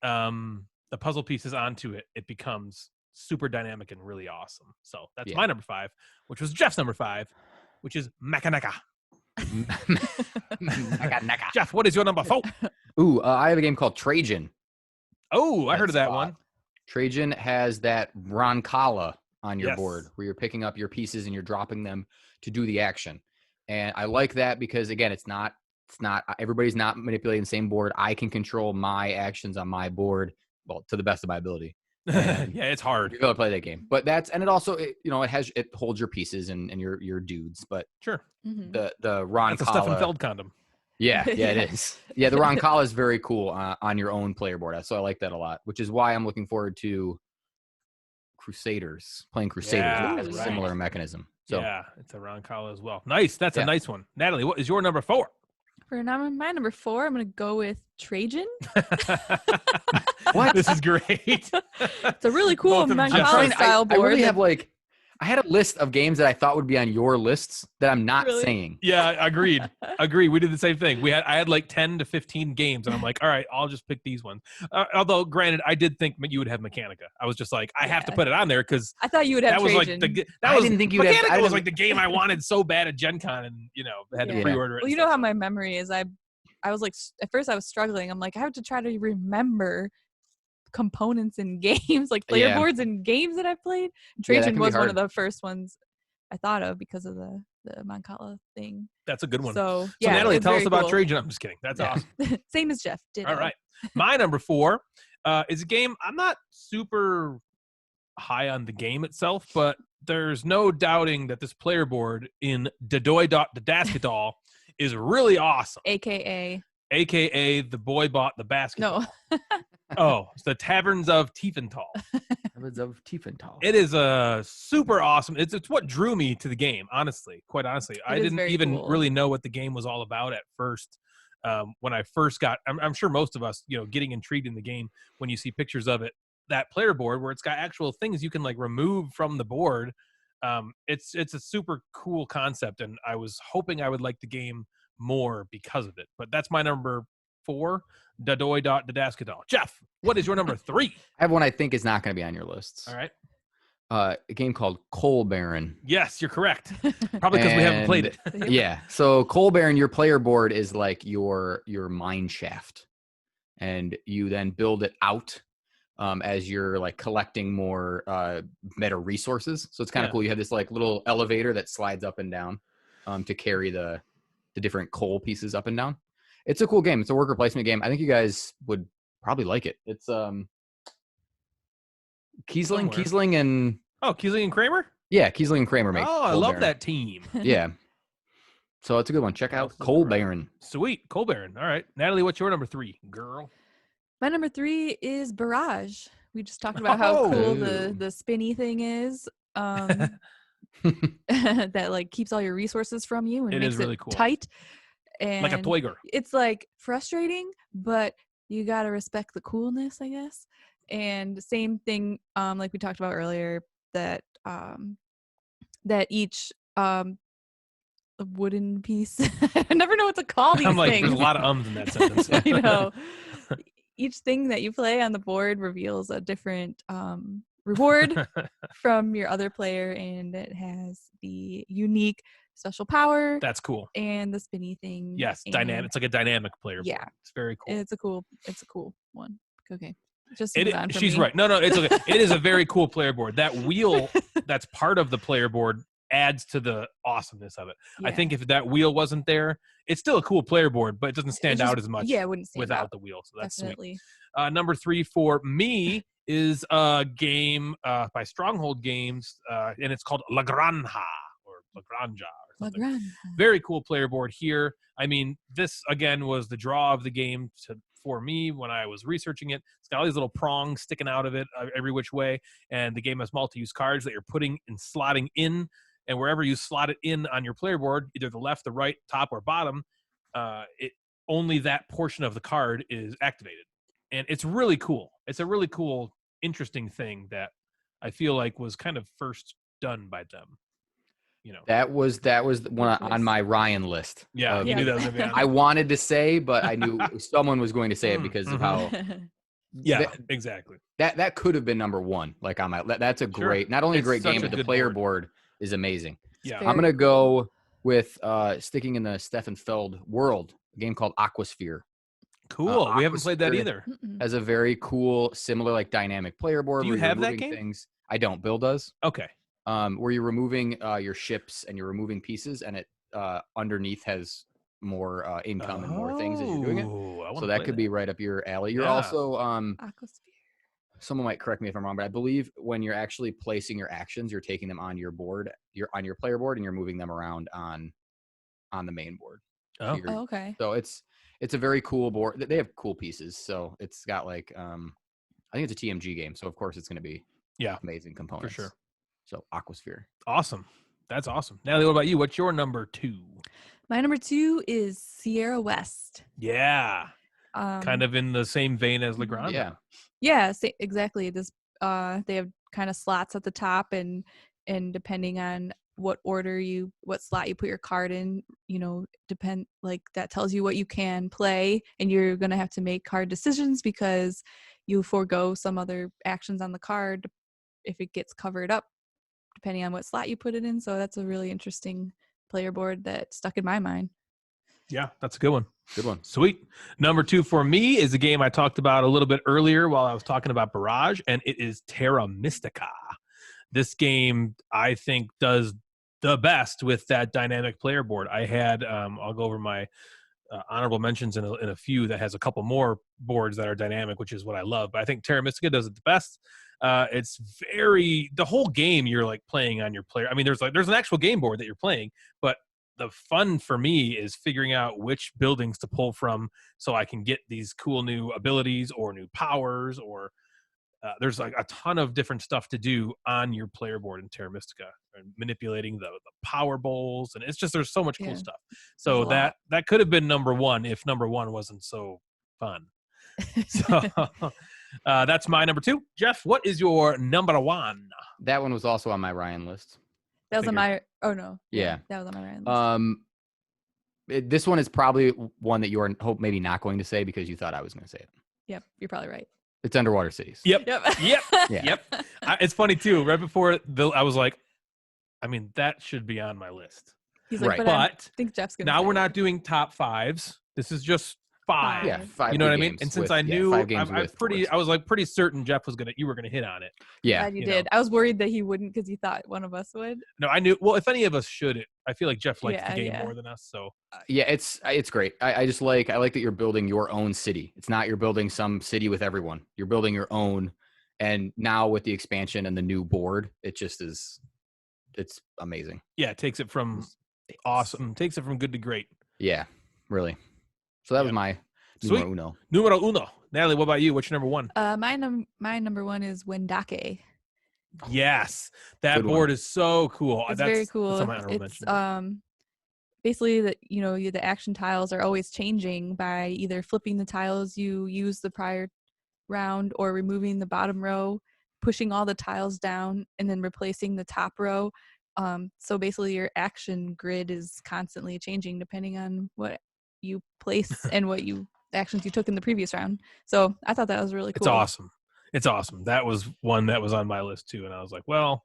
Mhm. the puzzle pieces onto it, it becomes super dynamic and really awesome. So that's Yeah. my number 5, which was Jeff's number 5, which is Mechanica. Naka. Jeff, what is your number 4? Ooh, I have a game called Trajan. Oh, I heard of that spot. one. Trajan has that Roncalla on your Yes. board where you're picking up your pieces and you're dropping them to do the action. And I like that because again, it's not everybody's not manipulating the same board. I can control my actions on my board, well, to the best of my ability. And Yeah, it's hard. you're gonna play that game. But it holds your pieces and your dudes. But Sure. Mhm. the That's a Stefan Roncalla, Feld condom. yeah, Yeah. it is. Yeah, the Roncalla is very cool on your own player board. So I like that a lot, which is why I'm looking forward to playing Crusaders. Yeah, It has a right. similar mechanism. So Yeah, it's a Roncalla as well. Nice. That's a Yeah. nice one. Natalie, what is your number 4? For my number 4, I'm gonna go with Trajan. What? This is great. It's a really cool Both of them Mancala just- style I board. really that- have I had a list of games that I thought would be on your lists that I'm not Really? saying. Yeah, agreed. We did the same thing. I had like 10 to 15 games, and I'm like, all right, I'll just pick these ones. Although, granted, I did think you would have Mechanica. I was just like, I have to Yeah. put it on there because I thought you would have that was Trajan. like I didn't think you'd have- Mechanica I was didn't- like the game I wanted so bad at Gen Con, and had to Yeah. pre-order it. Well, and you know stuff, how so- my memory is. I was like, at first I was struggling. I'm like, I have to try to remember components in games, like player Yeah. boards and games that I've played. that Trajan can be was one hard. of the first ones I thought of because of the the Mancala thing. That's a good one. So So Natalie, it's tell us very about cool. Trajan. I'm just kidding. That's awesome. Same as Jeff. Ditto. All right. My number 4 is a game. I'm not super high on the game itself, but there's no doubting that this player board in Dadoy.Daskadal is really awesome. AKA The boy bought the basketball. no. Oh, it's the Taverns of Tiefenthal. Taverns of Tiefenthal. It is super awesome. It's what drew me to the game, honestly. Quite honestly. I didn't even really know what the game was all about at first. When I first got, I'm sure most of us, getting intrigued in the game when you see pictures of it, that player board where it's got actual things you can like remove from the board. It's a super cool concept, and I was hoping I would like the game more because of it. But that's my number 4, Dadoy.Daskadal. Jeff, what is your number 3? I have one I think is not going to be on your lists. All right. A game called Coal Baron. Yes, you're correct. Probably because we haven't played it. Yeah. So Coal Baron, your player board is like your mine shaft, and you then build it out as you're like collecting more meta resources. So it's kind of cool. You have this like little elevator that slides up and down to carry the different coal pieces up and down. It's a cool game. It's a worker placement game. I think you guys would probably like it. It's Kiesling and Kiesling and Kramer? Yeah, Kiesling and Kramer make. Oh, I Coal love Baron. that team. Yeah. So it's a good one. Check out Coal Baron. Sweet. Coal Baron. All right. Natalie, what's your number 3, girl? My number 3 is Barrage. We just talked about how cool the spinny thing is. That like keeps all your resources from you and makes really it cool. tight. And like a toy girl. It's like frustrating, but you gotta respect the coolness, I guess. And same thing, like we talked about earlier, that each wooden piece. I never know what to call these I'm like, things. there's a lot of ums in that sentence. I know. Each thing that you play on the board reveals a different reward from your other player, and it has the unique special power. That's cool. And the spinny thing. Yes, dynamic. It's like a dynamic player. Yeah, board. It's very cool. It's a cool one. Okay. Just she's right. No, it's okay. It is a very cool player board. That wheel that's part of the player board adds to the awesomeness of it. Yeah. I think if that wheel wasn't there, it's still a cool player board, but it doesn't stand out as much. Yeah, it wouldn't stand without out. the wheel. So that's definitely sweet. Number 3 for me is a game by Stronghold Games, and it's called La Granja or La Granja. Very cool player board here. I mean, this again was the draw of the game for me when I was researching it. It's got all these little prongs sticking out of it every which way, and the game has multi-use cards that you're putting and slotting in, and wherever you slot it in on your player board, either the left, the right, top, or bottom, only that portion of the card is activated, and it's really cool. It's a really cool, interesting thing that I feel like was kind of first done by them. That was one on my Ryan list. Yeah, you knew that was gonna be on. I wanted to say, but I knew someone was going to say it because of how. Yeah, exactly. That could have been number 1. Like on my, that's a great, not only a great game, but the player board is amazing. Yeah, I'm gonna go with sticking in the Stefan Feld world, a game called Aquasphere. Cool. We haven't played that either. Has a very cool, similar like dynamic player board. Do you have that game? Things. I don't. Bill does. Okay. Where you're removing your ships and you're removing pieces, and it underneath has more income and more things as you're doing it. So that could be right up your alley. You're also someone might correct me if I'm wrong, but I believe when you're actually placing your actions, you're taking them on your board, you're on your player board, and you're moving them around on the main board. Oh, okay. So it's a very cool board. They have cool pieces. So it's got like I think it's a TMG game. So of course it's going to be amazing components for sure. So Aquasphere. Awesome. That's awesome. Natalie, what about you? What's your number 2? My number 2 is Sierra West. Yeah. Kind of in the same vein as La Granja. Yeah. Yeah, exactly. This they have kind of slots at the top, and depending on what slot you put your card in, that tells you what you can play, and you're gonna have to make card decisions because you forego some other actions on the card if it gets covered up, depending on what slot you put it in. So that's a really interesting player board that stuck in my mind. Yeah, that's a good one. Good one. Sweet. Number 2 for me is a game I talked about a little bit earlier while I was talking about Barrage, and it is Terra Mystica. This game, I think, does the best with that dynamic player board. I had I'll go over my honorable mentions in a few that has a couple more boards that are dynamic, which is what I love. But I think Terra Mystica does it the best. It's the whole game you're like playing on your player. I mean, there's an actual game board that you're playing, but the fun for me is figuring out which buildings to pull from so I can get these cool new abilities or new powers, or there's like a ton of different stuff to do on your player board in Terra Mystica, and manipulating the power bowls, and it's just there's so much cool stuff. So that could have been number one if number one wasn't so fun. So that's my number two. Jeff, what is your number one? That one was also on my Ryan list. That was on my. Oh no. Yeah. That was on my Ryan list. This one is probably one that you're maybe not going to say because you thought I was going to say it. Yep, you're probably right. It's Underwater Cities. Yep. Yeah. It's funny too. Right before I was like, I mean, that should be on my list. He's like, Right. but I But think Jeff's gonna. now say we're it. not doing top fives. This is just five. Yeah, 5. You know what I good mean? games And since with- I knew, 5 games I with boards. was like pretty certain Jeff you were gonna hit on it. Yeah. Glad you you did. know. I was worried that he wouldn't because he thought one of us would. No, I knew. Well, if any of us should, I feel like Jeff likes Yeah, the game yeah. more than us. So Yeah, it's great. I just like that you're building your own city. It's not you're building some city with everyone. You're building your own. And now with the expansion and the new board, it just is. It's amazing. yeah, it takes it from awesome, takes it from good to great. Yeah, really. So that was my Sweet. Numero uno. Natalie, what about you? What's your number one? My number one is Wendake. Yes, that Good one. board is so cool. It's very cool. That's on my honorable It's mention. basically that the action tiles are always changing by either flipping the tiles you used the prior round or removing the bottom row, pushing all the tiles down, and then replacing the top row. So basically your action grid is constantly changing depending on what you place and what actions you took in the previous round. So I thought that was really cool. It's awesome. It's awesome. That was one that was on my list too, and I was like, well,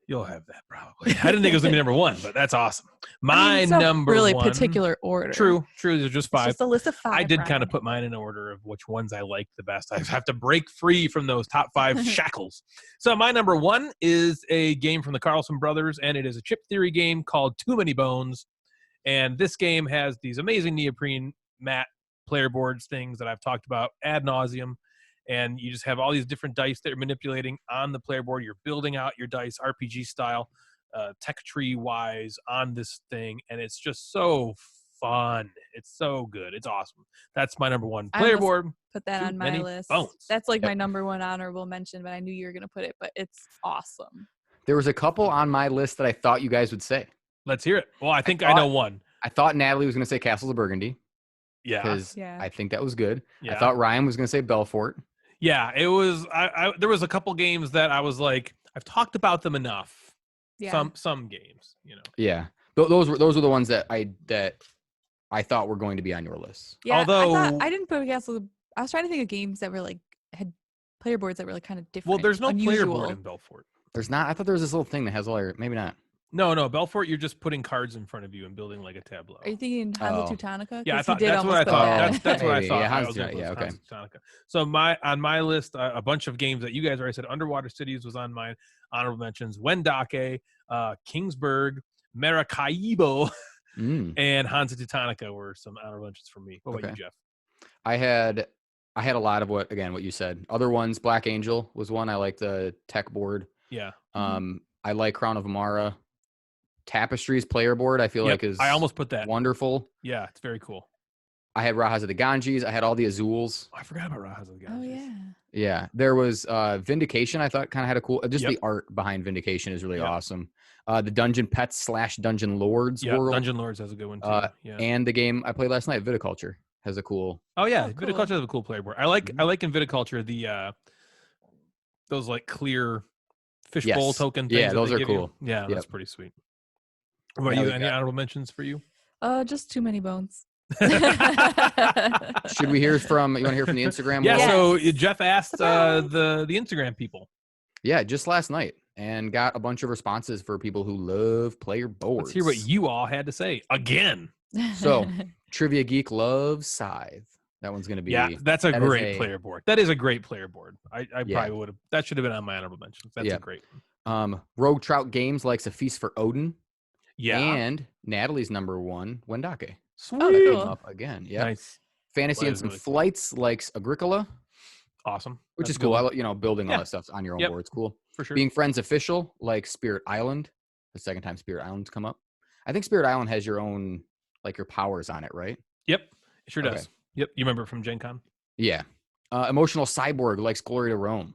you'll have that probably. I didn't think it was gonna be number one, but that's awesome. It's no Number really one, particular order. True. There's just It's five. just a list of 5. I did kind Ryan. of put mine in order of which ones I like the best. I have to break free from those top 5 shackles. So my number one is a game from the Carlson brothers, and it is a chip theory game called Too Many Bones. And this game has these amazing neoprene mat player boards things that I've talked about ad nauseum. And you just have all these different dice that you're manipulating on the player board. You're building out your dice RPG style, tech tree wise on this thing. And it's just so fun. It's so good. It's awesome. That's my number one I player almost board. Put that Too on my Many list. Bones. That's like Yep. my number one honorable mention, but I knew you were gonna put it. But it's awesome. There was a couple on my list that I thought you guys would say. Let's hear it. Well, I think I know one. I thought Natalie was going to say Castles of Burgundy Yeah. because Yeah. I think that was good. Yeah. I thought Ryan was going to say Belfort. Yeah. It was, there was a couple games that I was like, I've talked about them enough. Yeah. Some games, Yeah, those were the ones that I thought were going to be on your list. Yeah. Although- I didn't put Castle. I was trying to think of games that were like had player boards that were like kind of different. Well, there's no player unusual. board in Belfort. There's not. I thought there was this little thing that has all your. Maybe not. No, Belfort, you're just putting cards in front of you and building like a tableau. Are you thinking Hansa Oh. Teutonica? Yeah, I 'Cause he thought did that's what I almost put thought. that. That's what I Maybe, thought. yeah, I Hansa was gonna Teutonica, put yeah, okay. Hansa Teutonica. So on my list, a bunch of games that you guys already said. Underwater Cities was on my honorable mentions. Wendake, Kingsburg, Maracaibo, Mm. and Hansa Teutonica were some honorable mentions for me. What about Okay. you, Jeff? I had a lot of what you said. Other ones, Black Angel was one. I like the tech board. Yeah. I like Crown of Amara. Tapestries player board. I feel Yep, like is I almost put that. wonderful. Yeah, it's very cool. I had Rajas of the Ganges. I had all the Azules. I forgot about Rajas of the Oh Ganges. yeah. Yeah, there was Vindication. I thought kind of had a cool. Just Yep. the art behind Vindication is really Yep. awesome. The Dungeon Pets / Dungeon Lords Yeah, world, Dungeon Lords has a good one too. Yeah. and the game I played last night, Viticulture, has a cool. Oh yeah, Oh, cool. Viticulture has a cool player board. I like in Viticulture the those like clear fishbowl Yes. token things. Yeah, that those they are give you. cool. Yeah, that's Yep. pretty sweet. What about Yeah, you? we Any got- honorable mentions for you? Just too many bones. Should we hear from? You want to hear from the Instagram? Yeah. world? So Jeff asked Surprise. the Instagram people. Yeah, just last night, and got a bunch of responses for people who love player boards. Let's hear what you all had to say again. So, Trivia Geek loves Scythe. That one's going to be. Yeah, that's a that is great a- player board. That is a great player board. I Yeah. probably would have. That should have been on my honorable mentions. That's Yeah. a great one. Rogue Trout Games likes A Feast for Odin. Yeah. And Natalie's number 1, Wendake. Sweet. Oh, Came cool. up again. Yeah. Nice. Fantasy That and is some really cool. flights likes Agricola, Awesome. which That's is a good cool. one. Building all Yeah. that stuff on your own Yep. board. It's cool. For sure. Being Friends Official like Spirit Island. The second time Spirit Island's come up. I think Spirit Island has your own, like your powers on it, right? Yep. It sure Okay. does. Yep. You remember it from Gen Con? Yeah. Emotional Cyborg likes Glory to Rome.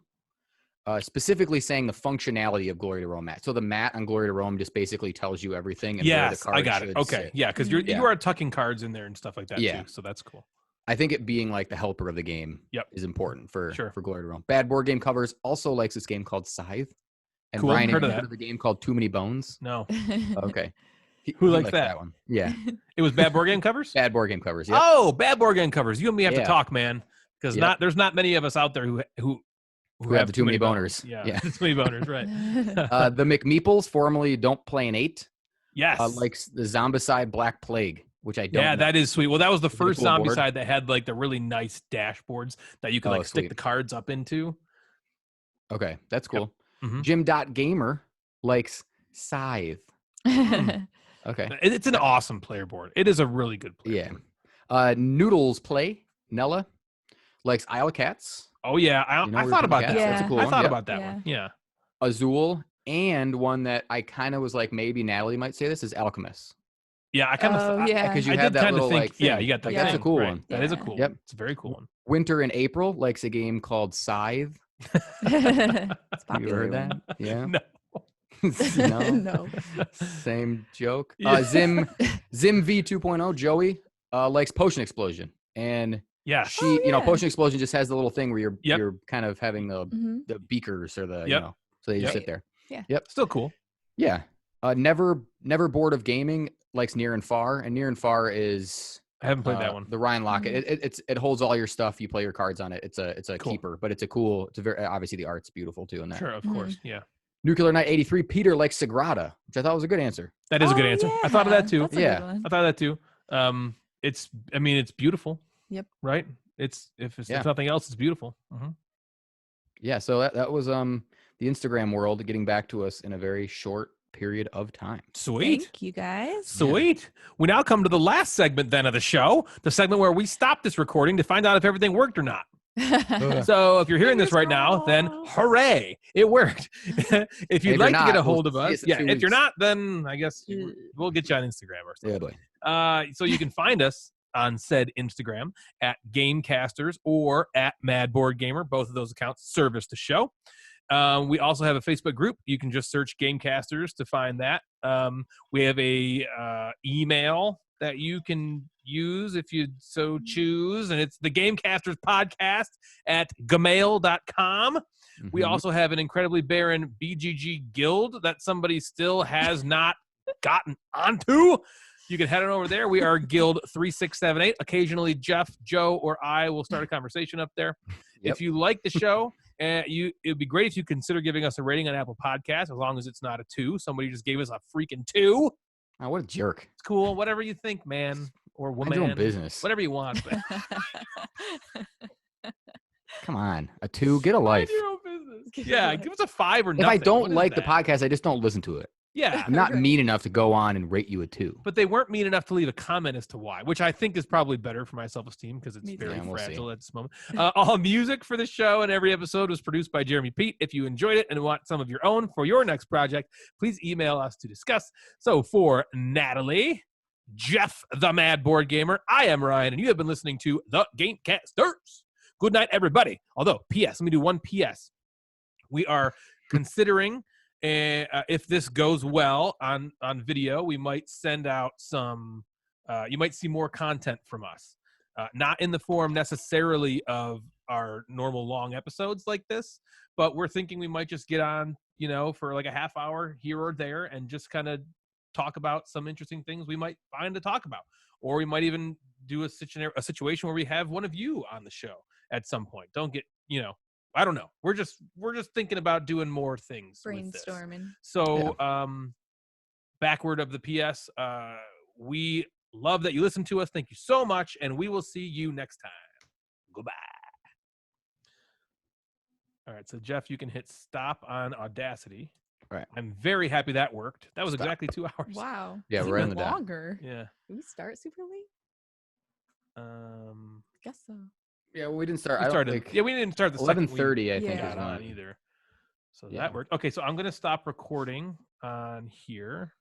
Specifically saying the functionality of Glory to Rome mat. So the mat on Glory to Rome just basically tells you everything and where the Yes, card I got it. should Okay. sit. Yeah, because Yeah. you are tucking cards in there and stuff like that Yeah. too. So that's cool. I think it being like the helper of the game Yep. is important for Sure. Glory to Rome. Bad Board Game Covers also likes this game called Scythe. And Cool. Ryan, Heard have of you that. heard of the game called Too Many Bones? No. Okay. Who he likes likes that? one? Yeah. It was Bad Board Game Covers? Bad Board Game Covers. Yeah. Oh, Bad Board Game Covers. You and me have to Yeah. talk, man. Because Yep. there's not many of us out there who have the too many bones. boners. Yeah. Yeah. Too many boners, right. The McMeeples, formerly Don't Play an 8, Yes. likes the Zombicide Black Plague, which I don't Yeah, know. that is sweet. Well, that was the Is it a first cool zombie board? side that had like the really nice dashboards that you could Oh, like stick sweet. the cards up into. Okay, that's cool. Mhm. Jim.Gamer likes Scythe. Okay. It's an awesome player board. It is a really good player Yeah. board. Noodles Play, Nella, likes Isle of Cats. Oh yeah, I You know I where thought from about Cats? that. That's a Yeah. cool I one. thought Yep. about that Yeah. one. Yeah. Azul, and one that I kind of was like, maybe Natalie might say this is Alchemist. Yeah, I kind Oh, of yeah. Because you I have did that kind of little think like thing. yeah, you got the Like, that's a thing, cool right. one. That is a Yeah. cool Yep. one. It's a very cool one. Winter in April likes a game called Scythe. It's You popular heard that? one. Yeah. No. No. No. Same joke. Yeah. Zim V 2.0 Joey likes Potion Explosion, and Yeah. she, Oh, yeah. Potion Explosion just has the little thing where Yep. you're kind of having Mhm. the beakers or the Yep. so they just Yep. sit there. Still cool. Yeah. Never bored of gaming likes Near and Far, and Near and Far is I haven't played that one. the Ryan Lockett. It holds all your stuff. You play your cards on it. It's a Cool. keeper, but it's a cool. It's a very obviously the art's beautiful too in that. Sure, of course. Yeah. Nuclear Knight 83 Peter likes Sagrada, which I thought was a good answer. That is a good answer. I thought of that too. That's a Yeah. good one. I thought of that too. It's beautiful. Yep. Right? If Yeah. nothing else, it's beautiful. Mhm. Yeah, so that was the Instagram world getting back to us in a very short period of time. Sweet. Thank you guys. Sweet. We now come to the last segment then of the show, the segment where we stop this recording to find out if everything worked or not. So if you're hearing this right now, then hooray, it worked. If you'd you're like to get not, a hold we'll of see us, us in yeah. 2 If you're weeks. not, then I guess we'll get you on Instagram or something. Yeah, boy. So you can find us on said Instagram at Gamecasters or at Mad Board Gamer. Both of those accounts service the show. We also have a Facebook group. You can just search Gamecasters to find that. We have a email that you can use if you so choose, and it's the Gamecasters podcast at gmail.com. We Mhm. also have an incredibly barren BGG guild that somebody still has not gotten onto. You can head on over there. We are Guild 3678. Occasionally, Jeff, Joe, or I will start a conversation up there. Yep. If you like the show, it would be great if you consider giving us a rating on Apple Podcasts, as long as it's not a 2. Somebody just gave us a freaking 2. Oh, what a jerk. It's cool. Whatever you think, man or Mind your woman. own business. Whatever you want. But Come on. A 2, get a life. mind your own business. Yeah, give us a 5 or If nothing. I What don't is like the that? podcast, I just don't listen to it. Yeah. I'm not Right. mean enough to go on and rate you a 2. But they weren't mean enough to leave a comment as to why, which I think is probably better for my self-esteem because it's Me too. very Yeah, we'll see. fragile at this moment. All music for the show and every episode was produced by Jeremy Pete. If you enjoyed it and want some of your own for your next project, please email us to discuss. So for Natalie, Jeff, the Mad Board Gamer, I am Ryan, and you have been listening to the Gamecasters. Good night, everybody. Although, P.S., let me do one P.S. We are considering... if this goes well on video, we might send out some, you might see more content from us. Not in the form necessarily of our normal long episodes like this, but we're thinking we might just get on, for like a half hour here or there and just kind of talk about some interesting things we might find to talk about. Or we might even do a situation where we have one of you on the show at some point. Don't get, I don't know. We're just thinking about doing more things. With this. Brainstorming. So, backward of the PS, we love that you listen to us. Thank you so much, and we will see you next time. Goodbye. All right, so Jeff, you can hit stop on Audacity. Right. I'm very happy that worked. That was Stop. exactly 2 hours. Wow. Yeah, It's we're in even the dot. longer. Yeah. Did we start super late? Guess so. Yeah, well, we didn't start. We I don't started. think. Yeah, we didn't start the second we 11:30, I think, Yeah. is got on when. either. So Yeah. that worked. Okay, so I'm gonna stop recording on here.